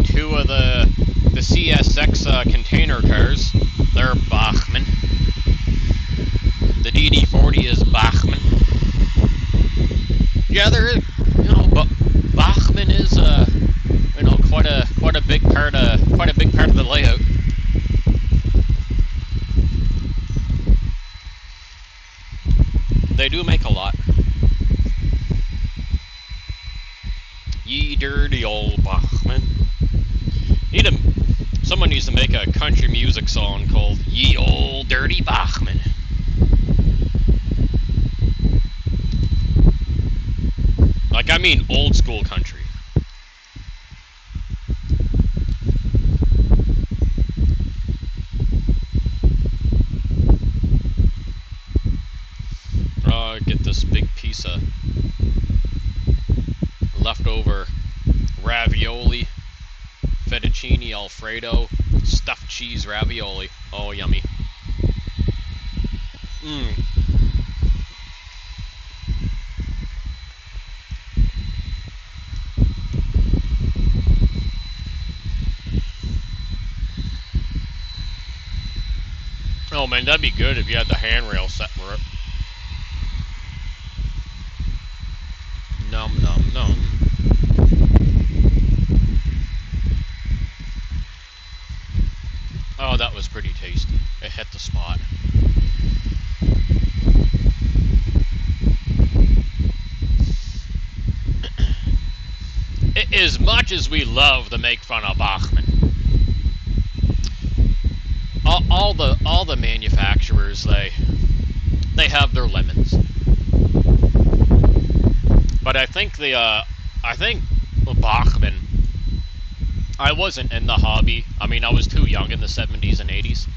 A: two of the CSX container cars, they're Bachman. The DD40 is Bachman. Yeah, there is, but Bachman is quite a big part of the layout. They do make a lot. Ye dirty old Bachman. Someone needs to make a country music song called Ye Old Dirty Bachman. Like, I mean old school country. Get this big piece of leftover ravioli, fettuccine alfredo, stuffed cheese ravioli. Oh, yummy. Oh man, that'd be good if you had the handrail set for it. Num num num. Oh, that was pretty tasty. It hit the spot. As much as we love to make fun of Bachman, all the manufacturers, they have their lemons. But I think Bachman, I wasn't in the hobby. I mean, I was too young in the 70s and 80s.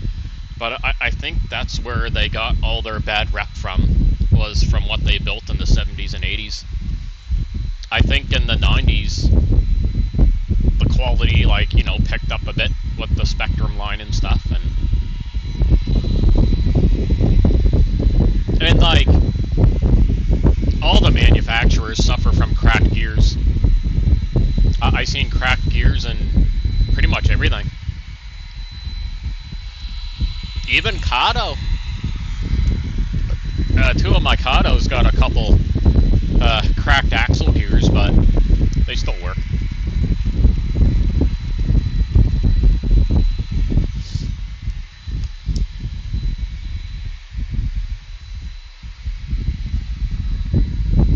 A: But I think that's where they got all their bad rep from, was from what they built in the 70s and 80s. I think in the 90s, the quality, picked up a bit with the Spectrum line and stuff. And all the manufacturers suffer from cracked gears. I seen cracked gears in pretty much everything. Even Kato. Two of my Katos got a couple cracked axle gears, but they still work.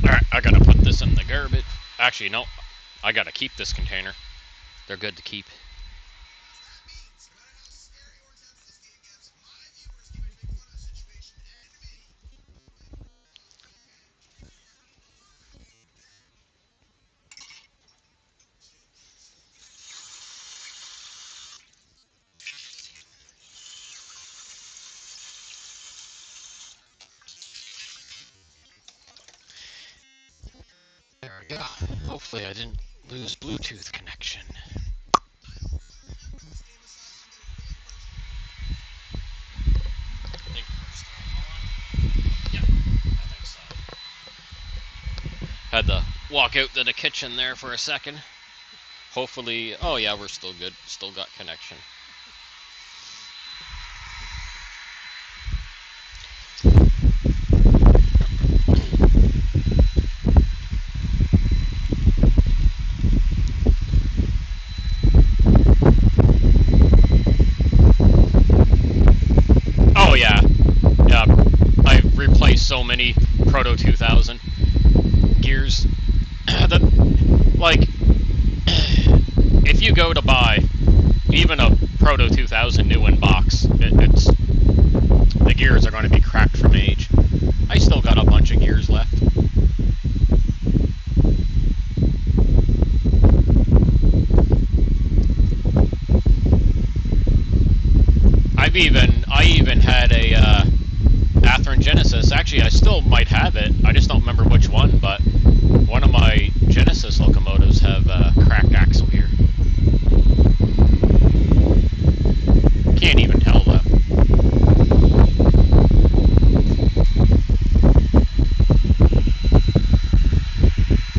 A: Alright, I gotta put this in the garbage. Actually, no. I gotta keep this container. They're good to keep. Hopefully I didn't lose Bluetooth connection. I think we're still on. Yep, I think so. Had to walk out to the kitchen there for a second. Hopefully, oh yeah, we're still good. Still got connection. Oh yeah, yeah. I replaced so many Proto 2000 gears that, like, if you go to buy even a Proto 2000 new in box, the gears are going to be cracked from age. I still got a bunch of gears left. I even had a Athearn Genesis. Actually, I still might have it. I just don't remember which one, but one of my Genesis locomotives have a cracked axle here. Can't even tell though.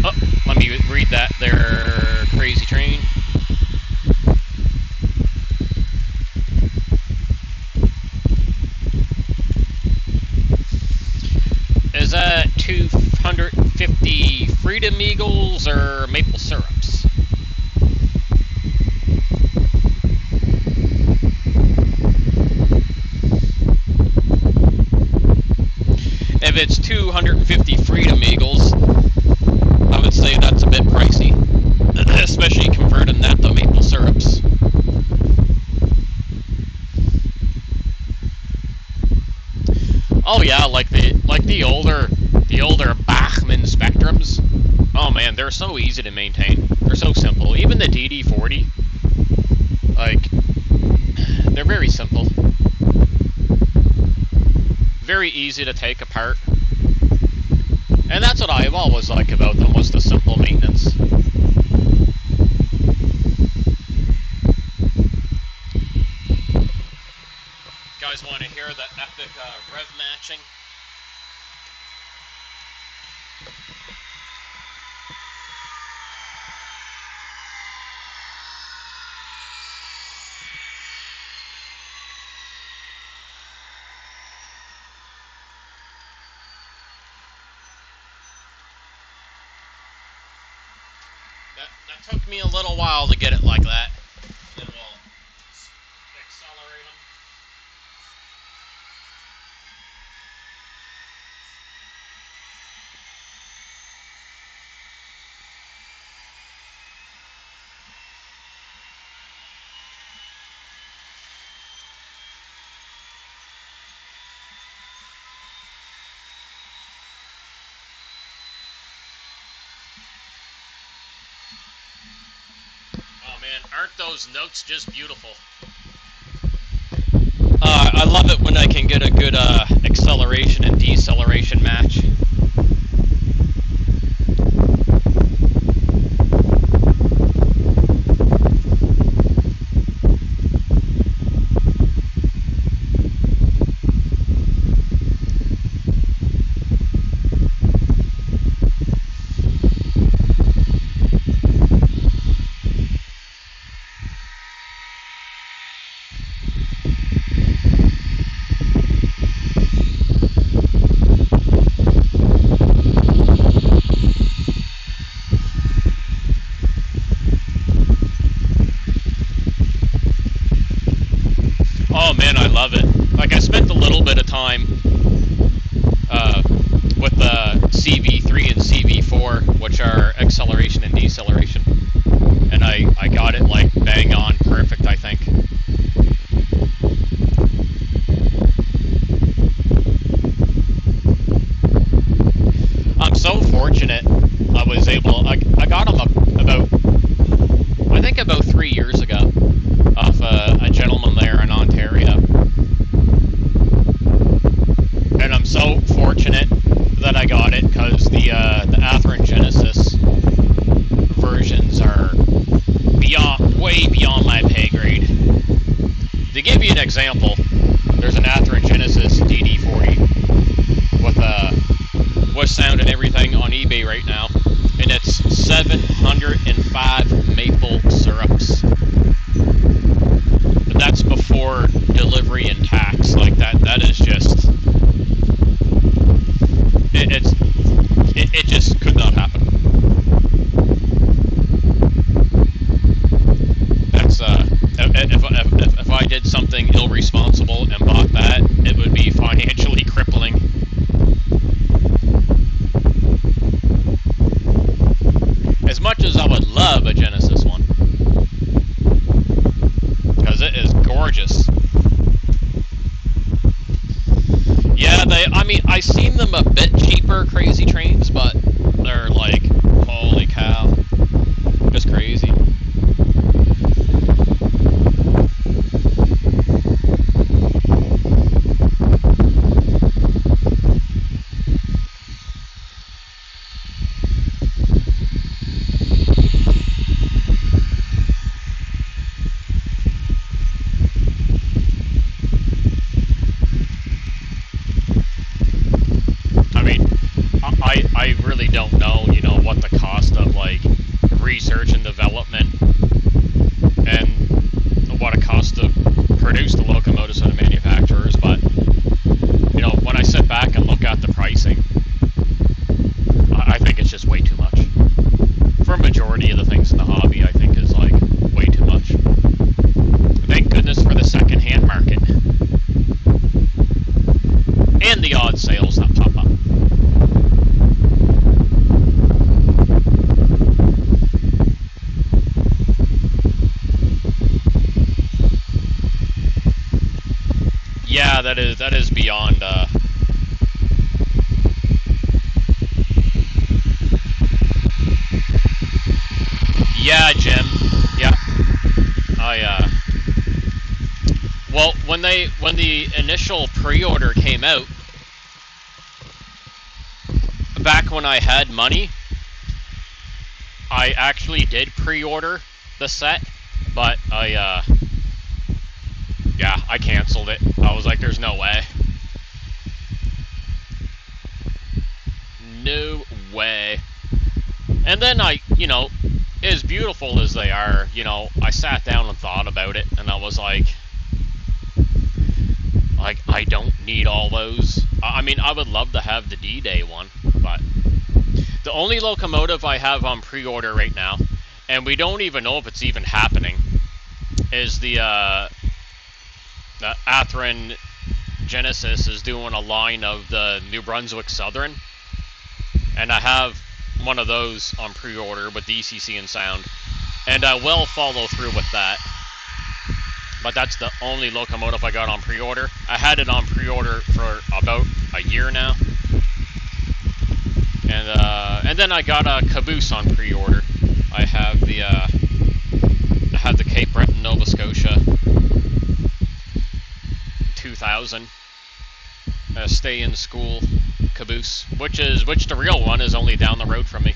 A: Oh, let me read that there, crazy train. Is that 250 Freedom Eagles or maple syrups? If it's 250 Freedom Eagles, I would say that's a bit pricey, especially converting that to maple syrups. Oh yeah, like the older Bachmann Spectrums. Oh man, they're so easy to maintain. They're so simple. Even the DD40, like, they're very simple. Very easy to take apart. And that's what I've always liked about them, was the simple maintenance. Guys want to hear the epic rev matching? That took me a little while to get it like that. Then we'll accelerate them. Oh man, aren't those notes just beautiful? I love it when I can get a good acceleration and deceleration match. Oh man, I love it. Like, I spent a little bit of time with the CV3 and CV4, which are acceleration and deceleration, and I got it like bang on perfect, I think. I'm so fortunate. I got them about 3 years ago off a gentleman there in Ontario. And I'm so fortunate that I got it, because the Athearn Genesis trains are way beyond my pay grade. To give you an example, there's an Athearn Genesis DD40 with sound and everything on eBay right now, and it's 705 maple syrups. But that's before delivery and tax. Like that is just it just could not happen. That's if I did something irresponsible and bought that, it would be financially crippling. As much as I would love a Genesis one, because it is gorgeous. Yeah, I seen them a bit cheaper, Crazy Trains, but they're like, holy cow, just crazy. I really don't know, what the cost of, like, research and development and what it costs to produce the locomotives for the manufacturers, but, when I sit back and look at the pricing, I think it's just way too much. For a majority of the things in the hobby, I think is, like, way too much. Thank goodness for the second-hand market. And the odd sales that pop up. Yeah, that is beyond. Yeah, Jim. Yeah. Well, when the initial pre-order came out, back when I had money, I actually did pre-order the set, but I canceled it. I was like, there's no way. No way. And then as beautiful as they are, I sat down and thought about it, and I was like, I don't need all those. I mean, I would love to have the D-Day one, but the only locomotive I have on pre-order right now, and we don't even know if it's even happening, is the Athearn Genesis is doing a line of the New Brunswick Southern, and I have one of those on pre-order with DCC and sound, and I will follow through with that. But that's the only locomotive I got on pre-order. I had it on pre-order for about a year now, and then I got a caboose on pre-order. I have the Cape Breton, Nova Scotia 2000 stay in school caboose, which the real one is only down the road from me.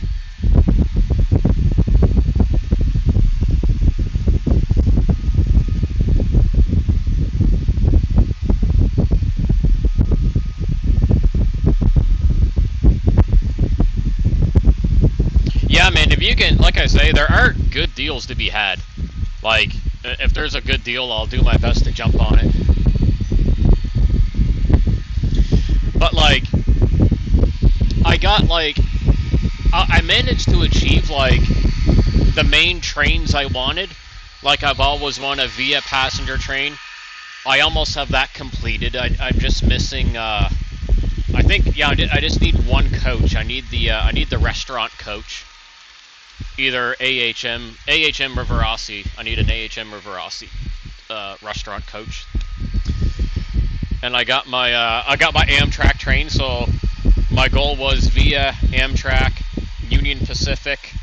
A: Yeah, man, if you can, like I say, there are good deals to be had. Like, if there's a good deal, I'll do my best to jump on it. But, like, I managed to achieve, like, the main trains I wanted. Like, I've always wanted a Via passenger train. I almost have that completed. I'm just missing, I think, yeah, I just need one coach. I need the restaurant coach. Either AHM Rivarossi. I need an AHM Rivarossi restaurant coach. And I got my Amtrak train, so my goal was Via, Amtrak, Union Pacific,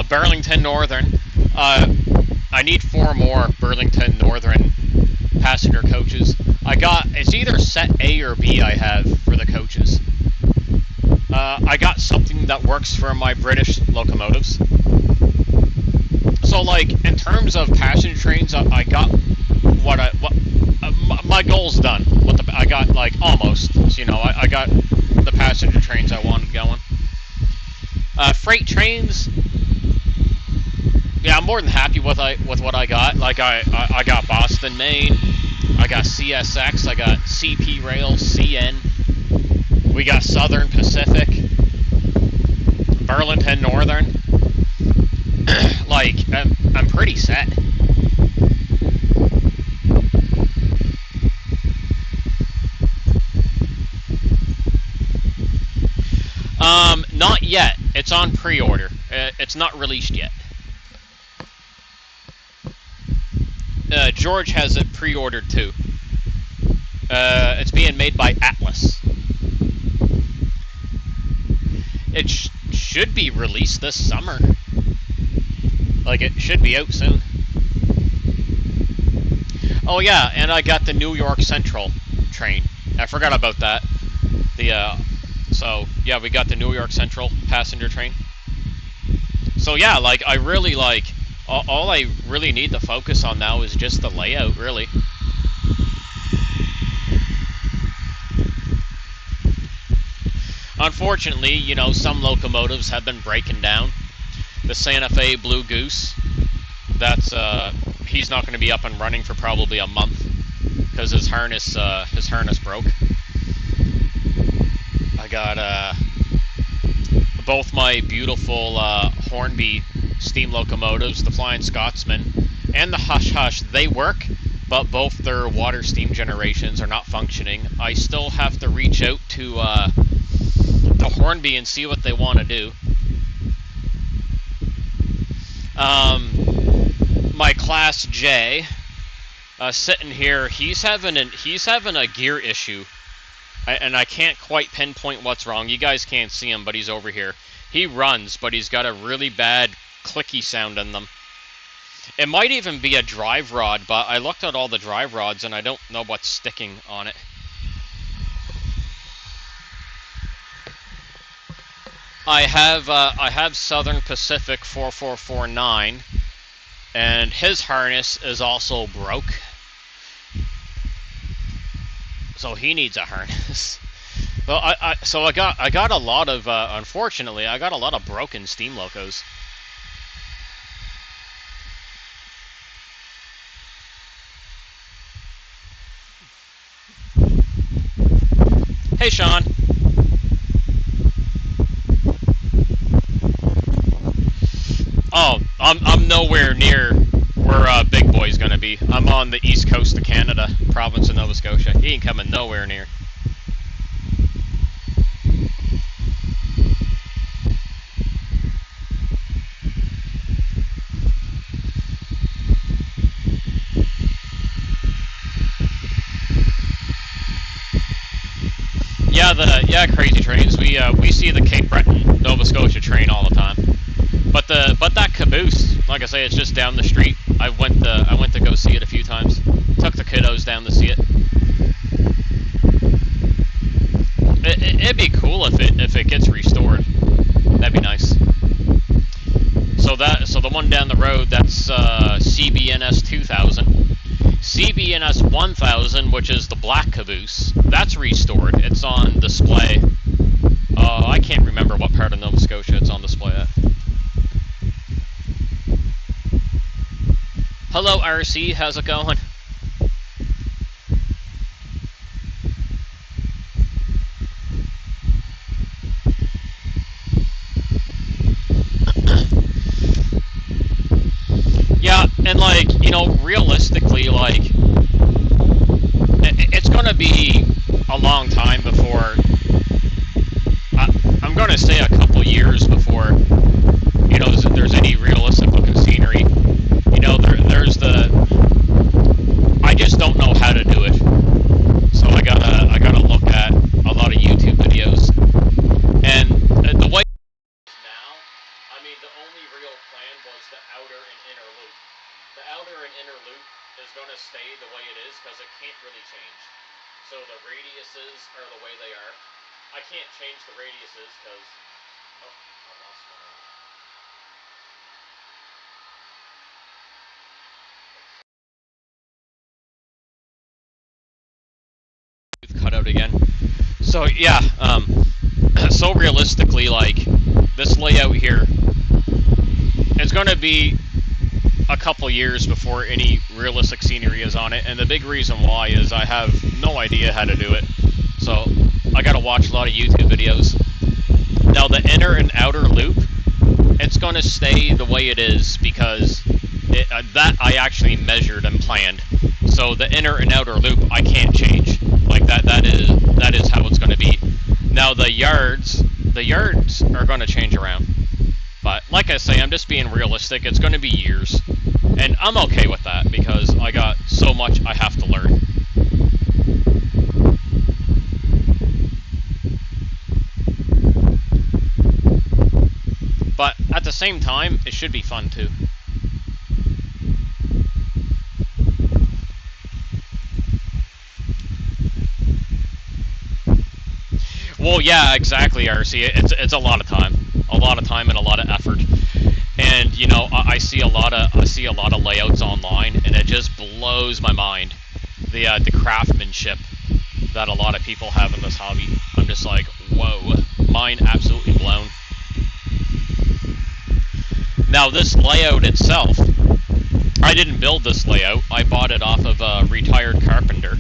A: Burlington Northern. I need 4 more Burlington Northern passenger coaches. It's either set A or B I have for the coaches. I got something that works for my British locomotives. So like in terms of passenger trains, I got what my goal's done. I got like almost. You know, I got the passenger trains I wanted going. Freight trains, yeah, I'm more than happy with what I got. Like I got Boston, Maine, I got CSX, I got CP Rail, CN, we got Southern Pacific, Burlington Northern. Like I'm pretty set. Not yet. It's on pre-order. It's not released yet. George has it pre-ordered too. It's being made by Atlas. It should be released this summer. Like, it should be out soon. Oh yeah, and I got the New York Central train. I forgot about that. So yeah, we got the New York Central passenger train. So yeah, like I really like all I really need to focus on now is just the layout, really. Unfortunately, you know, some locomotives have been breaking down. The Santa Fe Blue Goose, that's he's not going to be up and running for probably a month because his harness broke. I got both my beautiful Hornby steam locomotives, the Flying Scotsman and the Hush Hush. They work, but both their water steam generations are not functioning. I still have to reach out to the Hornby and see what they want to do. My Class J, sitting here, he's having a gear issue. And I can't quite pinpoint what's wrong. You guys can't see him, but he's over here. He runs, but he's got a really bad clicky sound in them. It might even be a drive rod, but I looked at all the drive rods and I don't know what's sticking on it. I have Southern Pacific 4449, and his harness is also broke. So he needs a harness. Well, I got a lot of unfortunately I got a lot of broken steam locos. Hey Sean. Oh, I'm nowhere near where Big Boy's gonna be. I'm on the east coast of Canada, province of Nova Scotia. He ain't coming nowhere near. Yeah, Crazy Trains. We see the Cape Breton, Nova Scotia train all the time. But that caboose, like I say, it's just down the street. I went to go see it a few times. Took the kiddos down to see it. It'd be cool if it gets restored. That'd be nice. So the one down the road, that's CBNS 2000. CBNS 1000, which is the black caboose, that's restored. It's on display. I can't remember what part of Nova Scotia it's on display at. Hello RC, how's it going? Yeah, and like, you know, realistically, like, it's gonna be a long time before, I'm gonna say a couple years before, you know, there's any realistic looking scenery. You know, there's I just don't know how to do it. So I gotta look at a lot of YouTube videos. And the way now, I mean, the only real plan was the outer and inner loop. The outer and inner loop is going to stay the way it is because it can't really change. So the radiuses are the way they are. I can't change the radiuses because... Oh, I lost my... out again. So yeah, so realistically, like, this layout here, it's going to be a couple years before any realistic scenery is on it, and the big reason why is I have no idea how to do it. So I gotta watch a lot of YouTube videos. Now the inner and outer loop, it's gonna stay the way it is because that I actually measured and planned. So the inner and outer loop I can't change. Like that is how it's gonna be. Now the yards are gonna change around. But like I say, I'm just being realistic. It's gonna be years. And I'm okay with that because I got so much I have to learn. But at the same time, it should be fun too. Well, yeah, exactly, RC. It's a lot of time, and a lot of effort. And you know, I see a lot of layouts online, and it just blows my mind the craftsmanship that a lot of people have in this hobby. I'm just like, whoa, mind absolutely blown. Now this layout itself, I didn't build this layout. I bought it off of a retired carpenter,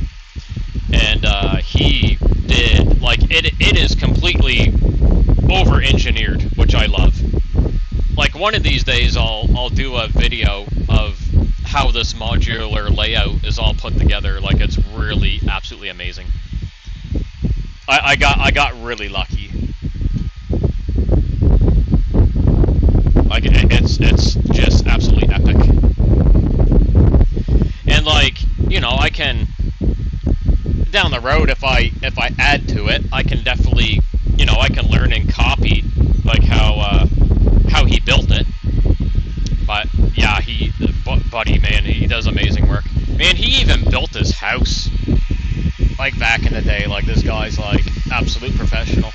A: and he did, like, it is completely over-engineered, which I love. Like, one of these days I'll do a video of how this modular layout is all put together. Like, it's really absolutely amazing. I got really lucky. Like, it's just absolutely epic. And like, you know, I can, down the road, if I add to it, I can definitely, you know, I can learn and copy like how he built it. But yeah, buddy, man, he does amazing work. Man, he even built his house like back in the day. Like, this guy's like absolute professional.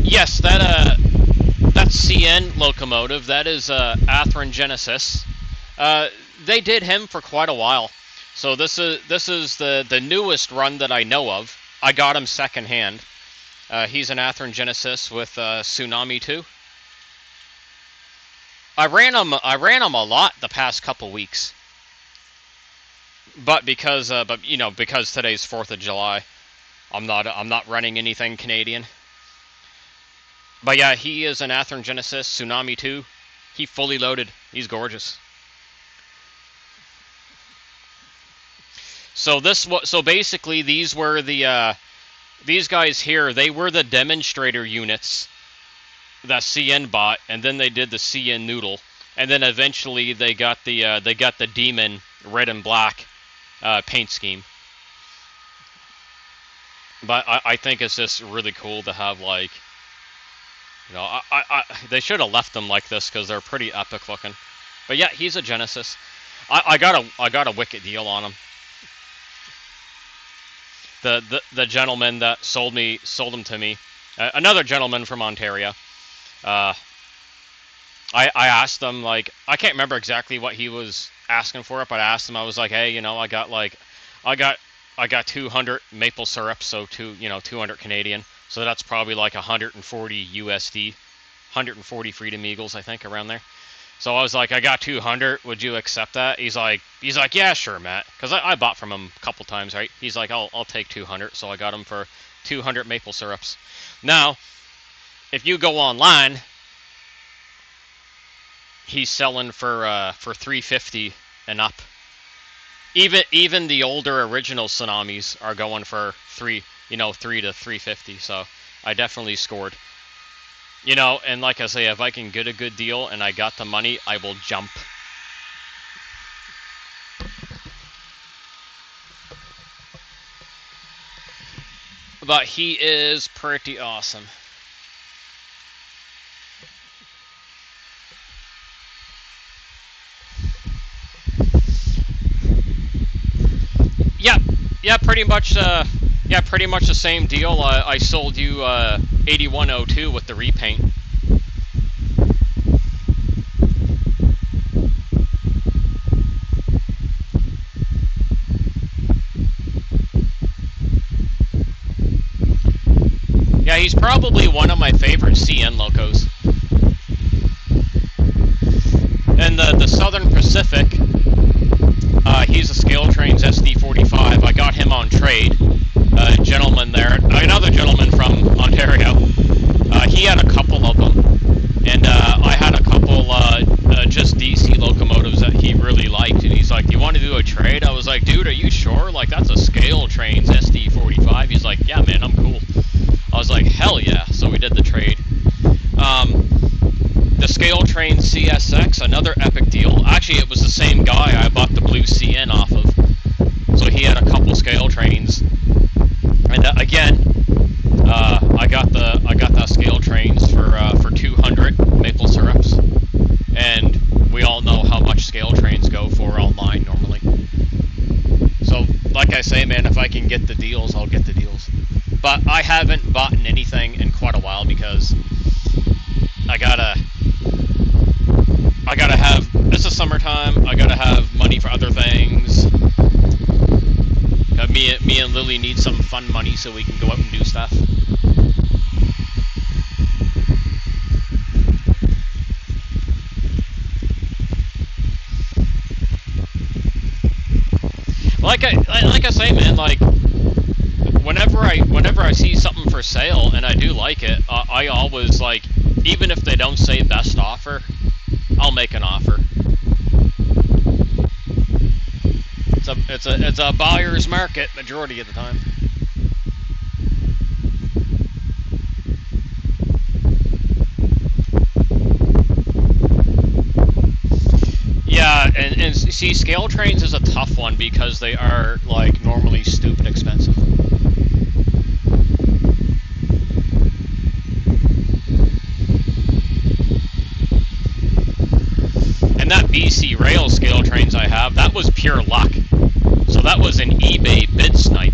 A: Yes, that CN locomotive, that is Athearn Genesis. They did him for quite a while. So this is the newest run that I know of. I got him secondhand. He's an Athearn Genesis with Tsunami 2. I ran him a lot the past couple weeks. But because today's 4th of July, I'm not running anything Canadian. But yeah, he is an Athearn Genesis, Tsunami 2. He fully loaded. He's gorgeous. So basically these were the these guys here, they were the demonstrator units that CN bought, and then they did the CN Noodle, and then eventually they got the Demon red and black paint scheme. But I think it's just really cool to have, like, you know, they should have left them like this because they're pretty epic looking. But yeah, he's a Genesis. I got a wicked deal on him. The gentleman that sold them to me, another gentleman from Ontario. I asked him, like, I can't remember exactly what he was asking for it, but I asked him, I was like, hey, you know, I got 200 maple syrup, so 200 Canadian. So that's probably like 140 USD, 140 Freedom Eagles, I think, around there. So I was like, I got 200. Would you accept that? He's like, yeah, sure, Matt. Because I bought from him a couple times, right? He's like, I'll take 200. So I got him for 200 maple syrups. Now, if you go online, he's selling for 350 and up. Even the older original Tsunamis are going for 3 to 350. So I definitely scored. You know, and like I say, if I can get a good deal and I got the money, I will jump. But he is pretty awesome. Yeah, pretty much. Yeah, pretty much the same deal. I sold you 8102 with the repaint. probably one of my favorite CN locos. And the Southern Pacific, he's a Scale Trains SD45. I got him on trade. A gentleman there, another gentleman from Ontario, he had a couple of them. And I had a couple just DC locomotives that he really liked. And he's like, do you want to do a trade? I was like, dude, are you sure? Like, that's a Scale Trains SD45. He's like, yeah, man, I'm cool. I was like, hell yeah. So we did the trade. The Scale Trains CSX, another epic deal. Actually, it was the same guy I bought the blue CN off of. So he had a couple Scale Trains. And again, I got that Scale Trains for 200 maple syrups, and we all know how much Scale Trains go for online normally. So, like I say, man, if I can get the deals, I'll get the deals. But I haven't bought anything in quite a while because I gotta have. It's the summertime. I gotta have money for other things. Me and Lily need some fun money so we can go out and do stuff. Like I say, man, like whenever I see something for sale and I do like it, I always, like, even if they don't say best offer, I'll make an offer. It's a buyer's market majority of the time. Yeah, and see, Scale Trains is a tough one because they are, like, normally stupid expensive. And that BC Rail Scale Trains I have, that was pure luck. So that was an eBay bid snipe.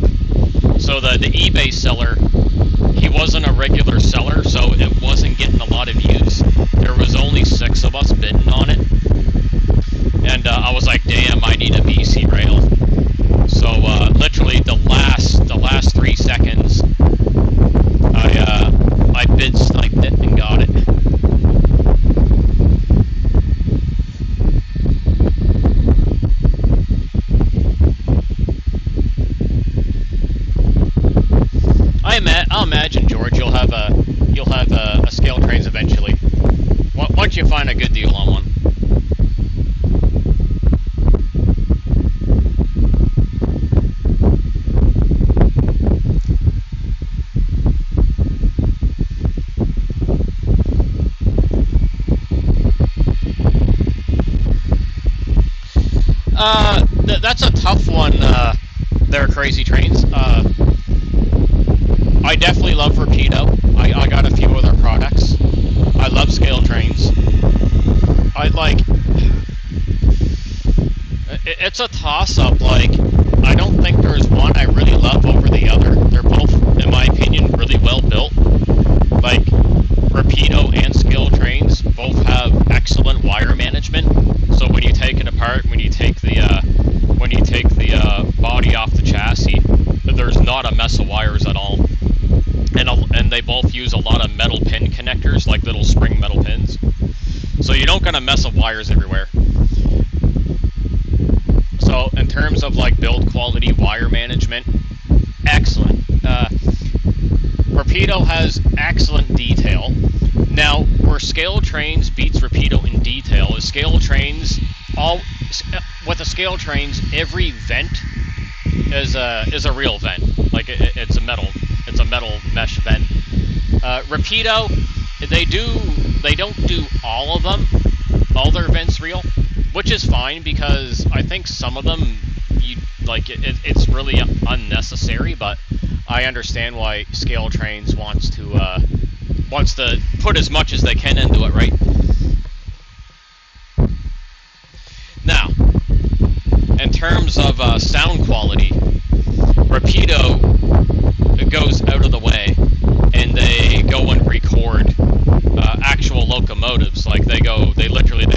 A: So the eBay seller, he wasn't a regular seller, so it wasn't getting a lot of views. There was only 6 of us bidding on it. And I was like, damn, I need a BC Rail. So literally the last 3 seconds, I bid sniped it and got it. I'll imagine, George, you'll have a Scale Trains eventually. Once you find a good deal on one. That's a tough one. They're Crazy Trains. I definitely love Rapido. I got a few other products. I love Scale Trains. It's a toss-up. Like, I don't think there's one I really love over the other. They're both, in my opinion, really well built. Like, Rapido and Scale Trains both have excellent wire management. So when you take it apart, when you take the body off the chassis, there's not a mess of wires at all. And they both use a lot of metal pin connectors, like little spring metal pins. So you don't gonna mess up wires everywhere. So in terms of, like, build quality, wire management, excellent. Rapido has excellent detail. Now, where Scale Trains beats Rapido in detail is Scale Trains, with the Scale Trains, every vent is a real vent. Like, it's a metal mesh vent. Rapido, they don't do all of them, all their vents real, which is fine because I think some of them, it's really unnecessary, but I understand why Scale Trains wants to put as much as they can into it, right? Now, in terms of sound quality, Rapido goes out of the way and they go and record actual locomotives. Like, they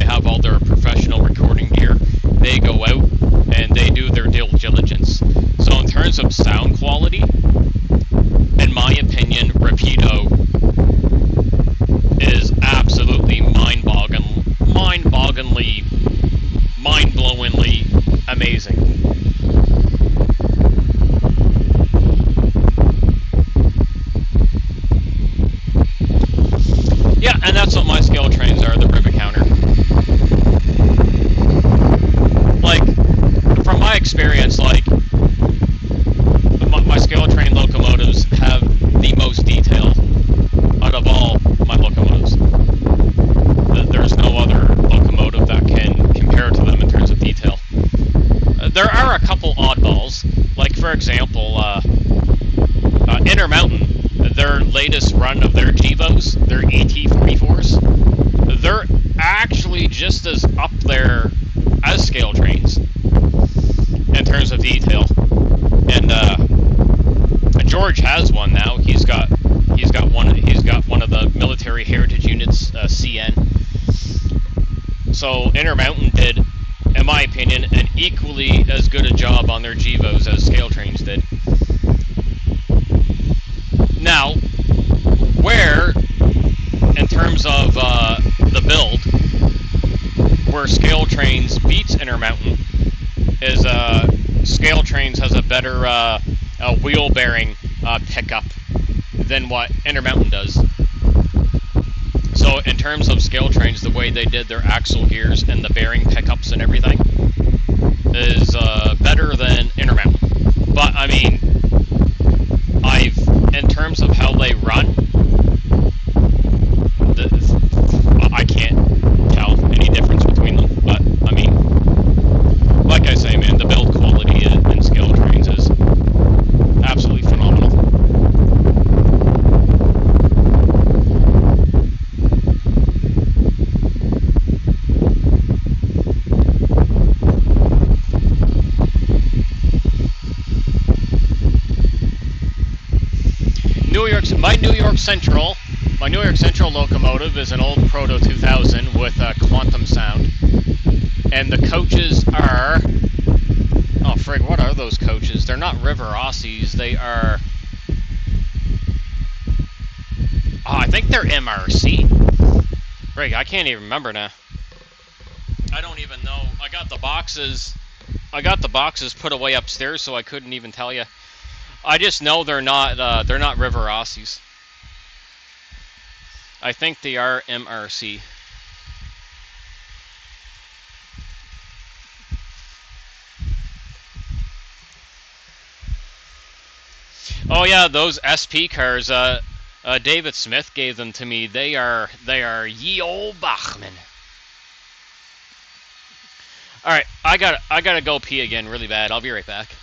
A: have all their professional recording gear. They go out and they do their due diligence. So in terms of sound quality, in my opinion, Rapido mind-blowingly amazing. Yeah, and that's what my scale trains are, the rivet counter. Like, from my experience, like, my scale train locomotives have the most detail out of all my locomotives. There's no other locomotive that can compare to them in terms of detail. There are a couple oddballs, like for example, Intermountain, their latest run of their GEVOs, their ET44s, they're actually just as up there as scale trains in terms of detail. And George has one now. He's got one of the military heritage units, CN. So Intermountain did, in my opinion, an equally as good a job on their GEVOs as scale trains did. Now, where, in terms of the build, where scale trains beats Intermountain is scale trains has a better wheel bearing pickup than what Intermountain does. So in terms of scale trains, the way they did their axle gears and the bearing pickups and everything is better than Intermountain. But I mean, in terms of how they run, I can't tell any difference between them. But I mean, like I say, man, the build quality in scale trains is absolutely phenomenal. My New York Central locomotive is an old Proto 2000 with quantum sound, and the coaches are, oh frig, what are those coaches? They're not River Aussies. They are, I think they're MRC. Frig, I can't even remember now. I don't even know. I got the boxes put away upstairs, so I couldn't even tell you. I just know they're not River Aussies. I think they are MRC. Oh yeah, those SP cars. David Smith gave them to me. They are ye old Bachman. All right, I gotta go pee again really bad. I'll be right back.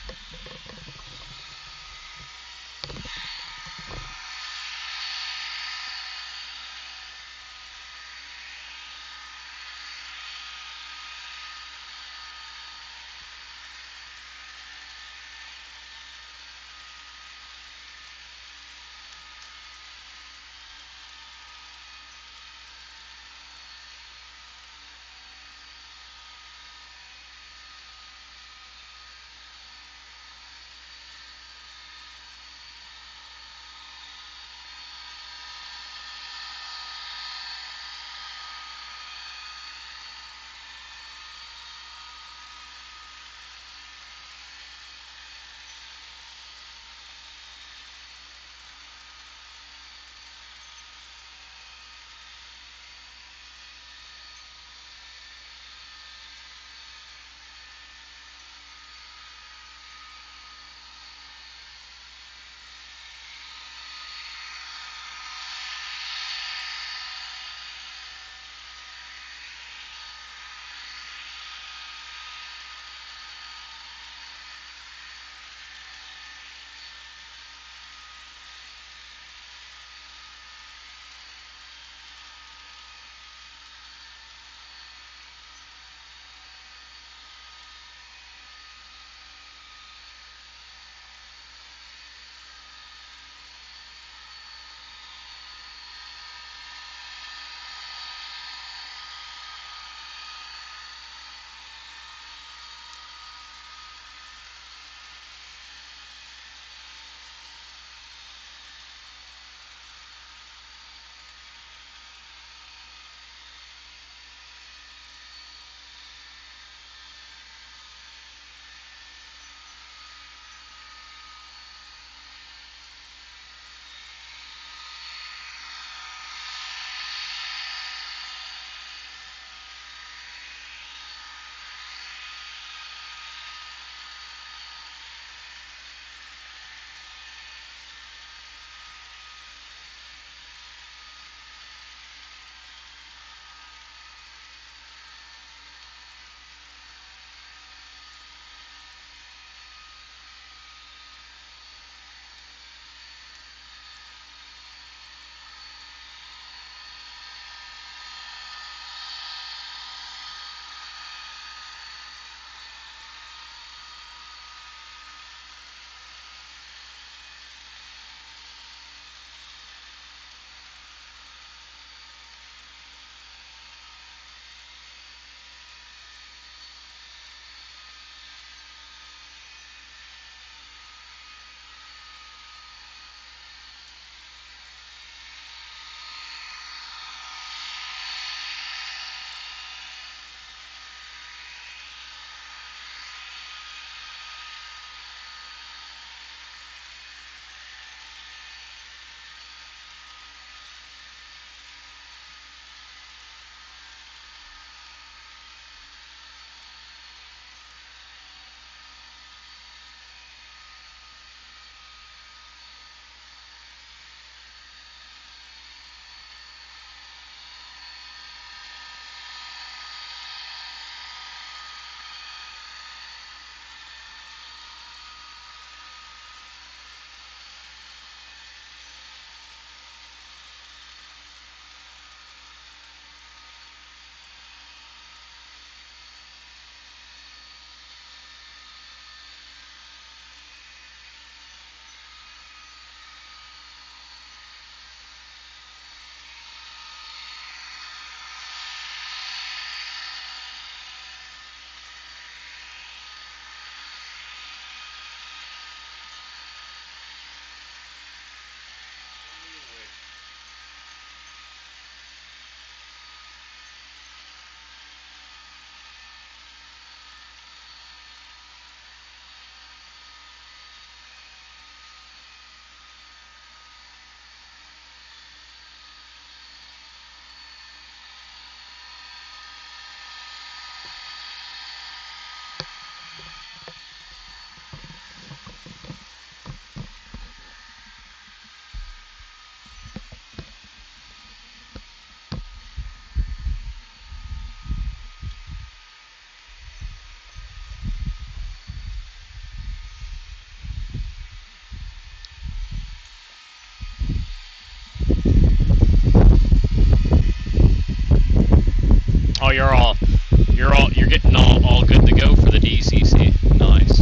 A: you're getting all good to go for the DCC. Nice.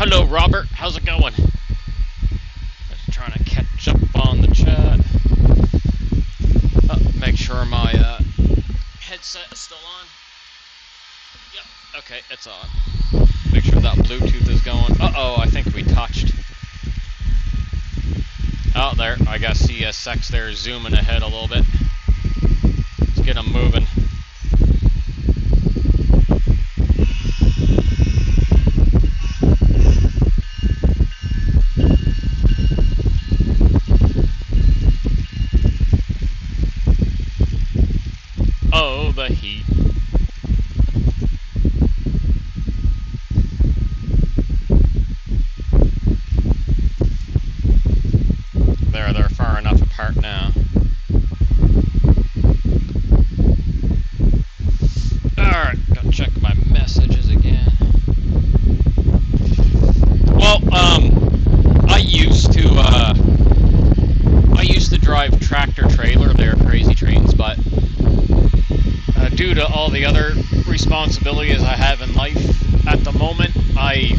A: Hello, Robert. How's it going? Just trying to catch up on the chat. Make sure my headset is still on. Yep. Okay, it's on. Make sure that Bluetooth is going. Uh-oh, I think we touched. Oh, there. I got CSX there zooming ahead a little bit. Let's get them moving. Oh, the heat. There, they're far enough apart now. Alright, gotta check my messages again. Well, drive tractor trailer. They're crazy trains, but due to all the other responsibilities I have in life at the moment, I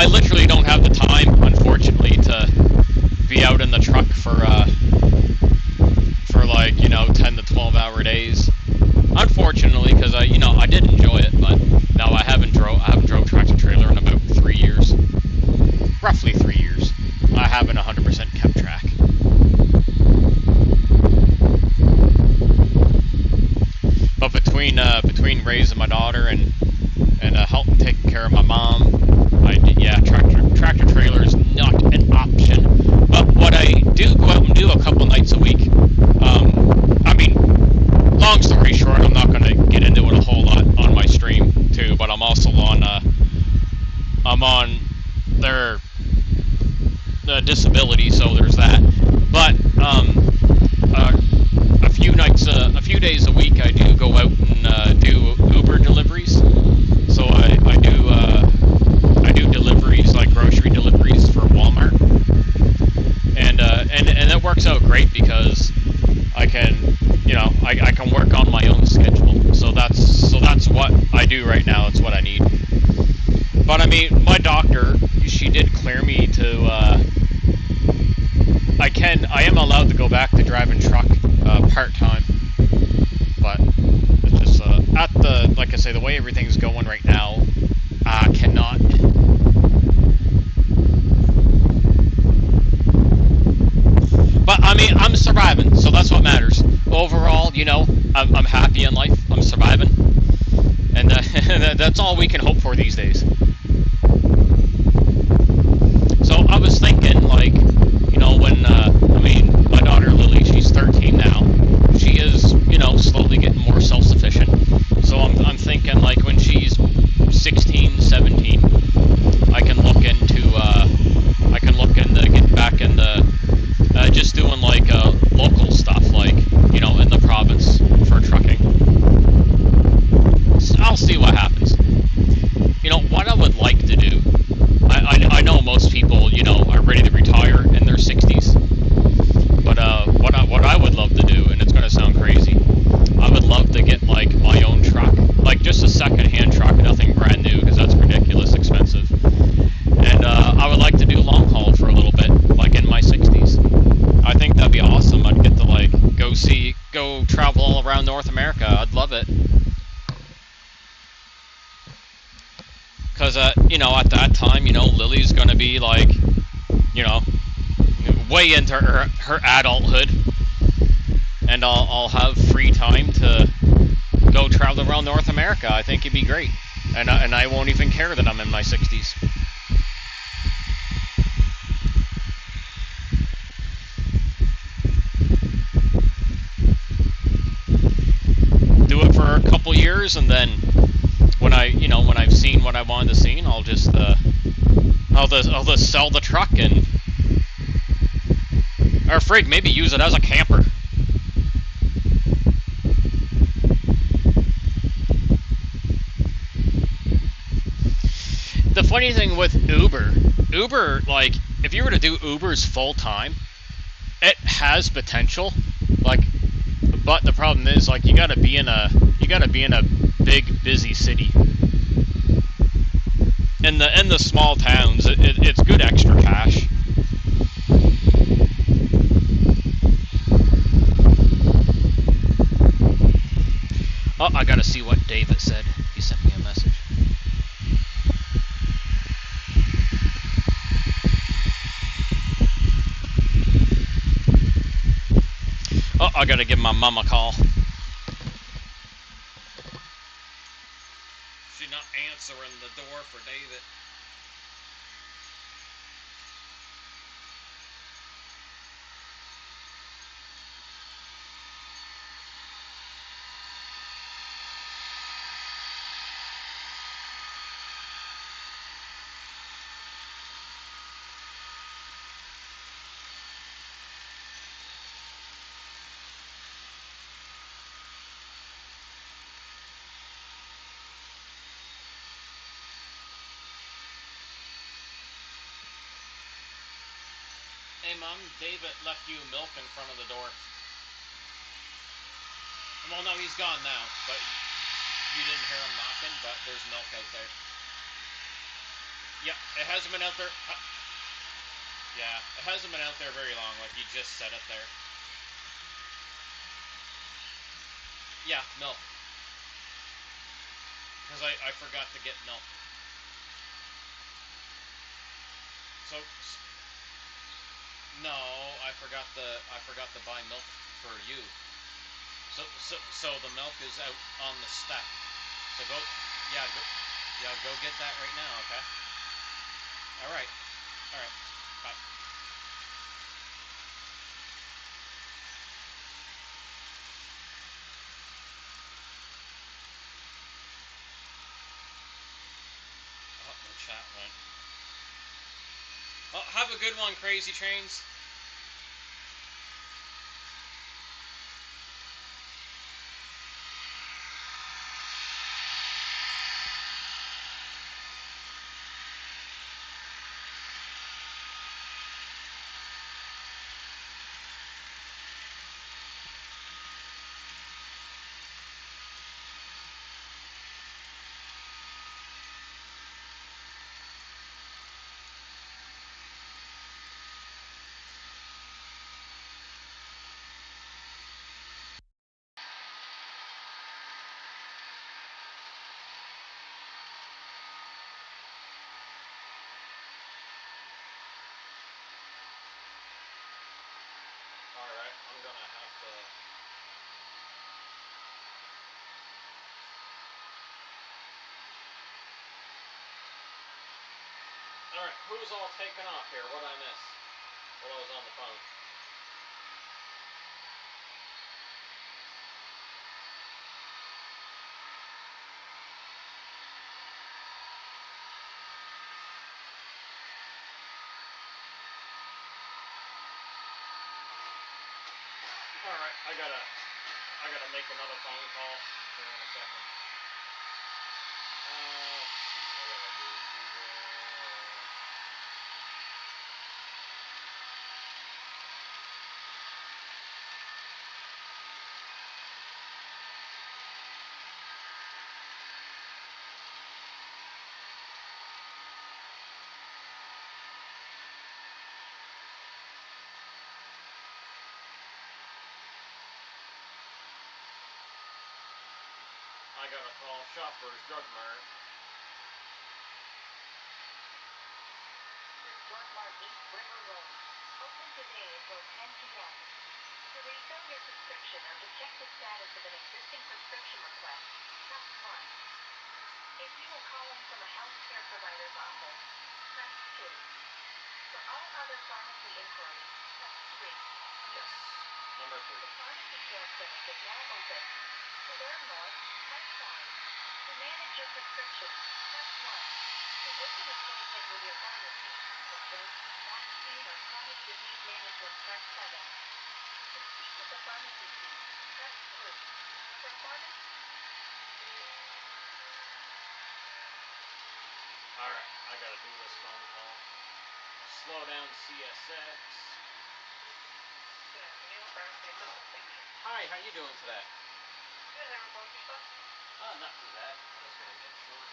A: literally don't have the time, unfortunately, to be out in the truck for like 10 to 12 hour days. Unfortunately, because I did enjoy it, but no, I haven't drove tractor trailer in about 3 years, roughly 3 years. I haven't 100% kept track. But between raising my daughter and helping taking care of my mom, tractor trailer is not an option. But what I do go out and do a couple nights a week, long story short, I'm not going to get into it a whole lot on my stream too, but I'm also on their disability, so there's that. But a few days a week, I do go out and do Uber deliveries. So I do deliveries, like grocery deliveries for Walmart, and that works out great because I can I can work on my own schedule. So that's what I do right now. It's what I need. But my doctor, she did clear me to. I am allowed to go back to driving truck part time, but it's just like I say, the way everything's going right now, I cannot. But I'm surviving, so that's what matters. Overall, I'm happy in life. I'm surviving, and that's all we can hope for these days. So I was thinking, like, when my daughter Lily, she's 13 now. She is, slowly getting more self-sufficient. So I'm thinking, like, when she's 16, 17, I can look into getting back into just doing like local stuff, like in the province for trucking. So I'll see what happens. What I would like to do. I know most people are ready to retire in their 60s, but what I would love to do, and it's gonna sound crazy, I would love to get like my own truck, like just a second-hand truck, nothing brand new, because that's ridiculous expensive. And I would like to do long haul for a little bit, like in my 60s. I think that'd be awesome. I'd get to like go travel all around North America. I'd love it. Because at that time, Lily's gonna be like, way into her adulthood, and I'll have free time to go travel around North America. I think it'd be great, and I won't even care that I'm in my 60s. Do it for a couple years, and then when I've seen what I wanted to see, I'll just sell the truck or frig, maybe use it as a camper. The funny thing with Uber, like, if you were to do Ubers full time, it has potential, like, but the problem is, like, you gotta be in a big busy city. In the small towns, it's good extra cash. Oh, I gotta see what David said. He sent me a message. Oh, I gotta give my mom a call. She's not answering the door for David. Hey, Mom, David left you milk in front of the door. Well, no, he's gone now, but you didn't hear him knocking, but there's milk out there. Yeah, it hasn't been out there. Yeah, it hasn't been out there very long. Like, you just set it there. Yeah, milk. Because I forgot to get milk. So, no, I forgot to buy milk for you. So the milk is out on the step. So go get that right now, okay? All right, all right, bye. Oh, the chat went. Well, have a good one, Crazy Trains. All right, I'm gonna have to. All right, who's all taken off here? What did I miss while I was on the phone? All right, I gotta make another phone call here in a second. I gotta call Shoppers Drug Mart.
B: Drug Mart East River Road. Open today until 10 p.m. To refill your prescription or to check the status of an existing prescription request, press 1. If you are calling from a healthcare provider's office, press 2. For all other pharmacy inquiries, press 3.
A: Yes, number 3.
B: The pharmacy care clinic is now open. To learn more, press 5. To manage your prescription, press 1. To book an appointment with your pharmacy, for drug, vaccine, or chronic disease management, press 7. To speak with the pharmacy team, press 3. For pharmacy...
A: Alright, I gotta do this phone call. Slow down CSX.
B: Good afternoon, pharmacy assistant.
A: Hi, how you doing today?
B: Good, how about yourself?
A: Not too bad. I was gonna make sure.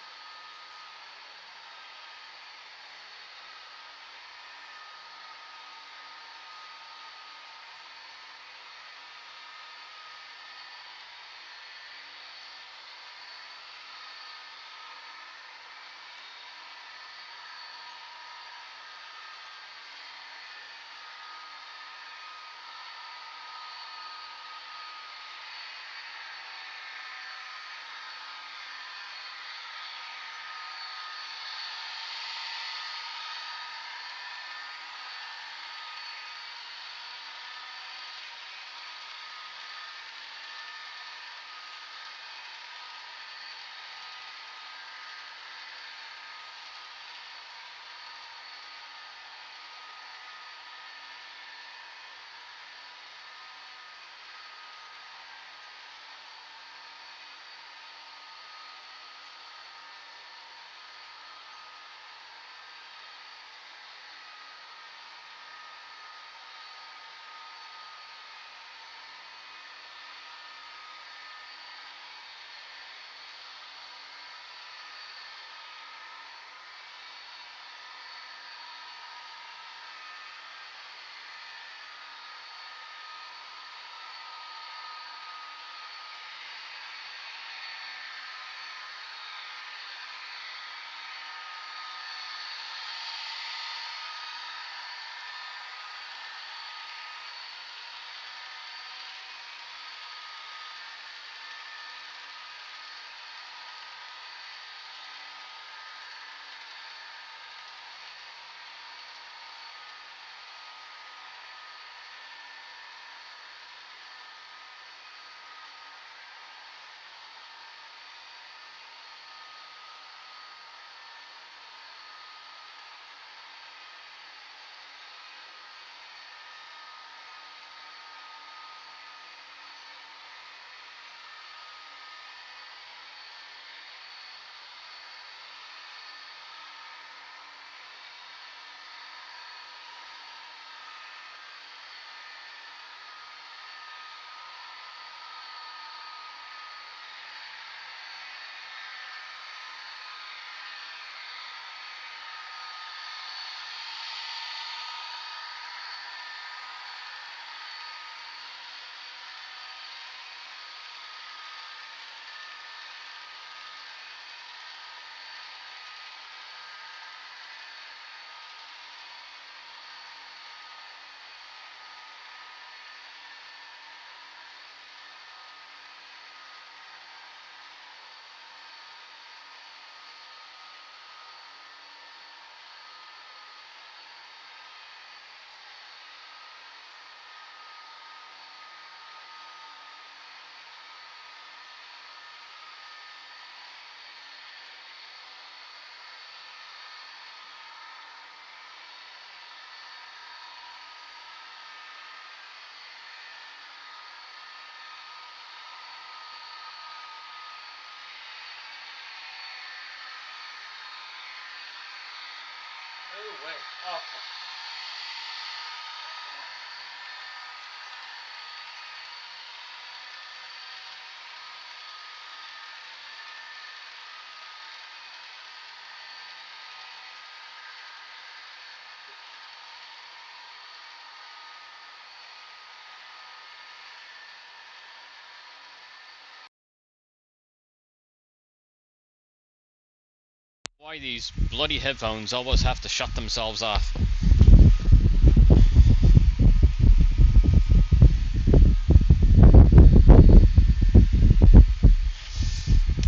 A: Why these bloody headphones always have to shut themselves off.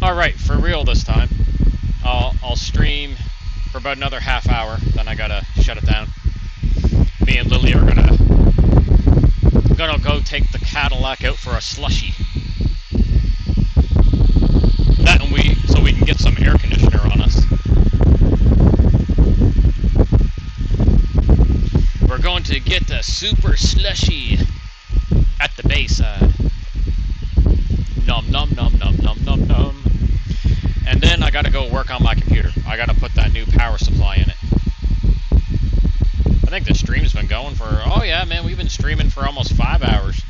A: Alright, for real this time. I'll stream for about another half hour, then I gotta shut it down. Me and Lily are gonna go take the Cadillac out for a slushy. That and so we can get some air conditioner on us. We're going to get the super slushy at the Bayside. Nom nom nom nom nom nom nom. And then I gotta go work on my computer. I gotta put that new power supply in it. I think the stream's been going for, oh yeah man, we've been streaming for almost 5 hours.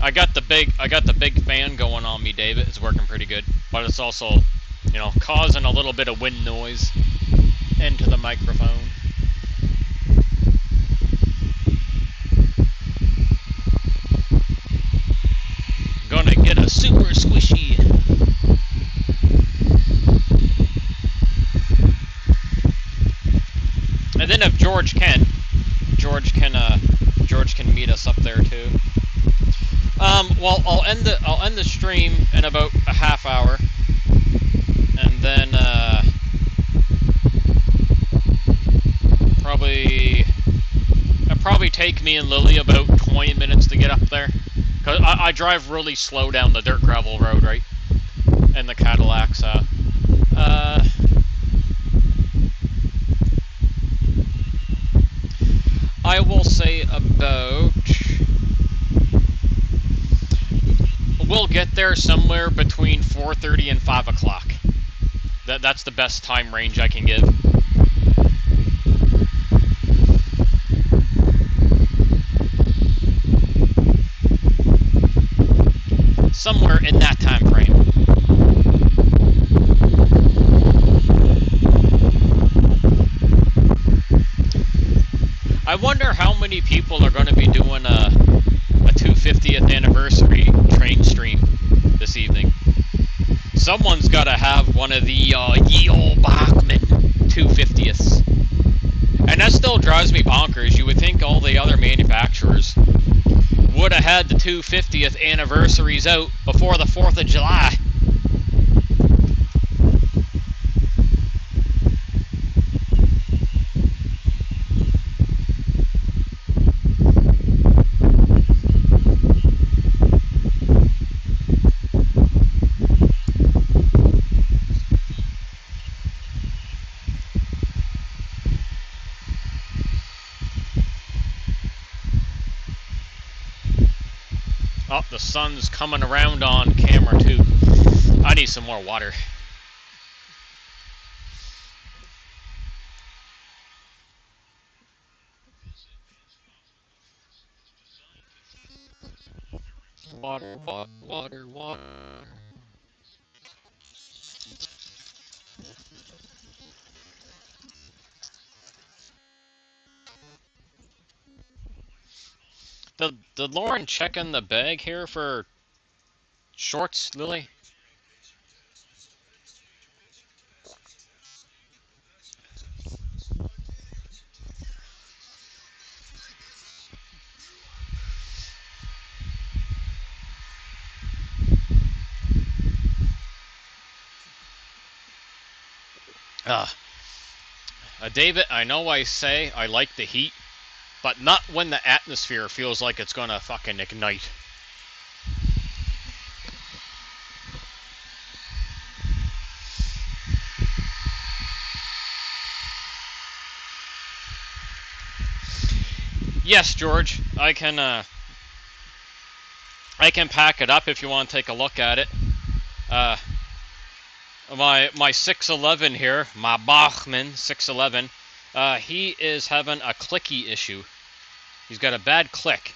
A: I got the big fan going on me, David. It's working pretty good, but it's also, you know, causing a little bit of wind noise into the microphone. Gonna get a super squishy. And then if George can meet us up there too. Well, I'll end the stream in about a half hour, and then it'll probably take me and Lily about 20 minutes to get up there, cause I drive really slow down the dirt gravel road, right, in the Cadillac, so I will say about. We'll get there somewhere between 4:30 and 5 o'clock. That's the best time range I can give. Somewhere in that time frame. I wonder how many people are going to be doing a 250th anniversary train stream this evening. Someone's got to have one of the ye ol' Bachman 250ths. And that still drives me bonkers. You would think all the other manufacturers would have had the 250th anniversaries out before the 4th of July. Oh, the sun's coming around on camera too. I need some more water. Water, water, water, water. Did Lauren check in the bag here for shorts, Lily? David, I know I say I like the heat, but not when the atmosphere feels like it's gonna fucking ignite. Yes, George, I can pack it up if you want to take a look at it. My 611 here, my Bachmann 611, he is having a clicky issue. He's got a bad click.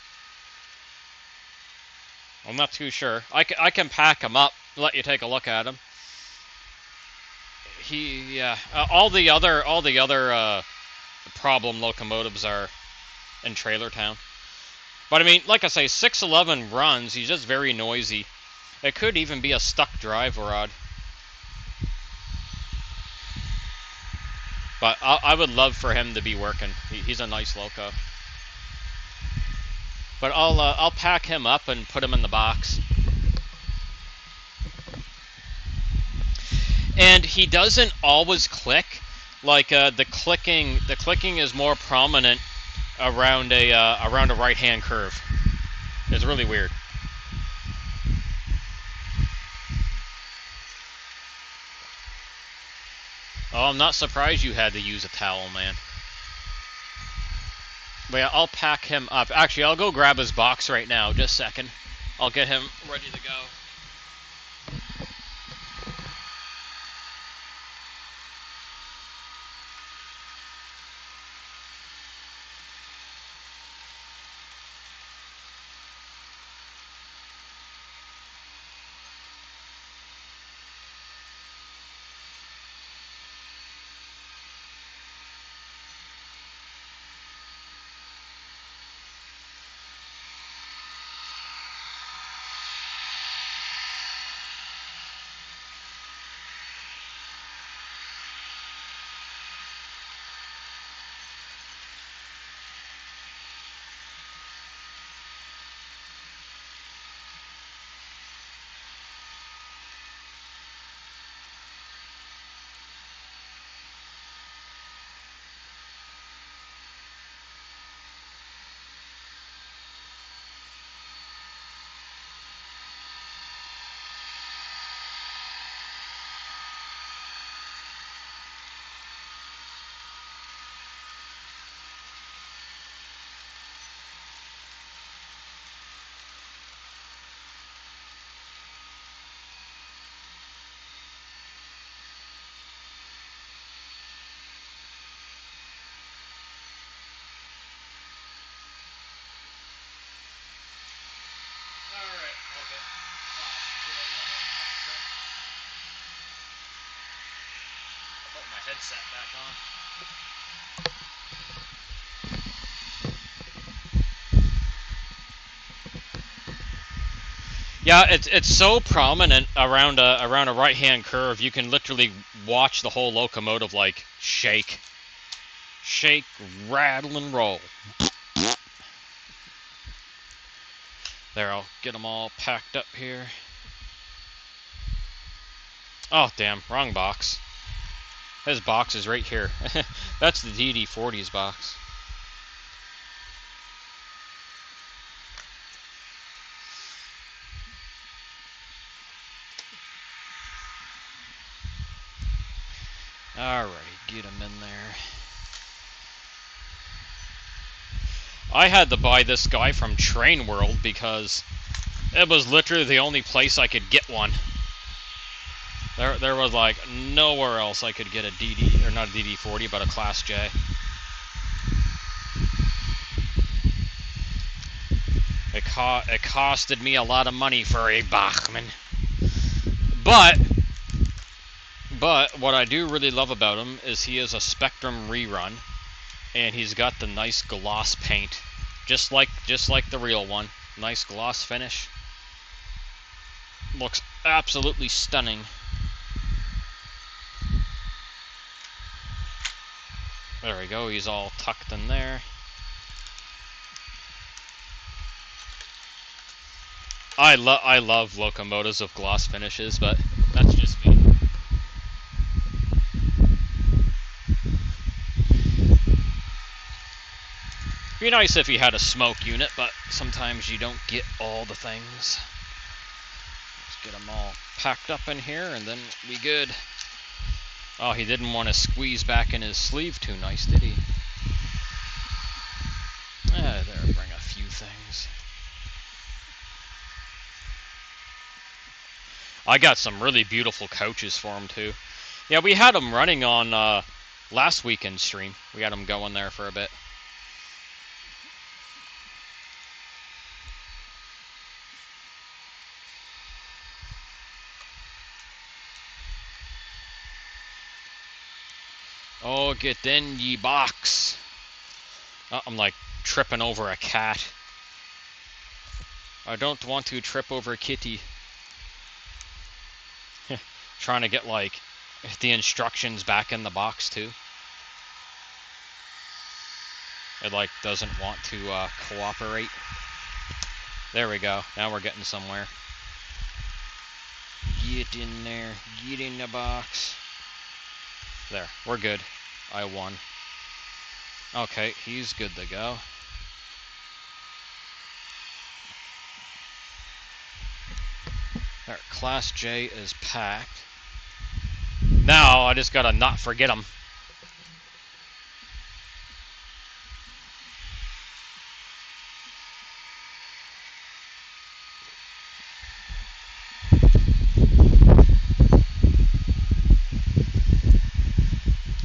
A: I'm not too sure. I can pack him up, let you take a look at him. Yeah. All the other problem locomotives are in Trailer Town. But I mean, like I say, 611 runs. He's just very noisy. It could even be a stuck drive rod. But I would love for him to be working. He's a nice loco. But I'll pack him up and put him in the box. And he doesn't always click. Like the clicking is more prominent around a right-hand curve. It's really weird. Oh, I'm not surprised you had to use a towel, man. But yeah, I'll pack him up. Actually, I'll go grab his box right now. Just a second. I'll get him ready to go. Headset back on. Yeah, it's so prominent around a right-hand curve. You can literally watch the whole locomotive like shake, rattle, and roll. There, I'll get them all packed up here. Oh, damn, wrong box. His box is right here. That's the DD40's box. Alrighty, get him in there. I had to buy this guy from Train World because it was literally the only place I could get one. There was like nowhere else I could get a DD, or not a DD40, but a Class J. It costed me a lot of money for a Bachmann. But what I do really love about him is he is a Spectrum rerun, and he's got the nice gloss paint, just like the real one. Nice gloss finish. Looks absolutely stunning. There we go, he's all tucked in there. I love locomotives with gloss finishes, but that's just me. It'd be nice if he had a smoke unit, but sometimes you don't get all the things. Let's get them all packed up in here, and then we good. Oh, he didn't want to squeeze back in his sleeve too nice, did he? few things. I got some really beautiful coaches for him too. Yeah, we had them running on last weekend's stream. We had them going there for a bit. Oh, get in ye box. Oh, I'm like tripping over a cat. I don't want to trip over a kitty. Trying to get like the instructions back in the box too. It like doesn't want to cooperate. There we go. Now we're getting somewhere. Get in there. Get in the box. There. We're good. I won. Okay, he's good to go. There, Class J is packed. Now I just gotta not forget him.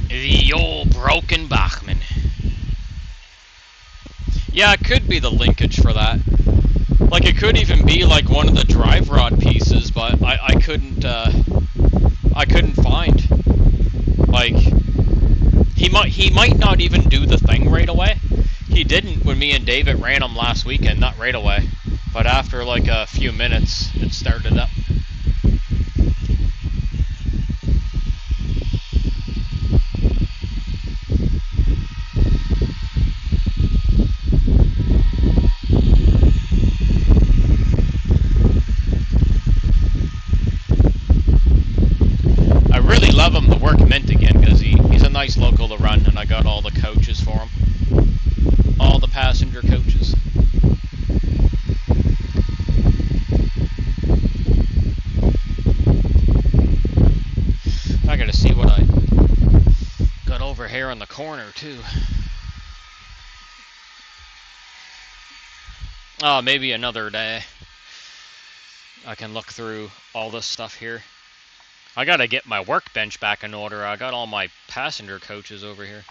A: The old broken Bachman. Yeah, it could be the linkage for that. Like, it could even be like one of the drive rod pieces, but I couldn't find. Like, he might not even do the thing right away. He didn't when me and David ran him last weekend, not right away, but after like a few minutes, it started up. Love him to work Mint again because he's a nice local to run, and I got all the coaches for him. All the passenger coaches. I gotta see what I got over here in the corner too. Oh, maybe another day I can look through all this stuff here. I gotta get my workbench back in order. I got all my passenger coaches over here.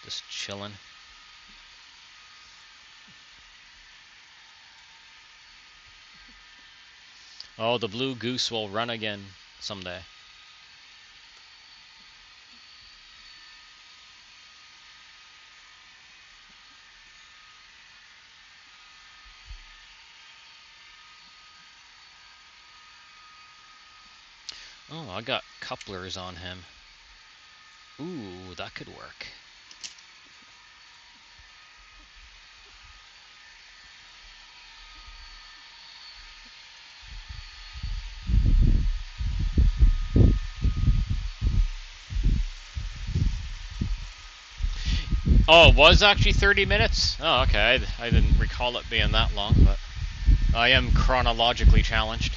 A: Just chilling. Oh, the Blue Goose will run again someday. Oh, I got couplers on him. Ooh, that could work. Oh, it was actually 30 minutes? Oh, okay. I didn't recall it being that long, but I am chronologically challenged.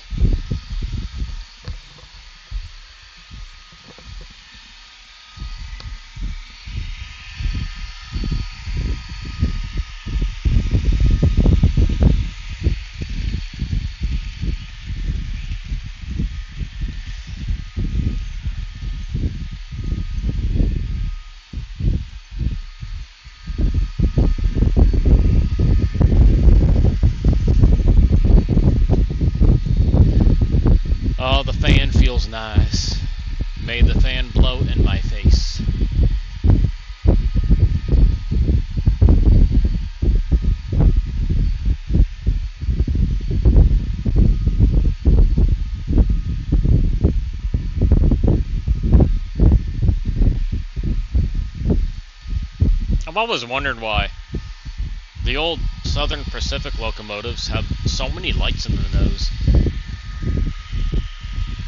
A: Oh, the fan feels nice. May the fan blow in my face. I've always wondered why the old Southern Pacific locomotives have so many lights in the nose.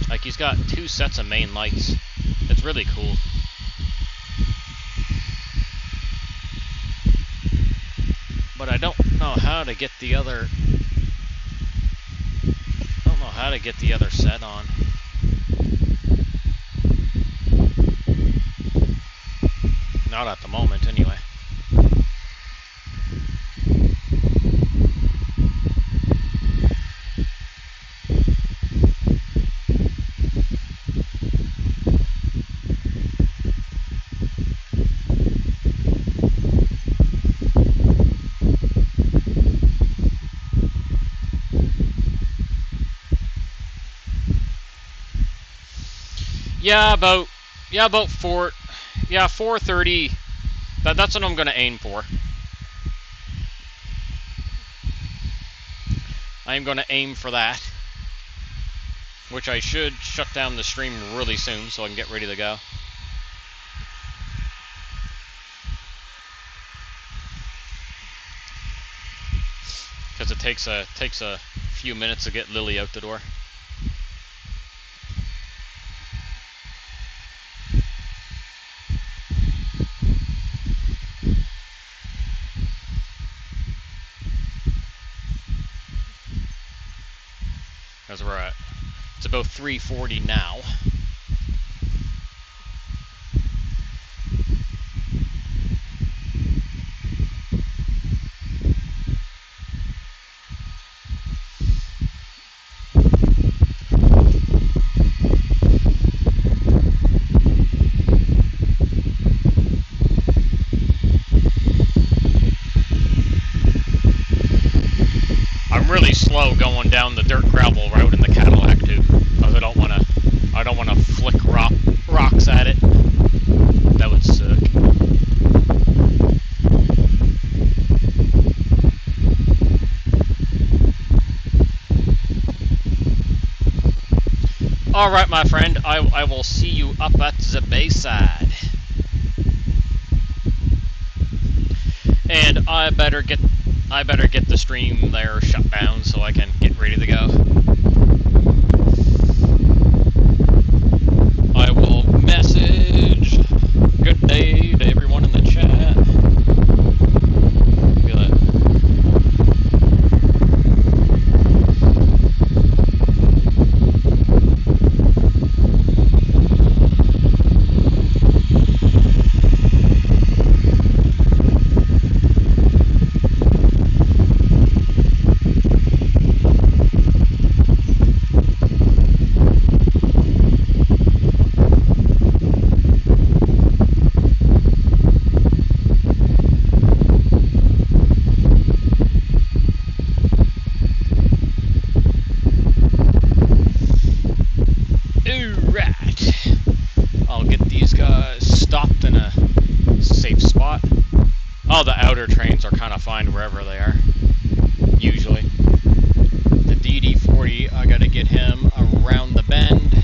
A: Like, he's got 2 sets of main lights. It's really cool. But I don't know how to get the other... set on. Not at the moment, anyway. about 4:30. That's what I'm gonna aim for. I'm gonna aim for that, which I should shut down the stream really soon so I can get ready to go. Because it takes a few minutes to get Lily out the door. As we're at, it's about 3:40 now. I'm really slow going down the dirt gravel route in the Cadillac too, because I don't wanna flick rocks at it. That would suck. All right, my friend. I will see you up at the Bayside. And I better get the stream there shut down so I can get ready to go. I will message good day to everyone in the chat. Feel it. Oh, the outer trains are kind of fine wherever they are, usually. The DD40, I gotta get him around the bend.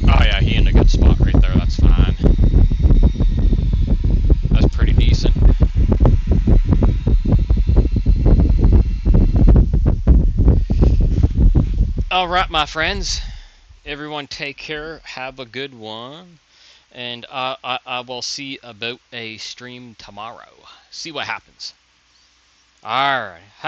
A: Oh yeah, he in a good spot right there, that's fine. That's pretty decent. Alright, my friends. Everyone take care, have a good one. And I will see about a stream tomorrow. See what happens. Alright, have